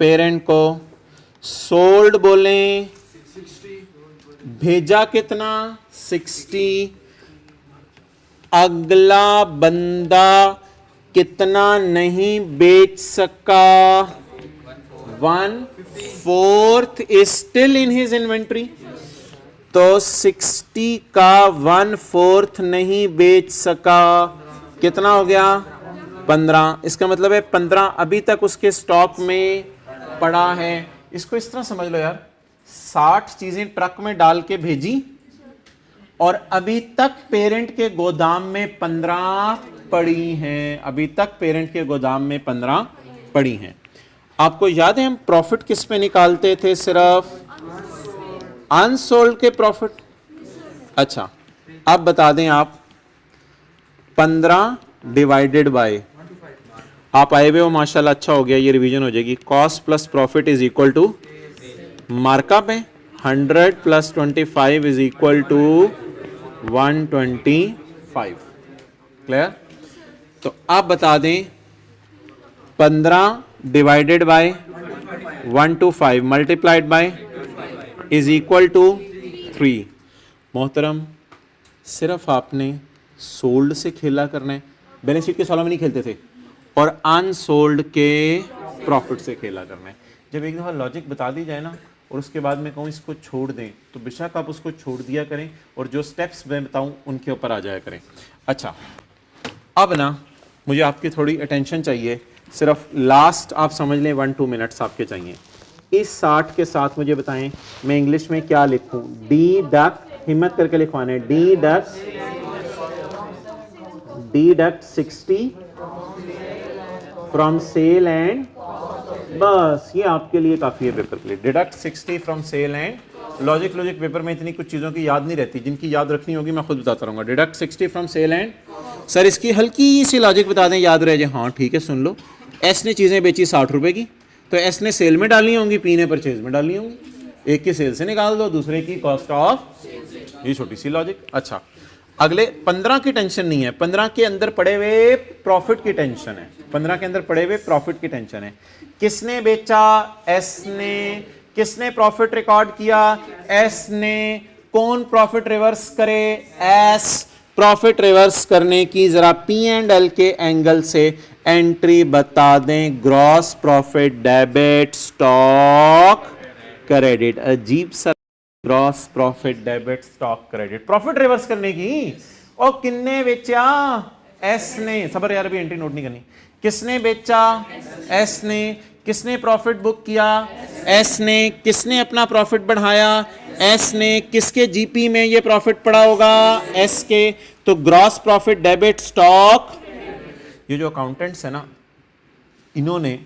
पेरेंट को, सोल्ड बोलें, भेजा कितना 60, अगला बंदा कितना नहीं बेच सका 1/4 is still in his inventory. तो 60 का 1/4 नहीं बेच सका, कितना हो गया 15। इसका मतलब है 15 अभी तक उसके स्टॉक में पड़ा है। इसको इस तरह समझ लो यार, 60 चीजें ट्रक में डाल के भेजी और अभी तक पेरेंट के गोदाम में 15 पड़ी हैं, अभी तक पेरेंट के गोदाम में 15 पड़ी हैं। आपको याद है हम प्रॉफिट किस पे निकालते थे? सिर्फ अनसोल्ड के प्रॉफिट। अच्छा अब बता दें आप 15 डिवाइडेड बाय, आप आए हुए हो माशाल्लाह, अच्छा हो गया, ये रिवीजन हो जाएगी। Cost plus profit is equal to markup है 100 plus 25 is equal to 125। Clear? तो आप बता दें 15 divided by 125 multiplied by is equal to 3। मोहतरम सिर्फ आपने सोल्ड से खेला करना है, बैलेंस शीट के सवालों में नहीं खेलते थे, और अनसोल्ड के प्रॉफिट से खेला करना है। जब एक दफ़ा लॉजिक बता दी जाए ना और उसके बाद मैं कहूँ इसको छोड़ दें, तो बेशक आप उसको छोड़ दिया करें और जो स्टेप्स मैं बताऊँ उनके ऊपर आ जाया करें। अच्छा अब ना मुझे आपकी थोड़ी अटेंशन चाहिए, सिर्फ लास्ट आप समझ लें 1-2 मिनट्स आपके चाहिए। इस 60 के साथ मुझे बताएं मैं इंग्लिश में क्या लिखूं? डिडक्ट, हिम्मत करके लिखवाना है, डिडक्ट 60 फ्रॉम सेल एंड, बस ये आपके लिए काफ़ी है पेपर के लिए। Deduct 60 from sale and, logic paper में इतनी कुछ चीज़ों की याद नहीं रहती, जिनकी याद रखनी होगी मैं खुद बताता रहूँगा। Deduct 60 from sale and, sir इसकी हल्की सी लॉजिक बता दें, याद रह जाए। हाँ ठीक है, सुन लो, एस ने चीज़ें बेची 60 रुपए की, तो एस ने सेल में डाली होंगी, पी ने परचेज में डाली होंगी, एक की सेल से निकाल दो, दूसरे की कॉस्ट ऑफ, ये छोटी सी लॉजिक। अच्छा अगले 15 की टेंशन नहीं है, 15 के अंदर पड़े हुए प्रॉफिट की टेंशन है, 15 के अंदर पड़े हुए प्रॉफिट की टेंशन है। किसने बेचा? एस ने। किसने प्रॉफिट रिकॉर्ड किया? एस ने। कौन प्रॉफिट रिवर्स करे? एस। प्रॉफिट रिवर्स करने की जरा P&L के एंगल से एंट्री बता दें। Gross profit debit stock credit, अजीब सा, gross profit debit stock credit, profit reverse करने की। और किन्ने बेचा? एस ने। सबर यार, अभी एंट्री नोट नहीं करनी। किसने बेचा? एस ने। किसने प्रॉफिट बुक किया? एस ने। किसने अपना प्रॉफिट बढ़ाया? एस ने। किसके जीपी में ये प्रॉफिट पड़ा होगा? एस के। तो ग्रॉस प्रॉफिट डेबिट स्टॉक, ये जो अकाउंटेंट्स है ना, इन्होंने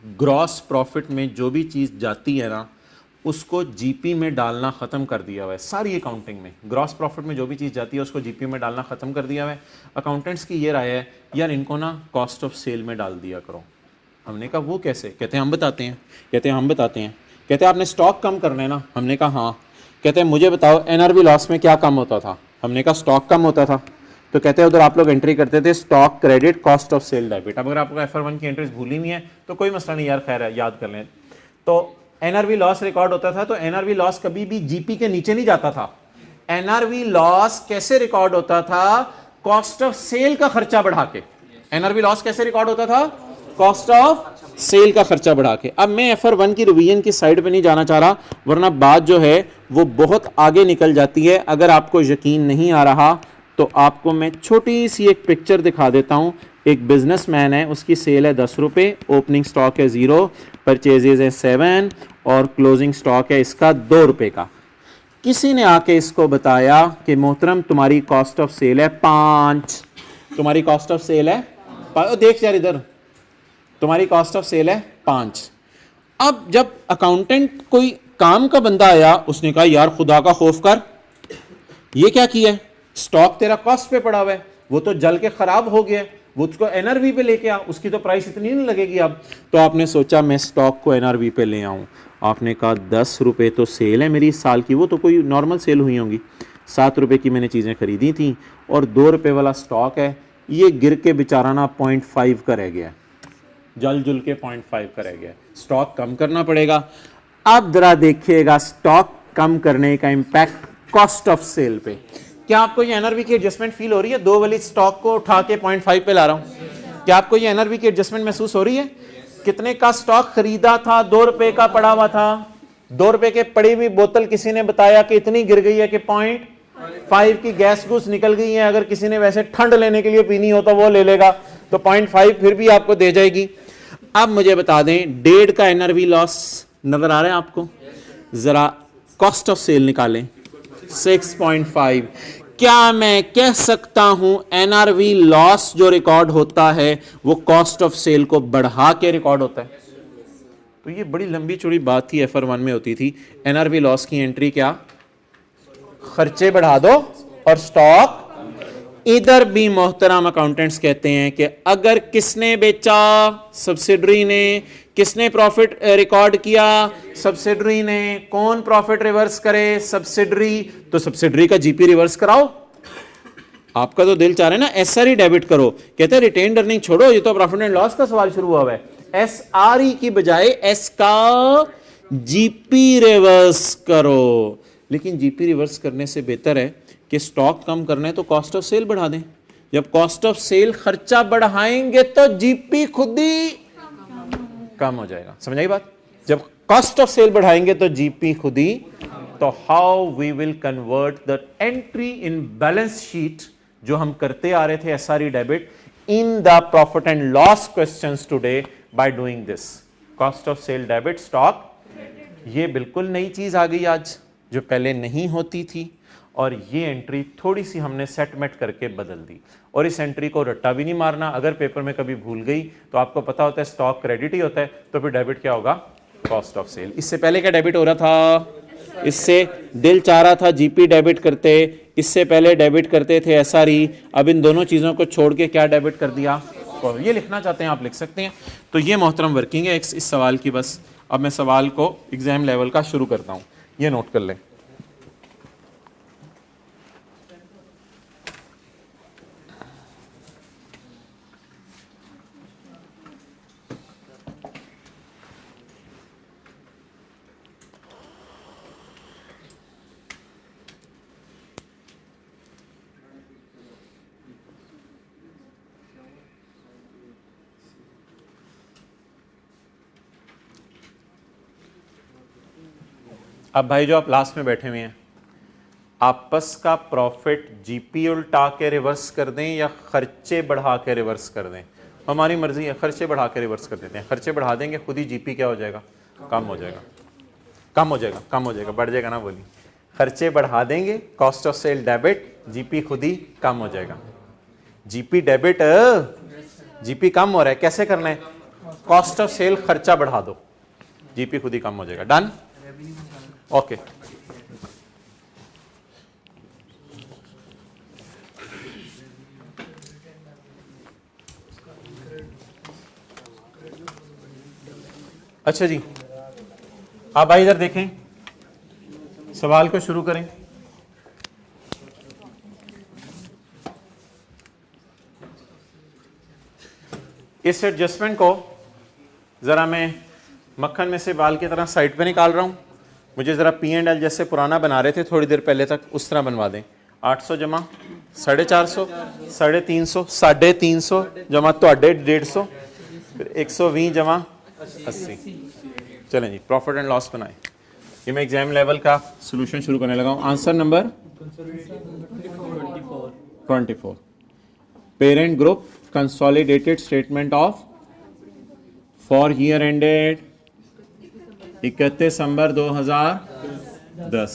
ग्रॉस प्रॉफिट में जो भी चीज़ जाती है ना उसको जीपी में डालना ख़त्म कर दिया हुआ है। सारी अकाउंटिंग में ग्रॉस प्रॉफिट में जो भी चीज़ जाती है उसको जीपी में डालना ख़त्म कर दिया हुआ है। अकाउंटेंट्स की ये राय है, यार इनको ना कॉस्ट ऑफ सेल में डाल दिया करो। हमने कहा वो कैसे? कहते हैं हम बताते हैं। कहते हैं हम बताते हैं। कहते हैं आपने स्टॉक कम करना है ना? हमने कहा हाँ। कहते हैं मुझे बताओ एनआरवी लॉस में क्या कम होता था? हमने कहा स्टॉक कम होता था। तो कहते हैं उधर आप लोग एंट्री करते थे stock credit cost of sale debit. अब अगर आपको FR1 की एंट्रीज भूली नहीं है तो कोई मसला नहीं यार, खैर है, याद कर लें। तो एनआरवी लॉस रिकॉर्ड होता था, तो एनआरवी लॉस कभी भी जीपी के नीचे नहीं जाता था। एनआरवी लॉस कैसे रिकॉर्ड होता था? कॉस्ट ऑफ सेल का खर्चा बढ़ा के। एनआरवी लॉस कैसे रिकॉर्ड होता था? कॉस्ट ऑफ सेल का खर्चा बढ़ा के। अब मैं FR1 की रिवीजन की साइड पे नहीं जाना चाह रहा, वरना बात जो है वो बहुत आगे निकल जाती है। अगर आपको यकीन नहीं आ रहा तो आपको मैं छोटी सी एक पिक्चर दिखा देता हूं। एक बिजनेसमैन है, उसकी सेल है 10 रुपये, ओपनिंग स्टॉक है 0, परचेजेज है 7 और क्लोजिंग स्टॉक है इसका 2 रुपये का। किसी ने आके इसको बताया कि मोहतरम तुम्हारी कॉस्ट ऑफ सेल है 5, तुम्हारी कॉस्ट ऑफ सेल है, देख यार इधर, तुम्हारी कॉस्ट ऑफ सेल है 5। अब जब अकाउंटेंट कोई काम का बंदा आया, उसने कहा यार खुदा का खौफ कर, ये क्या किया है? स्टॉक तेरा कॉस्ट पे पड़ा हुआ है, वो तो जल के खराब हो गया, वो उसको एनआरवी पे लेके आ, उसकी तो प्राइस इतनी नहीं लगेगी अब। तो आपने सोचा मैं स्टॉक को एनआरवी पे ले आऊं। आपने कहा 10 रुपये तो सेल है मेरी इस साल की, वो तो कोई नॉर्मल सेल हुई होंगी, 7 रुपये की मैंने चीज़ें खरीदी थी और 2 रुपये वाला स्टॉक है, ये गिर के बेचारा ना 0.5 का रह गया। जल जुल के 0.5 का रह गया, स्टॉक कम करना पड़ेगा। अब जरा देखिएगा स्टॉक कम करने का इंपैक्ट कॉस्ट ऑफ सेल पे। क्या आपको ये एनआरवी की एडजस्टमेंट फील हो रही है? 2 वाली स्टॉक को उठा के 0.5 पे ला रहा हूं, क्या आपको ये एनआरवी की एडजस्टमेंट महसूस हो रही है? कितने का स्टॉक खरीदा था? 2 रुपए का पड़ा हुआ था, 2 रुपए के पड़ी हुई बोतल किसी ने बताया कि इतनी गिर गई है कि 0.5 की गैस घुस निकल गई है। अगर किसी ने वैसे ठंड लेने के लिए पीनी हो तो वो ले लेगा, तो 0.5 फिर भी आपको दे जाएगी। अब मुझे बता दें 1.5 का एनआरवी लॉस नजर आ रहा है आपको? जरा कॉस्ट ऑफ सेल निकालें 6.5। क्या मैं कह सकता हूं एनआरवी लॉस जो रिकॉर्ड होता है वो कॉस्ट ऑफ सेल को बढ़ा के रिकॉर्ड होता है? तो ये बड़ी लंबी चौड़ी बात थी, FR1 में होती थी। एनआरवी लॉस की एंट्री क्या? खर्चे बढ़ा दो और स्टॉक। इधर भी मोहतरम अकाउंटेंट्स कहते हैं कि अगर किसने बेचा? सब्सिडरी ने। किसने प्रॉफिट रिकॉर्ड किया? सब्सिडरी ने। कौन प्रॉफिट रिवर्स करे? सब्सिडरी। तो सब्सिडरी का जीपी रिवर्स कराओ। आपका तो दिल चाह रहा है ना एसआरई डेबिट करो, कहते हैं रिटेन्ड अर्निंग छोड़ो, ये तो प्रॉफिट एंड लॉस का सवाल शुरू हुआ है। एसआरई की बजाय एस का जीपी रिवर्स करो। लेकिन जीपी रिवर्स करने से बेहतर है कि स्टॉक कम करना है तो कॉस्ट ऑफ सेल बढ़ा दें। जब कॉस्ट ऑफ सेल खर्चा बढ़ाएंगे तो जीपी खुद ही कम हो जाएगा। समझ आई बात? जब कॉस्ट ऑफ सेल बढ़ाएंगे तो जीपी खुद ही। तो how we will convert the entry in balance sheet जो हम करते आ रहे थे SRE debit in the profit and loss questions today by doing this cost of sale debit stock. ये बिल्कुल नई चीज आ गई आज जो पहले नहीं होती थी, और ये एंट्री थोड़ी सी हमने सेटमेट करके बदल दी। और इस एंट्री को रट्टा भी नहीं मारना। अगर पेपर में कभी भूल गई तो आपको पता होता है स्टॉक क्रेडिट ही होता है, तो फिर डेबिट क्या होगा? Cost of sale. इससे पहले क्या डेबिट हो रहा था? इससे दिल चाह रहा था जीपी डेबिट करते, इससे पहले डेबिट करते थे एसआरई। अब इन दोनों चीजों को छोड़ के क्या डेबिट कर दिया? ये लिखना चाहते हैं आप लिख सकते हैं। तो ये मोहतरम वर्किंग है इस सवाल की। बस अब मैं सवाल को एग्जाम लेवल का शुरू करता हूं, ये नोट कर लें। अब भाई जो आप लास्ट में बैठे हुए हैं, आपस का प्रॉफिट जीपी उल्टा के रिवर्स कर दें या खर्चे बढ़ा के रिवर्स कर दें? हमारी मर्जी है, खर्चे बढ़ा के रिवर्स कर देते हैं। खर्चे बढ़ा देंगे खुद ही जीपी क्या हो जाएगा? कम हो जाएगा। कम हो जाएगा, कम हो जाएगा, बढ़ जाएगा ना बोली। खर्चे बढ़ा देंगे, cost of sale debit, GP खुद ही कम हो जाएगा। जीपी डेबिट, जीपी कम हो रहा है, कैसे करना है? कॉस्ट ऑफ सेल खर्चा बढ़ा दो, जीपी खुद ही कम हो जाएगा। डन? ओके। अच्छा जी, आप भाई इधर देखें, सवाल को शुरू करें। इस एडजस्टमेंट को जरा मैं मक्खन में से बाल की तरह साइड पे निकाल रहा हूं। मुझे ज़रा P&L जैसे पुराना बना रहे थे थोड़ी देर पहले तक, उस तरह बनवा दें। 800 जमा 450, 350, 350 जमा तो 150, फिर 120 जमा 80। चलें जी, प्रॉफिट एंड लॉस बनाएं। ये मैं एग्जाम लेवल का सॉल्यूशन शुरू करने लगा हूँ। Answer number 24। Parent group consolidated statement of for year ended 31 दिसंबर 2010।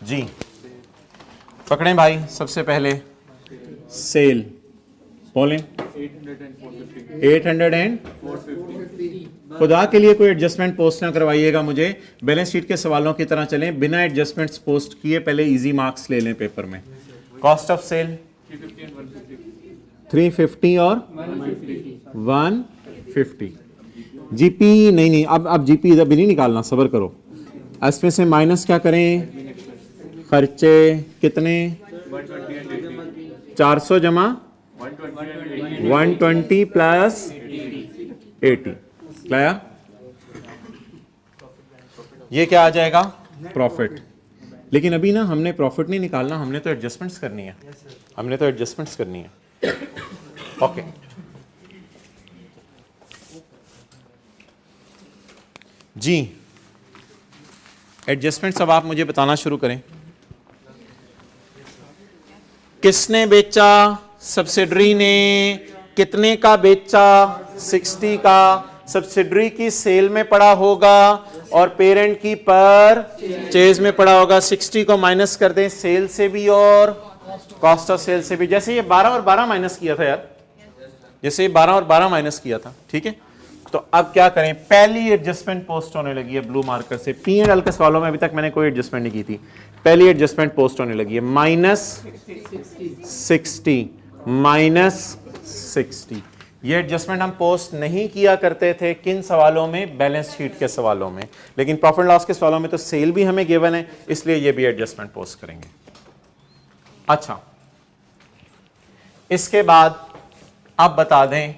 जी पकड़ें भाई, सबसे पहले सेल बोलें 800 एंड खुदा के लिए कोई एडजस्टमेंट पोस्ट ना करवाइएगा मुझे। बैलेंस शीट के सवालों की तरह चलें, बिना एडजस्टमेंट्स पोस्ट किए पहले इजी मार्क्स ले लें पेपर में। कॉस्ट ऑफ सेल 350 और 150। जीपी नहीं, अब जीपी इधर भी नहीं निकालना, सब्र करो। इसमें से माइनस क्या करें? खर्चे कितने? 400 जमा 120 प्लस 80 लाया, ये क्या आ जाएगा? प्रॉफिट। लेकिन अभी ना हमने प्रॉफिट नहीं निकालना, हमने तो एडजस्टमेंट्स करनी है, हमने तो एडजस्टमेंट्स करनी है। ओके जी, एडजस्टमेंट्स अब आप मुझे बताना शुरू करें। किसने बेचा? सब्सिडरी ने। कितने का बेचा? 60 का। सब्सिडरी की सेल में पड़ा होगा और पेरेंट की परचेज में पड़ा होगा। 60 को माइनस कर दें सेल से भी और कॉस्ट ऑफ सेल से भी। जैसे ये 12 और 12 माइनस किया था यार, जैसे ये 12 और 12 माइनस किया था, ठीक है। तो अब क्या करें? पहली एडजस्टमेंट पोस्ट होने लगी है ब्लू मार्कर से। पी एंड एल के सवालों में अभी तक मैंने कोई एडजस्टमेंट नहीं की थी, पहली एडजस्टमेंट पोस्ट होने लगी है। -60 -60। ये एडजस्टमेंट हम पोस्ट नहीं किया करते थे। किन सवालों में? बैलेंस शीट के सवालों में। लेकिन प्रॉफिट लॉस के सवालों में तो सेल भी हमें गिवन है, इसलिए ये भी एडजस्टमेंट पोस्ट करेंगे। अच्छा, इसके बाद आप बता दें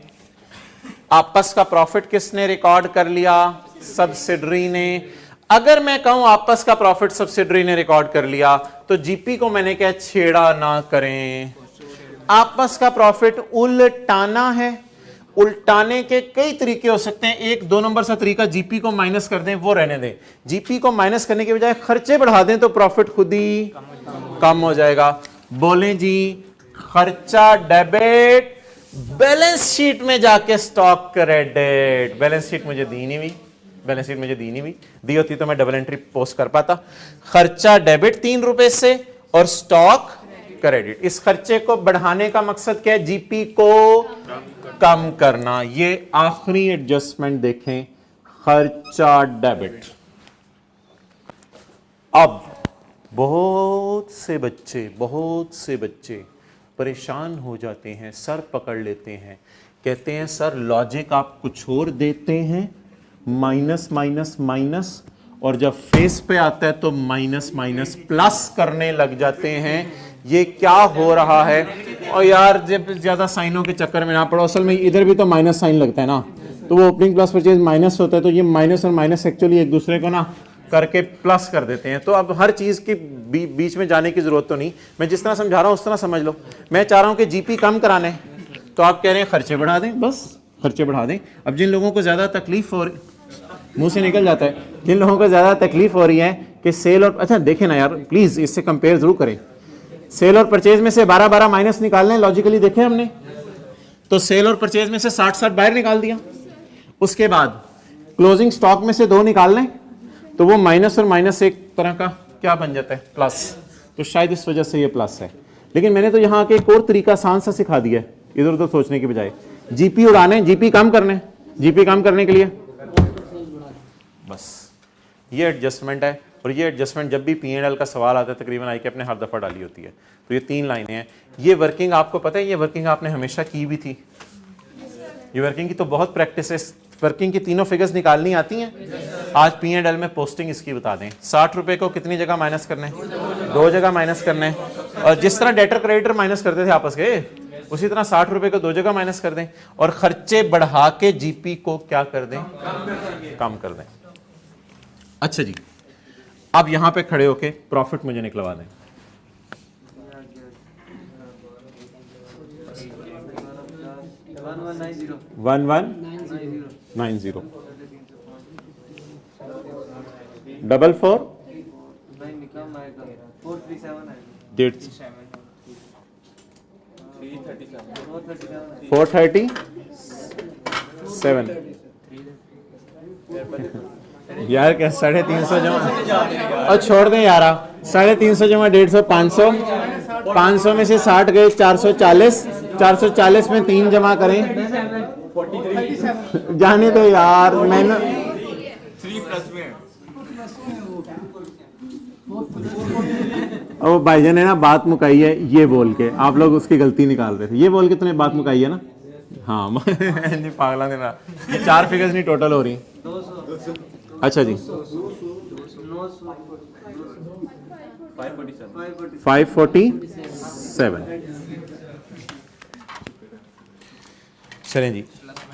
आपस का प्रॉफिट किसने रिकॉर्ड कर लिया? सब्सिडरी ने। अगर मैं कहूं आपस का प्रॉफिट सब्सिडरी ने रिकॉर्ड कर लिया तो जीपी को मैंने क्या छेड़ा ना करें। आपस का प्रॉफिट उल्टाना है। उल्टाने के कई तरीके हो सकते हैं। एक 2 नंबर सा तरीका, जीपी को माइनस कर दें, वो रहने दें। जीपी को माइनस करने के बजाय खर्चे बढ़ा दें तो प्रॉफिट खुद ही कम हो जाएगा। बोलें जी, खर्चा डेबिट, बैलेंस शीट में जाके स्टॉक क्रेडिट। बैलेंस शीट मुझे दी नहीं हुई, बैलेंस शीट मुझे दी नहीं हुई, दी होती तो मैं डबल एंट्री पोस्ट कर पाता। खर्चा डेबिट 3 रुपए से और स्टॉक क्रेडिट। इस खर्चे को बढ़ाने का मकसद क्या है? जीपी को कम करना। ये आखिरी एडजस्टमेंट देखें, खर्चा डेबिट। अब बहुत से बच्चे परेशान हो जाते हैं, सर पकड़ लेते हैं, कहते हैं सर लॉजिक आप कुछ और देते हैं, माइनस माइनस माइनस, और जब फेस पे आता है तो माइनस माइनस प्लस करने लग जाते हैं। ये क्या हो रहा है? और यार जब ज्यादा साइनों के चक्कर में ना पड़ो, असल में इधर भी तो माइनस साइन लगता है ना, तो वो ओपनिंग प्लस परचेज माइनस होता है, तो ये माइनस और माइनस एक्चुअली एक दूसरे को ना करके प्लस कर देते हैं। तो अब हर चीज की बीच में जाने की जरूरत तो नहीं, मैं जिस तरह समझा रहा हूं उस तरह समझ लो। मैं चाह रहा हूं कि जीपी कम कराने, तो आप कह रहे हैं खर्चे बढ़ा दें, बस खर्चे बढ़ा दें। अब जिन लोगों को ज्यादा तकलीफ हो रही, मुंह से निकल जाता है, जिन लोगों को ज्यादा तकलीफ हो रही है कि सेल और, अच्छा देखें ना यार प्लीज, इससे कंपेयर जरूर करें। सेल और परचेज में से 12-12 माइनस निकालने, लॉजिकली देखें हमने, तो सेल और परचेज में से 60-60 बाहर निकाल दिया। उसके बाद क्लोजिंग स्टॉक में से 2 निकाल लें, तो वो माइनस और माइनस एक तरह का क्या बन जाता है? प्लस। तो शायद इस वजह से ये प्लस है। लेकिन मैंने तो यहाँ के एक और तरीका आसान सा सिखा दिया है, इधर उधर सोचने की बजाय। जीपी उड़ाने, जीपी कम करने, जीपी कम करने के लिए बस ये एडजस्टमेंट है। और ये एडजस्टमेंट जब भी P&L का सवाल आता है तकरीबन आई के अपने हर दफ़ा डाली होती है। तो ये 3 लाइनें हैं। ये वर्किंग आपको पता है, ये वर्किंग आपने हमेशा की भी थी। ये वर्किंग की तो बहुत प्रैक्टिस है, वर्किंग की तीनों फिगर्स निकालनी आती हैं। आज P&L में पोस्टिंग इसकी बता दें। 60 रुपए को कितनी जगह माइनस करना है? 2 जगह माइनस करना है। और जिस तरह डेटर क्रेडिटर माइनस करते थे आपस के, उसी तरह 60 रुपए को 2 जगह माइनस कर दें और खर्चे बढ़ा के जीपी को क्या कर दें? कम कर दें। अच्छा जी, अब यहां पे खड़े होके प्रॉफिट मुझे निकलवा दें। वन 90 44 437 यार क्या 350 जमा, और छोड़ दें यार, 350 जमा 150 500, 500 में से 60 गए 440, 440 में 3 जमा करें, जाने दो यार। मैंने ओ भाईजान ने ना बात मुकाई है ये बोल के, आप लोग उसकी गलती निकाल रहे थे, ये बोल के तूने बात मुकाई है ना। हाँ जी पागला देना, ये 4 फिगर्स नहीं टोटल हो रही। अच्छा जी 547। चलें जी,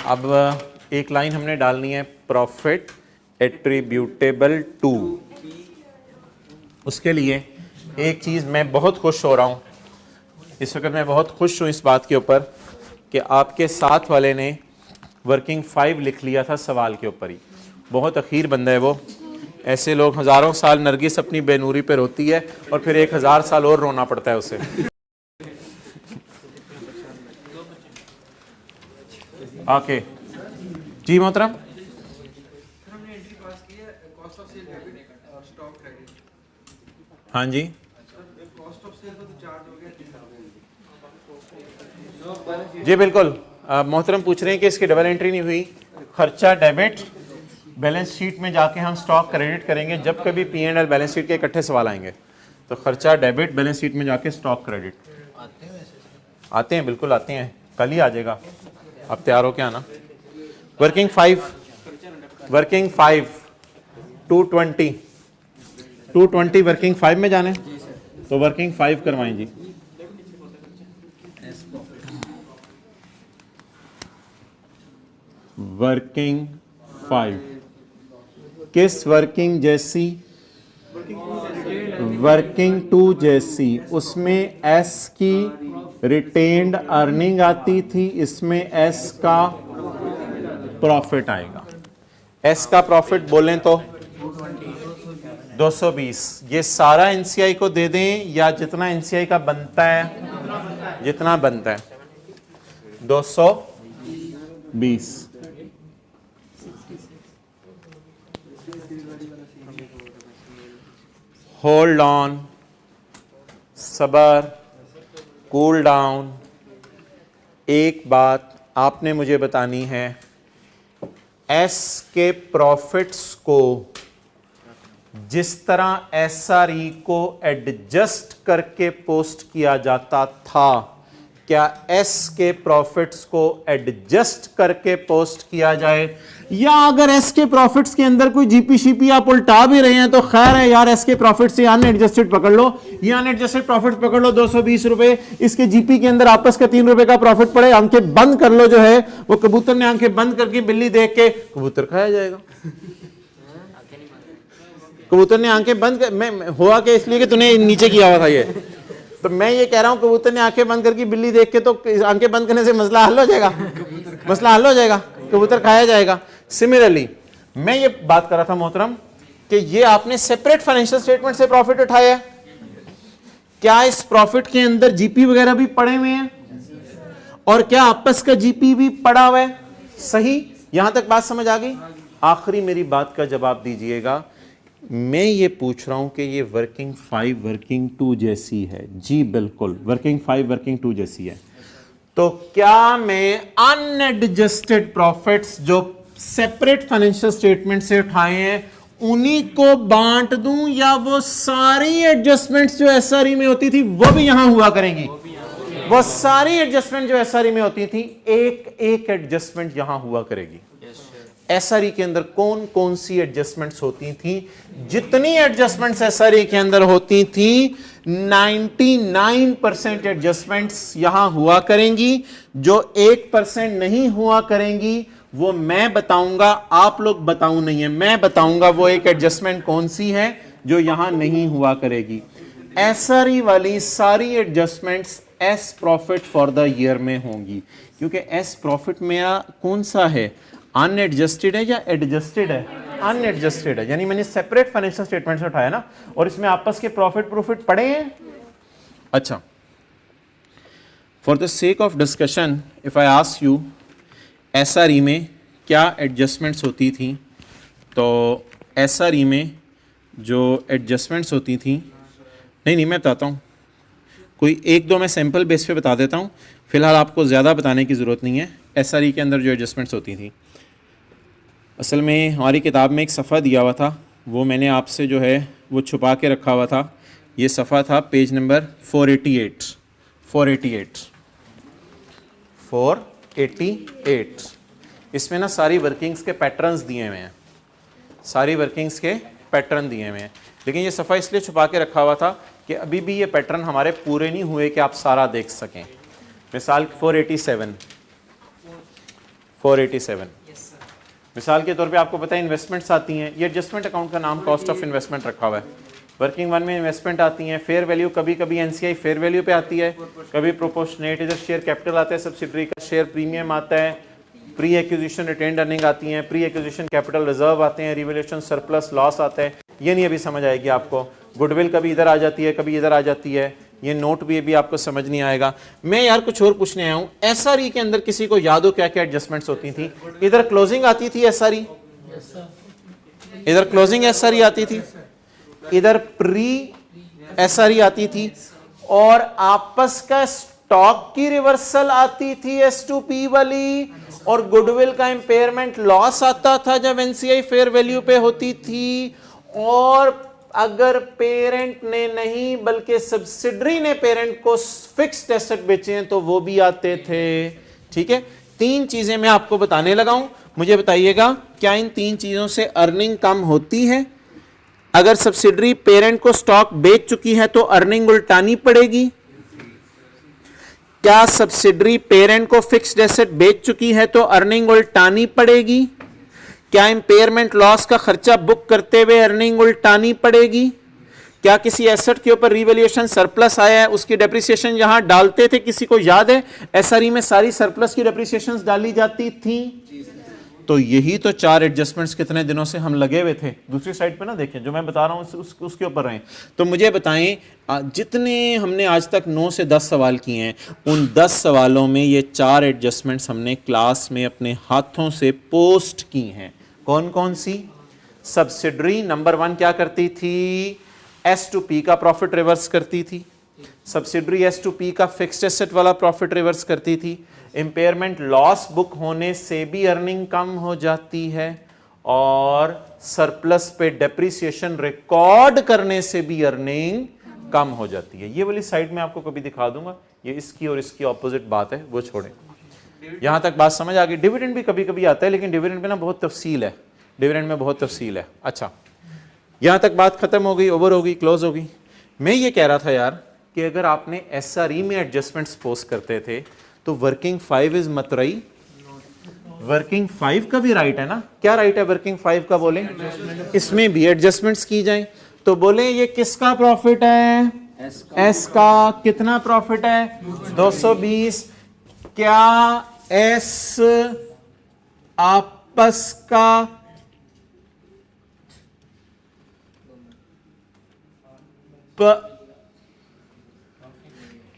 अब एक लाइन हमने डालनी है, प्रॉफिट एट्रीब्यूटेबल टू। उसके लिए एक चीज़ मैं बहुत खुश हो रहा हूँ, इस वक्त मैं बहुत खुश हूँ इस बात के ऊपर कि आपके साथ वाले ने वर्किंग 5 लिख लिया था सवाल के ऊपर ही। बहुत अखीर बंदा है वो। ऐसे लोग हज़ारों साल नरगिस अपनी बेनूरी पे रोती है और फिर 1000 साल और रोना पड़ता है उसे। ओके जी मोहतरम, हाँ जी जी बिल्कुल। मोहतरम पूछ रहे हैं कि इसकी डबल एंट्री नहीं हुई। खर्चा डेबिट, बैलेंस शीट में जाके हम स्टॉक क्रेडिट करेंगे जब कभी P&L बैलेंस शीट के इकट्ठे सवाल आएंगे। तो खर्चा डेबिट, बैलेंस शीट में जाके स्टॉक क्रेडिट आते हैं, बिल्कुल आते हैं, कल ही आ जाएगा, आप तैयार हो के आना। वर्किंग 5 220 वर्किंग 5 में जाने, तो वर्किंग 5 करवाएं जी। वर्किंग 5 किस वर्किंग जैसी? वर्किंग 2 जैसी। उसमें एस की रिटेन्ड अर्निंग आती थी, इसमें एस का प्रॉफिट आएगा। एस का प्रॉफिट बोलें तो 220। ये सारा एनसीआई को दे दें या जितना एनसीआई का बनता है, जितना बनता है 220। होल्ड ऑन, सबर, कूल डाउन। एक बात आपने मुझे बतानी है, एस के प्रॉफिट्स को जिस तरह एसआरई को एडजस्ट करके पोस्ट किया जाता था, क्या एस के प्रॉफिट्स को एडजस्ट करके पोस्ट किया जाए? या अगर एस के प्रॉफिट्स के अंदर कोई जीपी शीपी आप उल्टा भी रहे हैं तो खैर है यार, एस के प्रॉफिट से अनएडजस्टेड पकड़ लो, ये अनएडजस्टेड प्रॉफिट पकड़ लो 220 रुपए, इसके जीपी के अंदर आपस का 3 रुपए का प्रॉफिट पड़े, आंखें बंद कर लो। जो है वो कबूतर ने आंखें बंद करके बिल्ली देख के कबूतर खाया जाएगा। कबूतर ने आंखें बंद कर, मैं हुआ कि इसलिए कि तूने नीचे किया हुआ था ये, तो मैं ये कह रहा हूं कबूतर ने आंखें बंद करके बिल्ली देख के, तो आंखें बंद करने से मसला हल हो जाएगा, मसला हल हो जाएगा, कबूतर खाया जाएगा। सिमिलरली मैं ये बात कर रहा था मोहतरम कि ये आपने सेपरेट फाइनेंशियल स्टेटमेंट से प्रॉफिट उठाया, क्या इस प्रॉफिट के अंदर जीपी वगैरह भी पड़े हुए हैं और क्या आपस का जीपी भी पड़ा हुआ है? सही, यहां तक बात समझ आ गई? आखिरी मेरी बात का जवाब दीजिएगा, मैं ये पूछ रहा हूं कि ये वर्किंग 5 वर्किंग 2 जैसी है? जी बिल्कुल, वर्किंग 5 वर्किंग 2 जैसी है। तो क्या मैं अनएडजस्टेड प्रॉफिट्स जो सेपरेट फाइनेंशियल स्टेटमेंट से उठाए हैं उन्हीं को बांट दूं, या वो सारी एडजस्टमेंट्स जो एसआरई में होती थी वो भी यहां हुआ करेंगी? वो सारी एडजस्टमेंट जो एसआरई में होती थी, एक एक एडजस्टमेंट यहां हुआ करेगी। एसआरई के अंदर कौन कौन सी एडजस्टमेंट्स होती थी? जितनी एडजस्टमेंट्स एसआरई के अंदर होती थी 99% एडजस्टमेंट्स यहां हुआ करेंगी। जो 1% नहीं हुआ करेंगी वो मैं बताऊंगा, आप लोग बताऊं नहीं है, मैं बताऊंगा वो एक एडजस्टमेंट कौन सी है जो यहां नहीं हुआ करेगी। एसआरई वाली सारी adjustments S profit for the year में होंगी, क्योंकि एस प्रॉफिट मेरा कौन सा है? अनएडजस्टेड है या एडजस्टेड है? अनएडजस्टेड है, यानी मैंने सेपरेट फाइनेंशियल स्टेटमेंट से उठाया ना, और इसमें आपस के प्रॉफिट पड़े हैं। अच्छा, for the sake of discussion if I ask you SRE में क्या एडजस्टमेंट्स होती थी, तो एसआरई में जो एडजस्टमेंट्स होती थी, नहीं मैं बताता हूँ, कोई एक दो मैं सैंपल बेस पे बता देता हूँ, फिलहाल आपको ज़्यादा बताने की ज़रूरत नहीं है। एसआरई के अंदर जो एडजस्टमेंट्स होती थी, असल में हमारी किताब में एक सफ़ा दिया हुआ था, वो मैंने आपसे जो है वो छुपा के रखा हुआ था। ये सफ़ा था पेज नंबर 488। इसमें ना सारी वर्किंग्स के पैटर्न्स दिए हुए हैं, सारी वर्किंग्स के पैटर्न दिए हुए हैं, लेकिन ये सफ़ा इसलिए छुपा के रखा हुआ था कि अभी भी ये पैटर्न हमारे पूरे नहीं हुए कि आप सारा देख सकें। मिसाल 487। मिसाल के तौर पे आपको पता है इन्वेस्टमेंट्स आती हैं, ये एडजस्टमेंट अकाउंट का नाम कॉस्ट ऑफ इन्वेस्टमेंट रखा हुआ है। वर्किंग वन में इन्वेस्टमेंट आती हैं, फेयर वैल्यू कभी कभी एनसीआई फेयर वैल्यू पे आती है, कभी प्रोपोर्शनेट इधर शेयर कैपिटल आता है, सब्सिडरी का शेयर प्रीमियम आता है, प्री एक्विजिशन रिटेन्ड अर्निंग आती हैं, प्री एक्विजिशन कैपिटल रिजर्व आते हैं, रिवैल्यूएशन सरप्लस लॉस आता है। ये नहीं अभी समझ आएगी आपको। गुडविल कभी इधर आ जाती है, कभी इधर आ जाती है, ये नोट भी अभी आपको समझ नहीं आएगा। मैं यार कुछ और पूछने आया हूँ, एसआरई के अंदर किसी को याद हो क्या क्या एडजस्टमेंट्स होती थी? इधर क्लोजिंग आती थी एसआरई, इधर क्लोजिंग एसआरई आती थी, इधर प्री एसआरई आती थी, और आपस का स्टॉक की रिवर्सल आती थी S2P वाली, और गुडविल का इंपेयरमेंट लॉस आता था जब एनसीआई फेयर वैल्यू पे होती थी, और अगर पेरेंट ने नहीं बल्कि सब्सिडरी ने पेरेंट को फिक्स्ड एसेट बेचे हैं तो वो भी आते थे। ठीक है, तीन चीजें मैं आपको बताने लगा हूं, मुझे बताइएगा क्या इन तीन चीजों से अर्निंग कम होती है? अगर सब्सिडरी पेरेंट को स्टॉक बेच चुकी है तो अर्निंग उल्टानी पड़ेगी। क्या सब्सिडरी पेरेंट को फिक्स्ड एसेट बेच चुकी है तो अर्निंग उल्टानी पड़ेगी? क्या इंपेयरमेंट लॉस का खर्चा बुक करते हुए अर्निंग उल्टानी पड़ेगी? क्या किसी एसेट के ऊपर रिवैल्यूएशन सरप्लस आया है, उसकी डेप्रिसिएशन यहां डालते थे, किसी को याद है? एसआरई में सारी सरप्लस की डेप्रिसिएशंस डाली जाती थी। तो यही तो चार एडजस्टमेंट्स कितने दिनों से हम लगे हुए थे। दूसरी साइड पे ना देखें, जो मैं बता रहा हूं उसके ऊपर रहें। तो मुझे बताएं, जितने हमने आज तक 9 से 10 सवाल किए हैं, उन 10 सवालों में ये चार एडजस्टमेंट्स हमने क्लास में अपने हाथों से पोस्ट की हैं। कौन कौन सी? सब्सिडरी नंबर 1 क्या करती थी? S2P का प्रॉफिट रिवर्स करती थी। सब्सिडरी S2P का फिक्स्ड एसेट वाला प्रॉफिट रिवर्स करती थी। इंपेयरमेंट लॉस बुक होने से भी अर्निंग कम हो जाती है, और सरप्लस पे डेप्रिसिएशन रिकॉर्ड करने से भी अर्निंग कम हो जाती है। ये वाली साइड में आपको कभी दिखा दूंगा, ये इसकी और इसकी ऑपोजिट बात है, वो छोड़ें। यहां तक बात समझ आ गई? डिविडेंड भी कभी कभी आता है, लेकिन डिविडेंड में ना बहुत तफसील है, डिविडेंड में बहुत तफसील है। अच्छा, यहां तक बात खत्म हो गई, ओवर हो गई, क्लोज हो गई। मैं ये कह रहा था यार कि अगर आपने एसआरई में एडजस्टमेंट्स पोस्ट करते थे तो वर्किंग 5 इज मतरई। वर्किंग 5 का भी राइट है ना? क्या राइट है वर्किंग 5 का? बोले इसमें भी एडजस्टमेंट्स की जाए तो बोले ये किसका प्रॉफिट है? एस का। कितना प्रॉफिट है? 220। क्या एस आपस का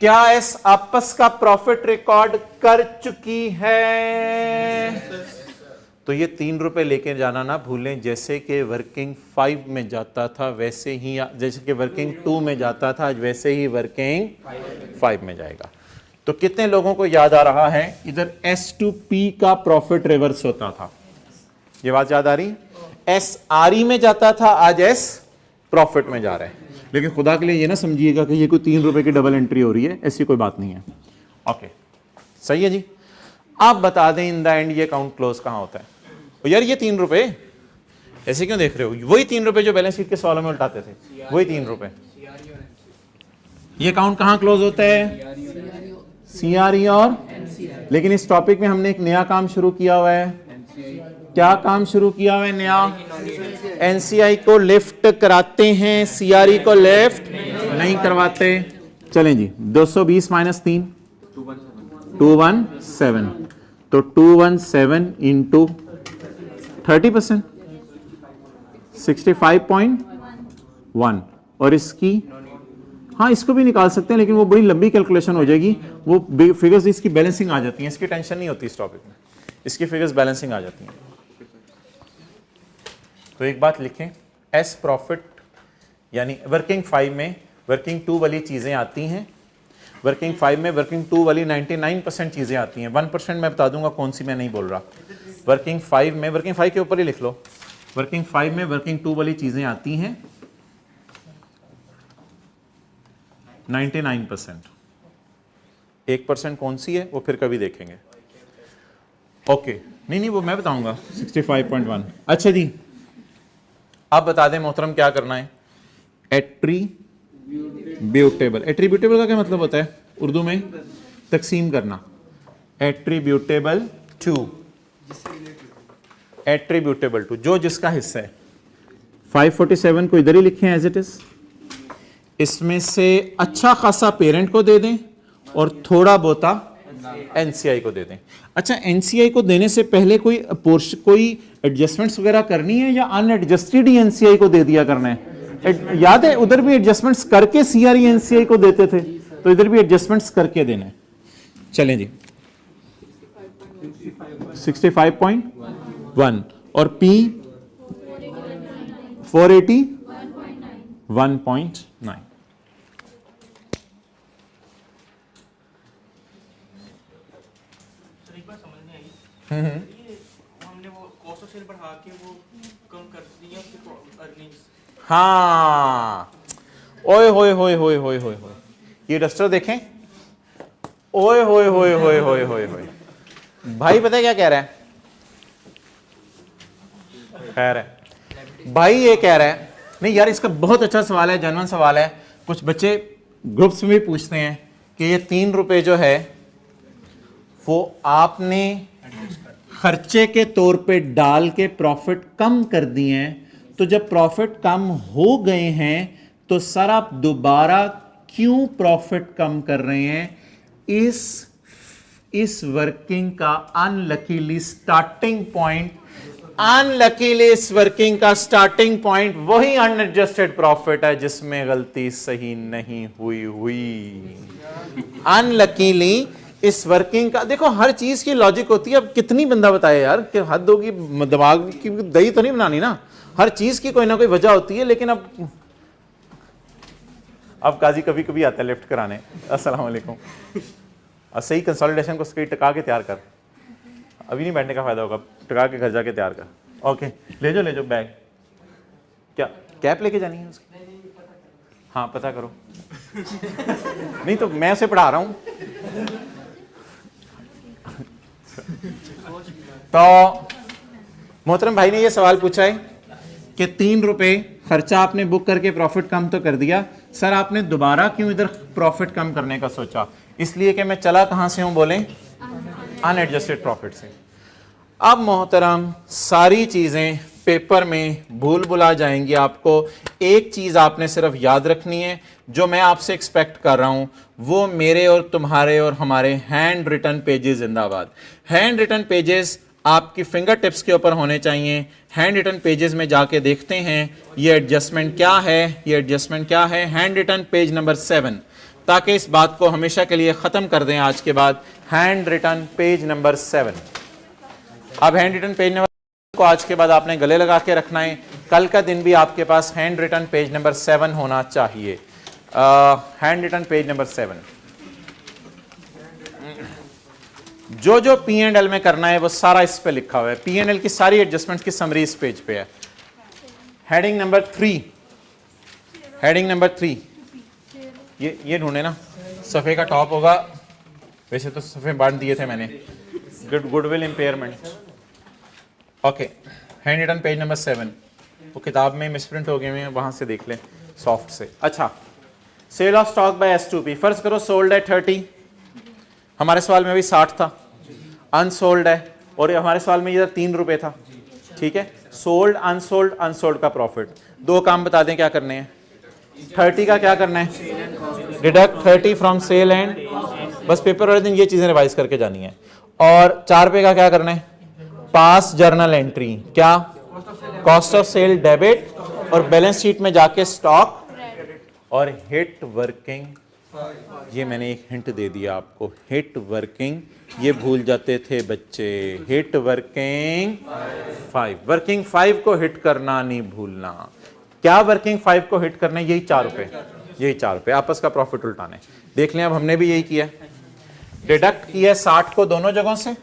क्या एस आपस का प्रॉफिट रिकॉर्ड कर चुकी है? तो ये 3 रुपए लेके जाना ना भूलें। जैसे कि वर्किंग 5 में जाता था वैसे ही, जैसे कि वर्किंग 2 में जाता था वैसे ही वर्किंग 5 में जाएगा। तो कितने लोगों को याद आ रहा है? इधर S2P का प्रॉफिट रिवर्स होता था, ये बात याद आ रही? SRE में जाता था, आज S प्रॉफिट में जा रहा है। लेकिन खुदा के लिए ये ना समझिएगा कि ये कोई 3 रुपए की डबल एंट्री हो रही है, ऐसी कोई बात नहीं है। ओके, सही है जी। आप बता दें इन द एंड ये अकाउंट क्लोज कहां होता है? तो यार ये 3 रुपए ऐसे क्यों देख रहे हो? वही 3 रुपए जो बैलेंस शीट के सवालों में उल्टाते थे, वही 3 रुपए। ये अकाउंट कहां क्लोज होता है? CRE और, लेकिन इस टॉपिक में हमने एक नया काम शुरू किया हुआ है। क्या काम शुरू किया हुआ है नया? NCI को लिफ्ट कराते हैं, CRE को लिफ्ट नहीं करवाते। चलें जी, 220 माइनस 3 217, तो 217 इंटू 30% 65.1, और इसकी, हाँ इसको भी निकाल सकते हैं लेकिन वो बड़ी लंबी कैलकुलेशन हो जाएगी। वो फिगर्स इसकी बैलेंसिंग आ जाती हैं, इसकी टेंशन नहीं होती इस टॉपिक में, इसकी फिगर्स बैलेंसिंग आ जाती हैं। तो एक बात लिखें, एस प्रॉफिट यानी वर्किंग 5 में वर्किंग 2 वाली चीज़ें आती हैं। वर्किंग 5 में वर्किंग 2 वाली 99% चीज़ें आती हैं। 1% मैं बता दूंगा कौन सी, मैं नहीं बोल रहा। वर्किंग 5 में, वर्किंग 5 के ऊपर ही लिख लो, वर्किंग 5 में वर्किंग 2 वाली चीज़ें आती हैं 99%। 1% कौन सी है वो फिर कभी देखेंगे। ओके, नहीं वो मैं बताऊंगा 65.1। अच्छा जी, आप बता दें मोहतरम क्या करना है? एट्रीब्यूटेबल। एट्रीब्यूटेबल का क्या मतलब होता है उर्दू में? तकसीम करना। एट्रीब्यूटेबल टू एट्रीब्यूटेबल टू, जो जिसका हिस्सा है। 547 को इधर ही लिखें एज इट इज। इसमें से अच्छा खासा पेरेंट को दे दें और थोड़ा बहुता एनसीआई को दे दें। अच्छा, एनसीआई को देने से पहले कोई पोर्शन, कोई एडजस्टमेंट्स वगैरह करनी है या अनएडजस्टेड ही एनसीआई को दे दिया करना है? याद है उधर भी एडजस्टमेंट्स करके सीआरई एनसीआई को देते थे, तो इधर भी एडजस्टमेंट्स करके देना है। चलें जी, 65.1 और पी 480 1.9। हमने वो कॉस्ट ऑफ सेल बढ़ा के वो कम कर दिया अर्निंग्स। हाँ, ओए होए होए होए होए होए होए, ये डस्टर देखें, ओए होए होए होए होए होए होए। भाई पता है क्या कह रहा है? खैर है भाई, ये कह रहा है, नहीं यार इसका बहुत अच्छा सवाल है, जेन्युइन सवाल है। कुछ बच्चे ग्रुप्स में भी पूछते हैं कि ये 3 रुपए जो है वो आपने खर्चे के तौर पे डाल के प्रॉफिट कम कर दिए हैं, तो जब प्रॉफिट कम हो गए हैं तो सर आप दोबारा क्यों प्रॉफिट कम कर रहे हैं? इस वर्किंग का अनलकीली स्टार्टिंग पॉइंट, अनलकीली इस वर्किंग का स्टार्टिंग पॉइंट वही अनएडजस्टेड प्रॉफिट है जिसमें गलती सही नहीं हुई। अनलकीली इस वर्किंग का, देखो हर चीज की लॉजिक होती है। अब कितनी बंदा बताए यार कि हद होगी, दिमाग की दही तो नहीं बनानी ना, हर चीज की कोई ना कोई वजह होती है। लेकिन अब काजी कभी कभी आता है लिफ्ट कराने, अस्सलाम वालेकुम, और सही कंसोलिडेशन को सही टका के तैयार कर, अभी नहीं बैठने का फायदा होगा, टका के घर जाके तैयार कर। ओके, ले जाओ बैग। क्या कैप लेके जानी है उसकी? हाँ पता करो। नहीं तो मैं उसे पढ़ा रहा हूं। तो मोहतरम भाई ने ये सवाल पूछा है कि 3 रुपए खर्चा आपने बुक करके प्रॉफिट कम तो कर दिया, सर आपने दोबारा क्यों इधर प्रॉफिट कम करने का सोचा? इसलिए कि मैं चला कहां से हूं, बोलें अनएडजस्टेड प्रॉफिट से। अब मोहतरम सारी चीजें पेपर में भूल भुला जाएंगी। आपको एक चीज आपने सिर्फ याद रखनी है, जो मैं आपसे एक्सपेक्ट कर रहा हूं वो मेरे और तुम्हारे और हमारे हैंड रिटन पेजेस जिंदाबाद। हैंड रिटन पेजेस आपकी फिंगर टिप्स के ऊपर होने चाहिए। हैंड रिटन पेजेस में जाके देखते हैं ये एडजस्टमेंट क्या है, ये एडजस्टमेंट क्या है। हैंड रिटन पेज नंबर 7, ताकि इस बात को हमेशा के लिए ख़त्म कर दें आज के बाद। Hand written page number 7। अब हैंड रिटन पेज नंबर को आज के बाद आपने गले लगा के रखना है। कल का दिन भी आपके पास हैंड रिटन पेज नंबर 7 होना चाहिए। Hand written page number 7। जो जो P&L में करना है वो सारा इस पे लिखा हुआ है। P&L की सारी एडजस्टमेंट्स की समरी इस पेज पे है। हेडिंग नंबर 3, हेडिंग नंबर 3, ये ढूंढे ना, सफ़े का टॉप होगा, वैसे तो सफ़े बांट दिए थे मैंने। Goodwill impairment. Okay, hand written page number 7, वो किताब में मिसप्रिंट हो गए हैं, वहां से देख लें सॉफ्ट से। अच्छा, cell of stock bye S2P, फर्ज करो सोल्ड है 30, हमारे सवाल में भी 60 था, अनसोल्ड है, और हमारे सवाल में इधर 3 रुपए था। ठीक है, सोल्ड अनसोल्ड, अनसोल्ड का प्रॉफिट। 2 काम बता दें क्या करने हैं। 30 का क्या करना है, डिडक्ट 30 फ्रॉम सेल एंड, बस पेपर वाले दिन ये चीजें रिवाइज करके जानी है। और 4 रुपए का क्या करना है, पास जर्नल एंट्री, क्या कॉस्ट ऑफ सेल डेबिट, और बैलेंस शीट में जाके स्टॉक और हिट वर्किंग। ये मैंने एक हिंट दे दिया आपको, हिट वर्किंग, ये भूल जाते थे बच्चे। हिट वर्किंग 5, वर्किंग 5 को हिट करना नहीं भूलना। क्या वर्किंग 5 को हिट करना है, यही 4 रुपए, यही 4 रुपए आपस का प्रॉफिट उल्टाने। देख लें, अब हमने भी यही किया, डिडक्ट किया 60 को दोनों जगहों से।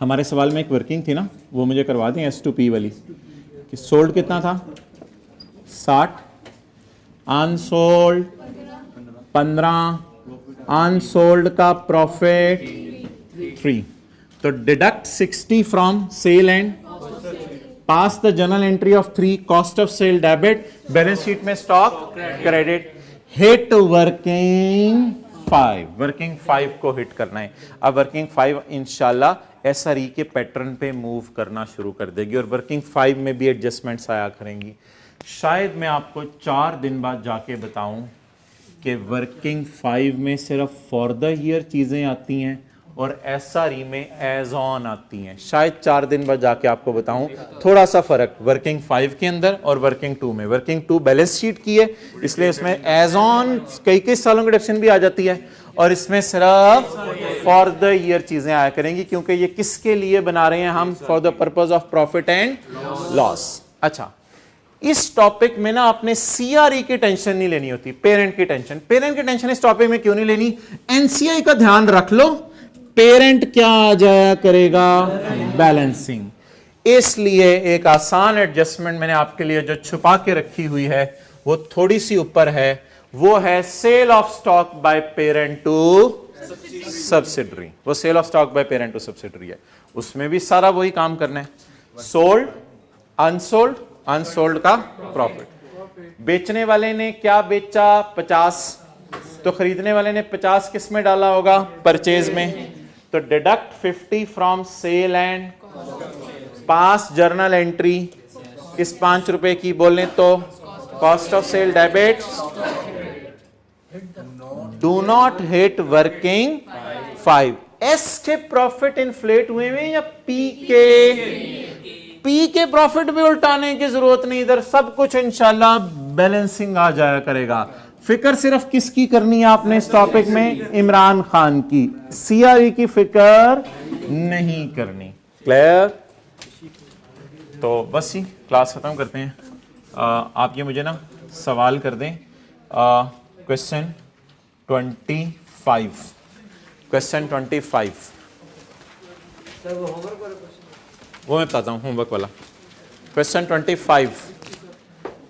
हमारे सवाल में एक वर्किंग थी ना, वो मुझे करवा दें S2P वाली, कि सोल्ड कितना था 60, अनसोल्ड 15, अनसोल्ड का प्रॉफिट 3। तो deduct 60 from sale and pass the journal entry of 3, cost of sale debit, balance sheet में stock credit, hit working 5, working 5 को हिट करना है। अब वर्किंग 5 इंशाल्लाह एसआरई के पैटर्न पे मूव करना शुरू कर देगी और वर्किंग 5 में भी एडजस्टमेंट्स आया करेंगी। शायद मैं आपको 4 दिन बाद जाके बताऊं कि वर्किंग 5 में सिर्फ फॉर द ईयर चीजें आती हैं और एसआरई में एज ऑन आती हैं। शायद 4 दिन बाद जाके आपको बताऊं थोड़ा सा फर्क वर्किंग 5 के अंदर और वर्किंग 2 में। वर्किंग 2 बैलेंस शीट की है, इसलिए इसमें एज ऑन कई सालों की डिडक्शन भी आ जाती है और इसमें सिर्फ फॉर द ईयर चीजें आया करेंगी, क्योंकि ये किसके लिए बना रहे हैं हम? For the purpose of profit and loss. अच्छा, इस टॉपिक में ना आपने सीआरई की टेंशन नहीं लेनी होती, पेरेंट की टेंशन। पेरेंट की टेंशन इस टॉपिक में क्यों नहीं लेनी? एनसीआई का ध्यान रख लो, पेरेंट क्या आ जाया करेगा? बैलेंसिंग। इसलिए एक आसान एडजस्टमेंट मैंने आपके लिए जो छुपा के रखी हुई है वो थोड़ी सी ऊपर है, वो है sale of stock by parent to subsidiary. वो sale of stock by parent to subsidiary है, उसमें भी सारा वही काम करना है। सोल्ड, अनसोल्ड, अनसोल्ड का प्रॉफिट। बेचने वाले ने क्या बेचा? 50, तो खरीदने वाले ने 50 किस में डाला होगा? परचेज में। तो deduct 50 from sale and pass journal entry किस 5 रुपए की बोलें तो cost of sale debit. Do not hit working 5। S के प्रॉफिट इन्फ्लेट हुए हैं या पी के प्रॉफिट भी उल्टाने की जरूरत नहीं, इधर सब कुछ इंशाल्लाह बैलेंसिंग आ जाया करेगा। फिक्र सिर्फ किसकी करनी है आपने इस टॉपिक में? इमरान खान की। सीआरई की फिक्र नहीं करनी। क्लियर? तो बस ही क्लास खत्म करते हैं। आप ये मुझे ना सवाल कर दें। क्वेश्चन 25, क्वेश्चन 25 वो मैं बताता हूँ, होमवर्क वाला। क्वेश्चन 25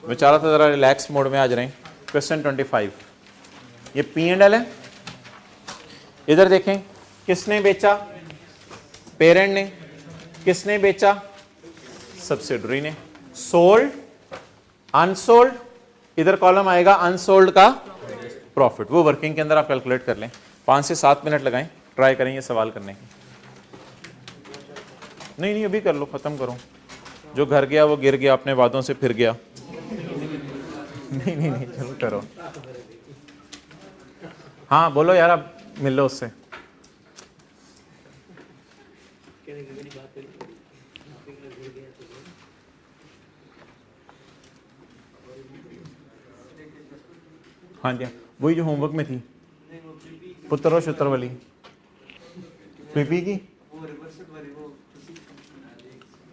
बेचारा तो जरा रिलैक्स मोड में आज रहे। क्वेश्चन 25 ये P&L है। इधर देखें, किसने बेचा? पेरेंट ने। किसने बेचा? सब्सिडरी ने। सोल्ड, अनसोल्ड, इधर कॉलम आएगा अनसोल्ड का प्रॉफिट। वो वर्किंग के अंदर आप कैलकुलेट कर लें। 5 से 7 मिनट लगाएं, ट्राई करें ये सवाल करने की। नहीं अभी कर लो, खत्म करो। जो घर गया वो गिर गया, अपने वादों से फिर गया। नहीं चलो करो। हाँ बोलो यार, अब मिल लो उससे। हाँ जी, वही जो होमवर्क में थी, पुत्र और शुत्र वाली पीपी की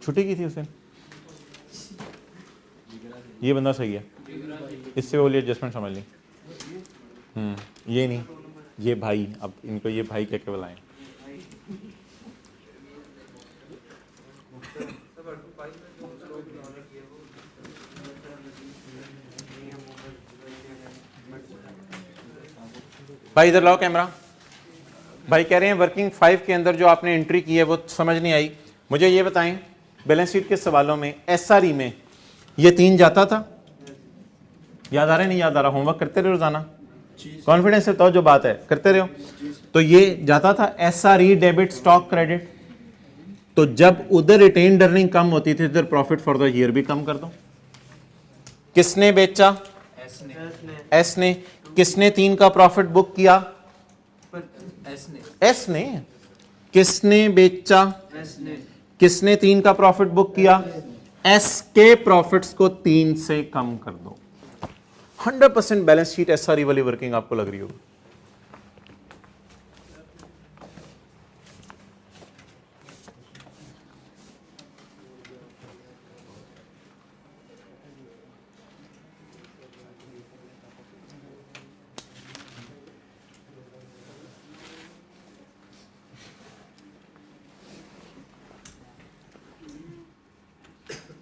छुट्टी की थी उसने। ये बंदा सही है, इससे बोलिए एडजस्टमेंट समझ ली। ये नहीं, ये भाई, अब इनको ये भाई कह के बुलाएं। भाई इधर लाओ कैमरा। भाई कह रहे हैं वर्किंग 5 के अंदर जो आपने एंट्री की है वो समझ नहीं आई। मुझे ये बताएं, बैलेंस शीट के सवालों में एसआरई में ये 3 जाता था? याद आ रहा है? नहीं याद आ रहा? होमवर्क करते रहो रोजाना, कॉन्फिडेंस से बताओ जो बात है, करते रहो। तो ये जाता था एसआरई डेबिट स्टॉक क्रेडिट। तो जब उधर रिटेन्ड अर्निंग कम होती थी, इधर प्रॉफिट फॉर द ईयर भी कम कर दो। किसने बेचा? एस ने। किसने 3 का प्रॉफिट बुक किया? एस ने। किसने बेचा? किसने 3 का प्रॉफिट बुक किया? एस के प्रॉफिट्स को 3 से कम कर दो। 100% बैलेंस शीट एसआरई वाली वर्किंग आपको लग रही होगी।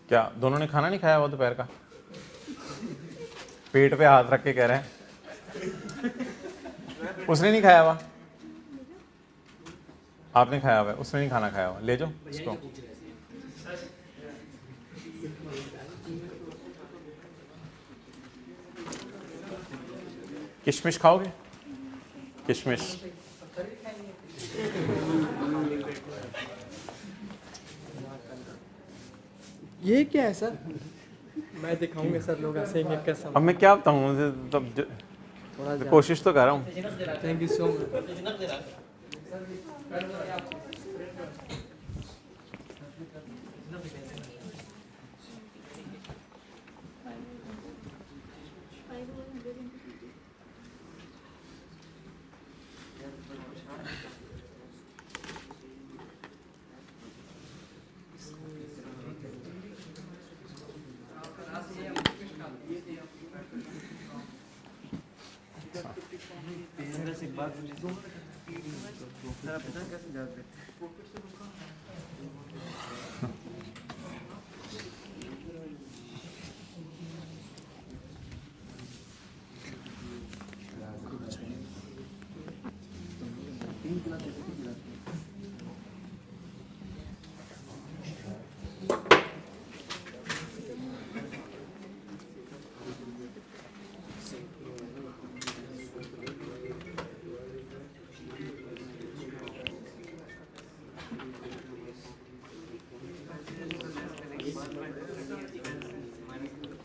क्या दोनों ने खाना नहीं खाया हुआ दोपहर का? पेट पे हाथ रख के कह रहे हैं उसने नहीं खाया हुआ। आपने खाया हुआ है, उसने नहीं खाना खाया हुआ। ले जाओ इसको। किशमिश खाओगे? किशमिश। ये क्या है सर? मैं दिखाऊंगा सर, लोग हंसेंगे कैसा। अब मैं क्या बताऊँ, मुझे तब थोड़ा कोशिश तो कर रहा हूँ। Thank you so much.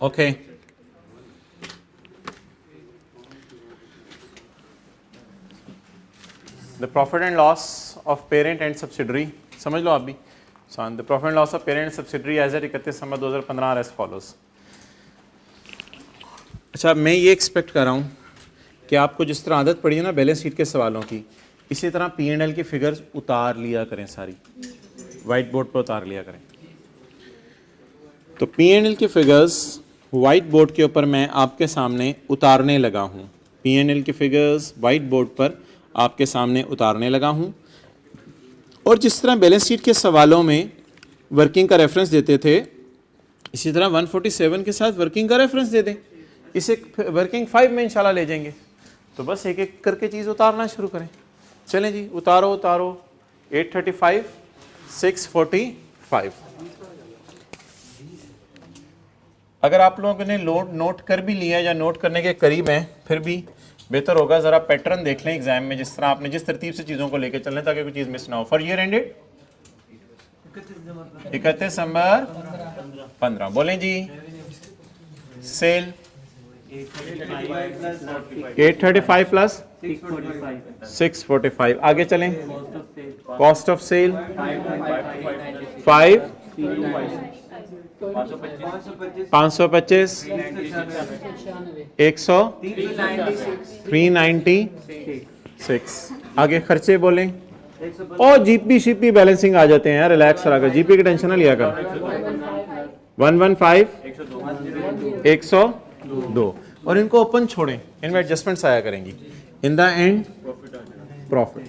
Okay. The profit and loss of parent and subsidiary, समझ लो आप भी। The profit and loss of parent and subsidiary as at 31 December 2015 as follows। अच्छा, मैं ये एक्सपेक्ट कर रहा हूँ कि आपको जिस तरह आदत पड़ी है ना बैलेंस शीट के सवालों की, इसी तरह P&L की फिगर्स उतार लिया करें, सारी वाइट बोर्ड पर उतार लिया करें। तो P&L की फिगर्स वाइट बोर्ड के ऊपर मैं आपके सामने उतारने लगा हूँ। P&L की फिगर्स वाइट बोर्ड पर आपके सामने उतारने लगा हूँ। और जिस तरह बैलेंस शीट के सवालों में वर्किंग का रेफरेंस देते थे, इसी तरह 147 के साथ वर्किंग का रेफरेंस दे दें। इसे वर्किंग 5 में इंशाल्लाह ले जाएंगे। तो बस एक एक करके चीज़ उतारना शुरू करें। चलें जी, उतारो उतारो। 835, 645। अगर आप लोगों ने नोट कर भी लिया या नोट करने के करीब हैं, फिर भी बेहतर होगा ज़रा पैटर्न देख लें एग्जाम में, जिस तरह आपने जिस तरतीब से चीज़ों को लेकर चलना, ताकि कोई चीज़ मिस ना हो। For year ended 31 December 15। बोलें जी। Sale 835 plus 645। आगे चलें। Cost of sale 5 525 100 396। आगे खर्चे बोलें। और जीपी शिपी बैलेंसिंग आ जाते हैं यार, रिलैक्स रहा कर, जीपी की टेंशन ना लिया कर। 115 102। और इनको ओपन छोड़ें, इनमें एडजस्टमेंट्स आया करेंगी। In the end profit.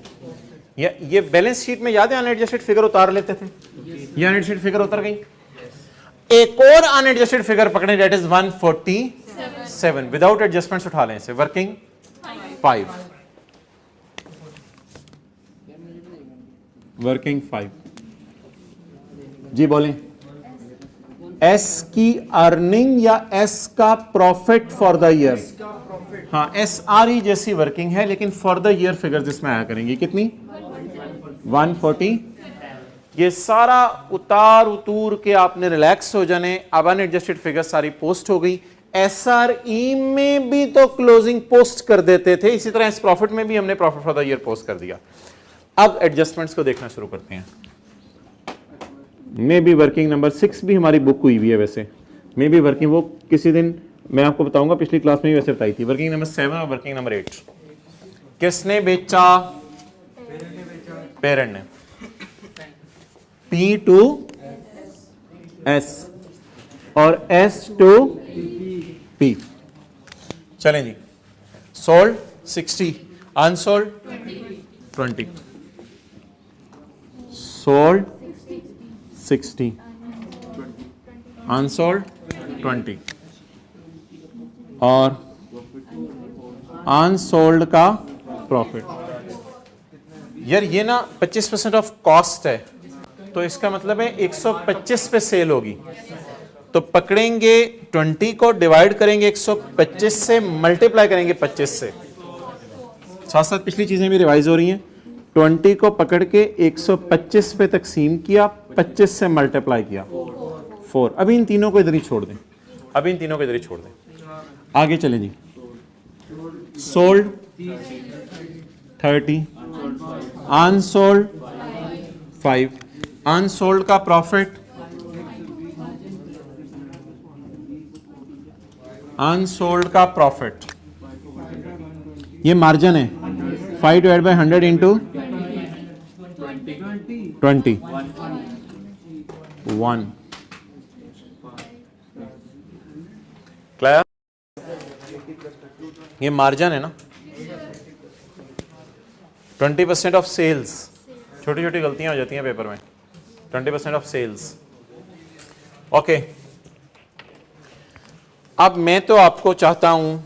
ये बैलेंस शीट में याद है अनएडजस्टेड फिगर उतार लेते थे, ये अनएडजस्टेड फिगर उतर गई। एक और अनएडजस्टेड फिगर पकड़े, दैट इज 147 विदाउट एडजस्टमेंट्स। उठा लें इसे। Working 5, working 5। जी बोलें। एस की अर्निंग या एस का प्रॉफिट फॉर द ईयर? हाँ, एस आर ई जैसी वर्किंग है, लेकिन फॉर द ईयर फिगर्स इसमें आया करेंगी। कितनी? 140। ये सारा उतार उतूर के आपने रिलैक्स हो जाने। अब अनएडजस्टेड फिगर सारी पोस्ट हो गई। एसआरई में भी तो क्लोजिंग पोस्ट कर देते थे, इसी तरह इस प्रॉफिट में भी हमने profit for the year post कर दिया। अब एडजस्टमेंट्स को देखना शुरू करते हैं। मे बी वर्किंग नंबर 6 भी हमारी बुक हुई हुई है वैसे। मे बी वर्किंग, वो किसी दिन मैं आपको बताऊंगा, पिछली क्लास में भी वैसे बताई थी। वर्किंग नंबर 7 और वर्किंग नंबर 8 किसने बेचा? पेरेंट ने। P to S और S to P। चलें जी। Sold 60, unsold 20। सोल्ड 60, अनसोल्ड 20 और अनसोल्ड का प्रॉफिट। यार ये ना 25% ऑफ कॉस्ट है, तो इसका मतलब है 125 पे सेल होगी। तो पकड़ेंगे 20 को, डिवाइड करेंगे 125 से, मल्टीप्लाई करेंगे 25 से। साथ साथ पिछली चीजें भी रिवाइज हो रही हैं। 20 को पकड़ के 125 पे तकसीम किया, 25 से मल्टीप्लाई किया 4। अभी इन तीनों को इधर ही छोड़ दें, अभी इन तीनों को इधर ही छोड़ दें। आगे चलें जी। Sold 30, unsold 5। अनसोल्ड का प्रॉफिट, अनसोल्ड का प्रॉफिट ये मार्जिन है 5 डिवाइड बाय 100 इंटू 20 1। क्लियर? ये मार्जिन है ना, 20% ऑफ सेल्स। छोटी छोटी गलतियां हो जाती हैं पेपर में। 20% ऑफ सेल्स। ओके, अब मैं तो आपको चाहता हूं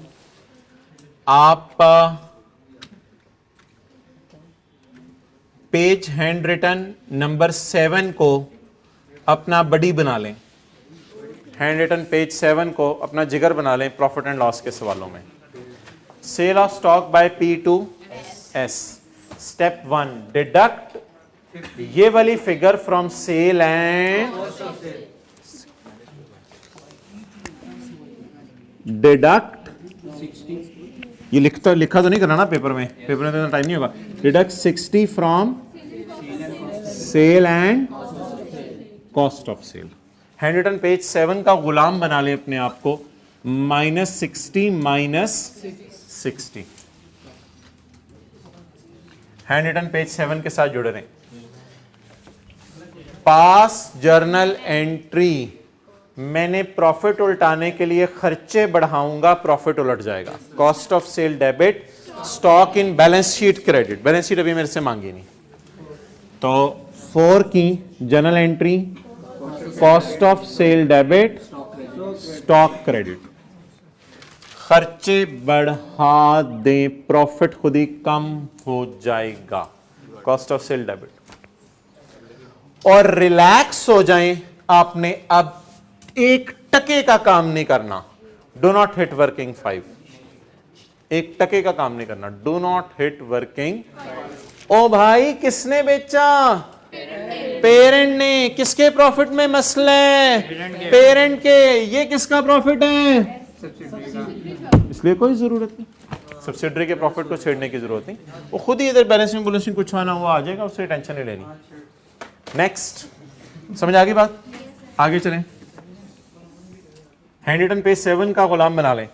आप पेज हैंड रिटन नंबर 7 को अपना बडी बना लें। हैंड रिटन पेज 7 को अपना जिगर बना लें प्रॉफिट एंड लॉस के सवालों में। Sale of stock by P2S। Step 1, deduct ये वाली figure from sale and deduct, ये लिखा तो नहीं करना ना पेपर में, पेपर में तो टाइम नहीं होगा। Deduct 60 from sale and cost of sale. Hand written page 7 का गुलाम बना ले अपने आप को, -60 -60। हैंड रिटन पेज 7 के साथ जुड़े रहें। पास जर्नल एंट्री, मैंने प्रॉफिट उल्टाने के लिए खर्चे बढ़ाऊंगा, प्रॉफिट उलट जाएगा। Cost of sale debit, stock in balance sheet credit. Balance sheet अभी मेरे से मांगी नहीं, तो 4 की journal entry, cost of sale debit, stock credit. खर्चे बढ़ा दें, प्रॉफिट खुद ही कम हो जाएगा। Cost of sale debit. और रिलैक्स हो जाएं, आपने अब 1 टके का काम नहीं करना। Do not hit working 5। 1 टके का काम नहीं करना। Do not hit working. ओ भाई, किसने बेचा? पेरेंट ने। किसके प्रॉफिट में मसला है? पेरेंट के। ये किसका प्रॉफिट है? इसलिए कोई जरूरत नहीं, सब्सिडरी के प्रॉफिट को छेड़ने की जरूरत नहीं। वो खुद ही इधर बैलेंसिंग बुलेंसिंग कुछ आना हुआ आ जाएगा, उससे टेंशन नहीं लेनी। नेक्स्ट, समझ आ गई बात? आगे चलें। हैंड रिटन पेज 7 का गुलाम बना लें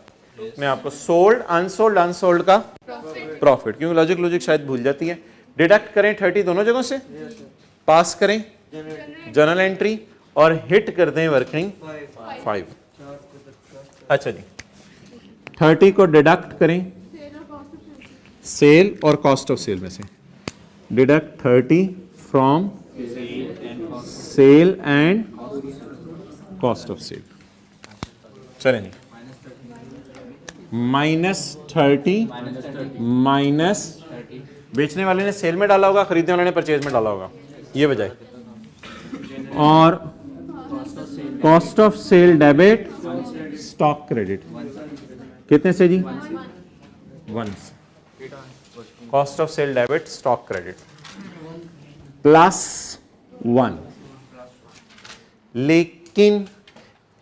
मैं आपको। सोल्ड, अनसोल्ड, अनसोल्ड का प्रॉफिट, क्योंकि लॉजिक शायद भूल जाती है। डिडक्ट करें 30 दोनों जगहों से, पास करें जर्नल एंट्री और हिट कर दें वर्किंग 5। अच्छा जी, 30 को डिडक्ट करें सेल और कॉस्ट ऑफ सेल में से। Deduct 30 from sale and cost of sale. चलें जी, -30 माइनस, बेचने वाले ने सेल में डाला होगा, खरीदने वाले ने परचेज में डाला होगा, ये बजाय। और cost of sale debit, stock credit. कितने से जी? 1 से। Cost of sale debit, stock credit +1। लेकिन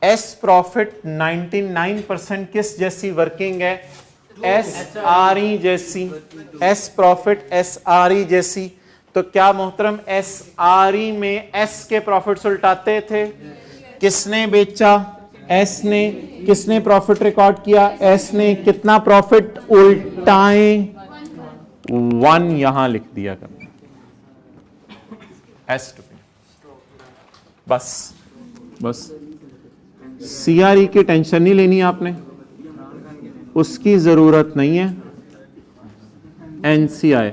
एस प्रॉफिट 99% किस जैसी वर्किंग है? SRE जैसी। एस प्रॉफिट SRE जैसी। तो क्या मोहतरम SRE में एस के प्रॉफिट्स उल्टाते थे? किसने बेचा? एस ने। किसने प्रॉफिट रिकॉर्ड किया? एस ने। कितना प्रॉफिट उल्टाएं? 1 यहां लिख दिया कर, एस टू पी। बस CRE की टेंशन नहीं लेनी आपने, उसकी जरूरत नहीं है। NCI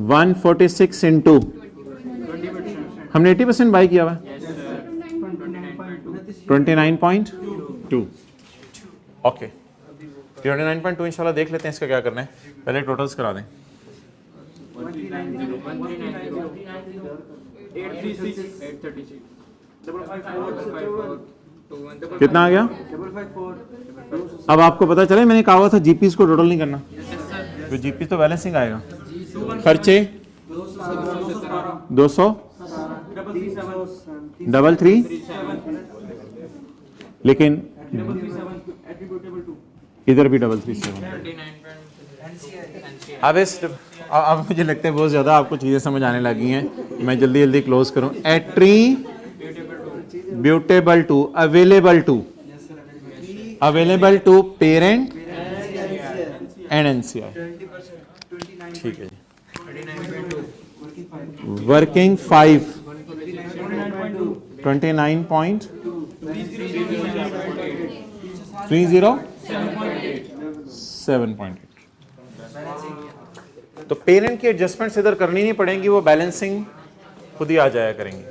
146 इंटू, हमने 80% बाई किया हुआ, 29.2। ओके, 29.2 इंशाल्लाह देख लेते हैं इसका क्या करना है। पहले टोटल्स करा दें। 836 836 554 कितना आ गया? अब आपको पता चले मैंने कहा हुआ था जीपीस को टोटल नहीं करना, तो जीपीस तो बैलेंसिंग आएगा। खर्चे 200 333, लेकिन इधर भी 337। अब मुझे लगता है बहुत ज़्यादा आपको चीज़ें समझ आने लगी हैं, मैं जल्दी जल्दी क्लोज करूं। Attributable to, available to parent and NCI. ठीक है जी। वर्किंग 5 29.30 तो पेरेंट की एडजस्टमेंट्स इधर करनी नहीं पड़ेंगी, वो बैलेंसिंग खुद ही आ जाया करेंगी।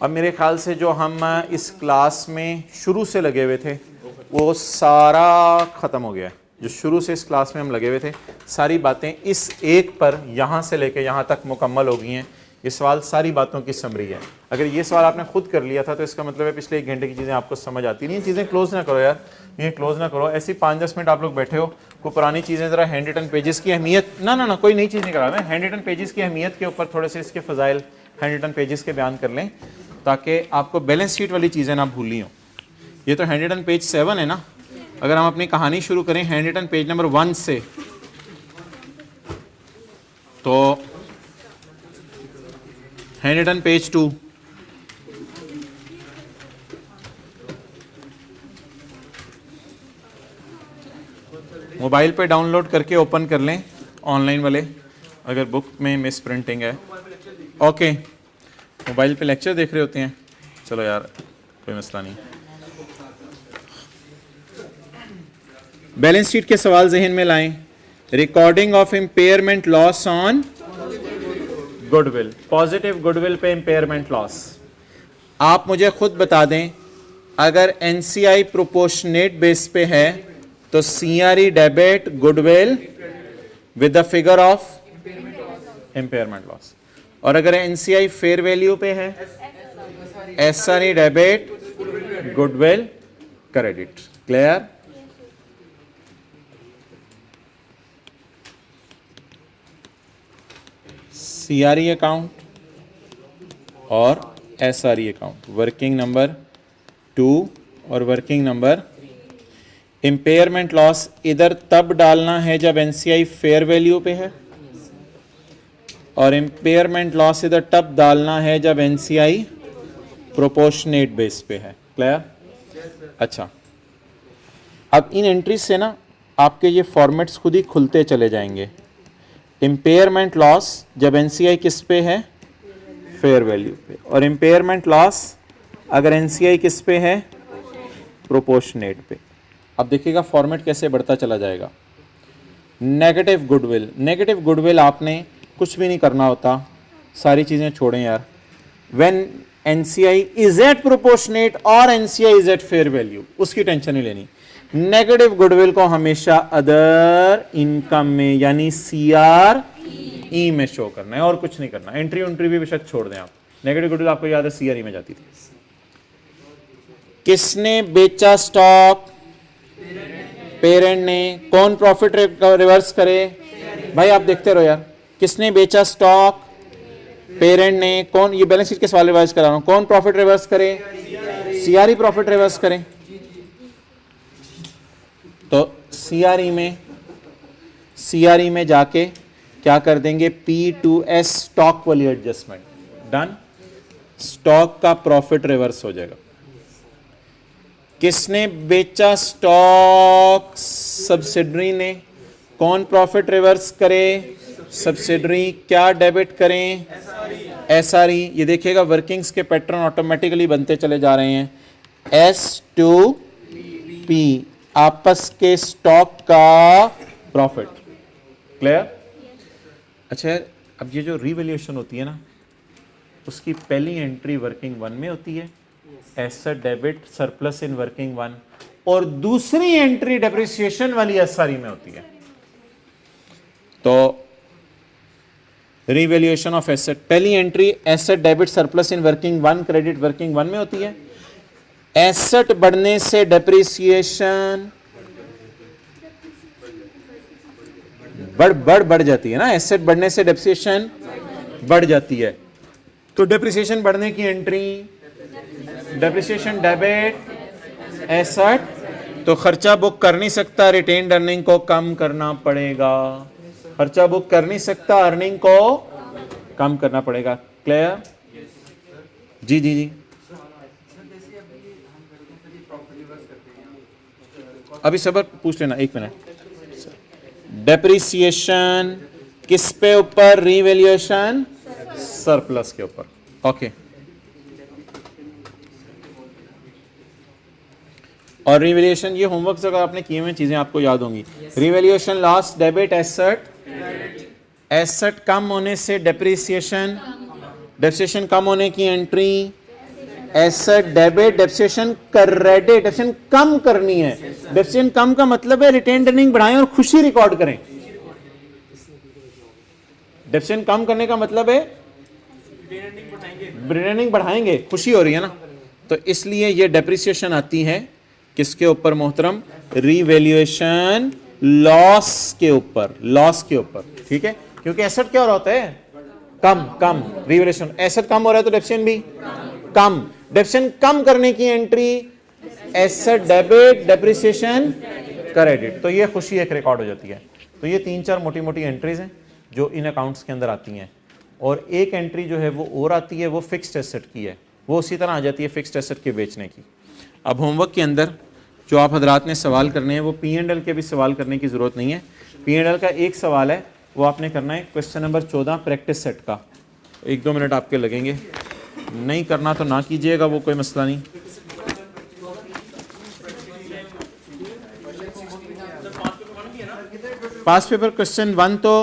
अब मेरे ख्याल से जो हम इस क्लास में शुरू से लगे हुए थे वो सारा ख़त्म हो गया है। जो शुरू से इस क्लास में हम लगे हुए थे सारी बातें इस एक पर यहाँ से लेके यहाँ तक मुकम्मल हो गई हैं। ये सवाल सारी बातों की समरी है। अगर ये सवाल आपने खुद कर लिया था तो इसका मतलब है पिछले 1 घंटे की चीज़ें आपको समझ आती नहीं। चीज़ें क्लोज ना करो यार, ये क्लोज ना करो। ऐसी 5-10 मिनट आप लोग बैठे हो, को पुरानी चीज़ें ज़रा हैंड रिटन पेजेस की अहमियत, ना कोई नई चीज़ नहीं करा मैं, हैंड रिटन पेजेस की अहमियत के ऊपर थोड़े से इसके फ़ज़ाइल हैंड रिटन पेजेस के बयान कर लें ताकि आपको बैलेंस शीट वाली चीज़ें ना भूली हो। ये तो हैंड रिटन पेज 7 है ना। अगर हम अपनी कहानी शुरू करें हैंड रिटन पेज नंबर 1 से, तो हैंड रिटन पेज 2, मोबाइल पे डाउनलोड करके ओपन कर लें ऑनलाइन वाले, अगर बुक में मिस प्रिंटिंग है। ओके, मोबाइल पे लेक्चर देख रहे होते हैं, चलो यार कोई मसला नहीं। बैलेंस शीट के सवाल जहन में लाएं। Recording of impairment loss on goodwill, positive goodwill पे इम्पेयरमेंट लॉस। आप मुझे खुद बता दें, अगर एनसीआई प्रोपोर्शनेट बेस पे है तो CRE debit goodwill with the figure of impairment loss, और अगर एनसीआई फेयर वैल्यू पे है SRE debit goodwill credit. Clear? CRE account और एसआरई अकाउंट, वर्किंग नंबर 2 और वर्किंग नंबर। इम्पेयरमेंट लॉस इधर तब डालना है जब एनसीआई फेयर वैल्यू पे है, और इम्पेयरमेंट लॉस इधर तब डालना है जब एनसीआई प्रोपोर्शनेट बेस पे है। क्लियर? अच्छा, अब इन एंट्रीज से ना आपके ये फॉर्मेट्स खुद ही खुलते चले जाएंगे। इम्पेयरमेंट लॉस जब एनसीआई किस पे है, फेयर वैल्यू पे, और इम्पेयरमेंट लॉस अगर एनसीआई किस पे है, प्रोपोर्शनेट पे। अब देखिएगा फॉर्मेट कैसे बढ़ता चला जाएगा। नेगेटिव गुडविल, नेगेटिव गुडविल आपने कुछ भी नहीं करना होता, सारी चीज़ें छोड़ें यार। When NCI is at proportionate और NCI is at fair value, उसकी टेंशन नहीं लेनी। नेगेटिव गुडविल को हमेशा अदर इनकम में यानी सीआरई में शो करना है और कुछ नहीं करना। एंट्री उंट्री भी बेशक छोड़ दें आप। नेगेटिव गुडविल आपको याद है सीआरई में जाती थी। किसने बेचा स्टॉक? पेरेंट ने। कौन प्रॉफिट रिवर्स करे? भाई आप देखते रहो यार। किसने बेचा स्टॉक? पेरेंट ने। कौन, ये बैलेंस शीट के सवाल रिवाइज करा रहा हूं, कौन प्रॉफिट रिवर्स करे? सीआरई प्रॉफिट रिवर्स करें। तो सीआरई में जाके क्या कर देंगे, P2S स्टॉक वाली एडजस्टमेंट डन, स्टॉक का प्रॉफिट रिवर्स हो जाएगा। किसने बेचा स्टॉक? सब्सिडरी ने। कौन प्रॉफिट रिवर्स करे? सब्सिडरी। क्या डेबिट करें? एसआरई। ये देखिएगा वर्किंग्स के पैटर्न ऑटोमेटिकली बनते चले जा रहे हैं। S2P आपस के स्टॉक का प्रॉफिट। क्लियर? अच्छा यार, अब ये जो रिवैल्यूएशन होती है ना, उसकी पहली एंट्री वर्किंग 1 में होती है, asset debit surplus in working 1, और दूसरी एंट्री डेप्रिसिएशन वाली एसआरई में होती है। तो रिवैल्यूएशन ऑफ एसेट, पहली entry asset debit surplus in working 1 credit working 1 में होती है, एसेट बढ़ने से डेप्रिसिएशन बढ़ जाती है ना, एसेट बढ़ने से डेप्रिसिएशन बढ़ जाती है। तो डेप्रिसिएशन बढ़ने की एंट्री, डेप्रिसिएशन डेबिट एसेट, तो खर्चा बुक कर नहीं सकता, रिटेन्ड अर्निंग को कम करना पड़ेगा। खर्चा बुक कर नहीं सकता, अर्निंग को कम करना पड़ेगा। क्लियर? जी जी जी, अभी सबर पूछ लेना, एक मिनट। डेप्रिसिएशन किस पे ऊपर? रीवैल्यूएशन सरप्लस के ऊपर। ओके, और रिवैल्यूएशन, ये होमवर्क अगर आपने किए हुए चीजें आपको याद होंगी। Revaluation loss debit asset, asset कम होने से डेप्रिसिएशन, डेप्रिसिएशन कम होने की entry, asset debit, depreciation credit, depreciation कम करनी है। डेप्रिसिएशन कम का मतलब है रिटेन्ड अर्निंग बढ़ाएं और खुशी रिकॉर्ड करें। डेप्रिसिएशन कम करने का मतलब है रिटेन्ड अर्निंग बढ़ाएंगे, खुशी हो रही है ना। तो इसलिए ये डेप्रिसिएशन आती है किसके ऊपर मोहतरम? रीवैल्यूएशन लॉस के ऊपर, लॉस के ऊपर। ठीक है, क्योंकि एसेट क्या हो रहा होता है? कम। रीवैल्यूएशन, एसेट कम हो रहा है तो डेप्रिसिएशन भी कम। डेप्रिसिएशन कम करने की entry asset debit, depreciation credit. तो ये खुशी एक रिकॉर्ड हो जाती है। तो ये 3-4 मोटी मोटी एंट्रीज हैं जो इन अकाउंट्स के अंदर आती हैं। और एक एंट्री जो है वो और आती है, वो फिक्स्ड एसेट की है, वो उसी तरह आ जाती है फिक्स्ड एसेट के बेचने की। अब होमवर्क के अंदर जो आप हजरात ने सवाल करने हैं वो P&L के भी सवाल करने की ज़रूरत नहीं है। P&L का एक सवाल है, वो आपने करना है क्वेश्चन नंबर 14 प्रैक्टिस सेट का। 1-2 मिनट आपके लगेंगे, नहीं करना तो ना कीजिएगा, वो कोई मसला नहीं। पास पेपर क्वेश्चन 1 तो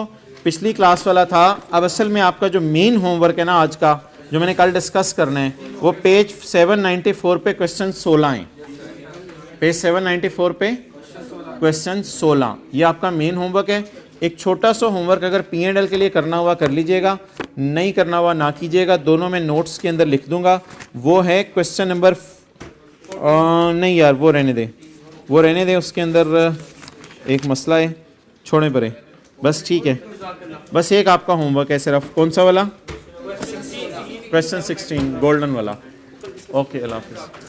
पिछली क्लास वाला था। अब असल में आपका जो मेन होमवर्क है ना आज का, जो मैंने कल डिस्कस करना है, वो पेज 794 पे क्वेश्चन 16 है। पेज 794 पे क्वेश्चन 16, ये आपका मेन होमवर्क है। एक छोटा सा होमवर्क अगर P&L के लिए करना हुआ कर लीजिएगा, नहीं करना हुआ ना कीजिएगा, दोनों मैं नोट्स के अंदर लिख दूंगा। वो है क्वेश्चन नंबर नहीं यार, वो रहने दे, उसके अंदर एक मसला है, छोड़े परे, बस ठीक है। बस एक आपका होमवर्क है सिर्फ, कौन सा वाला? क्वेश्चन 16 गोल्डन वाला। ओके, अल्लाह हाफिज़।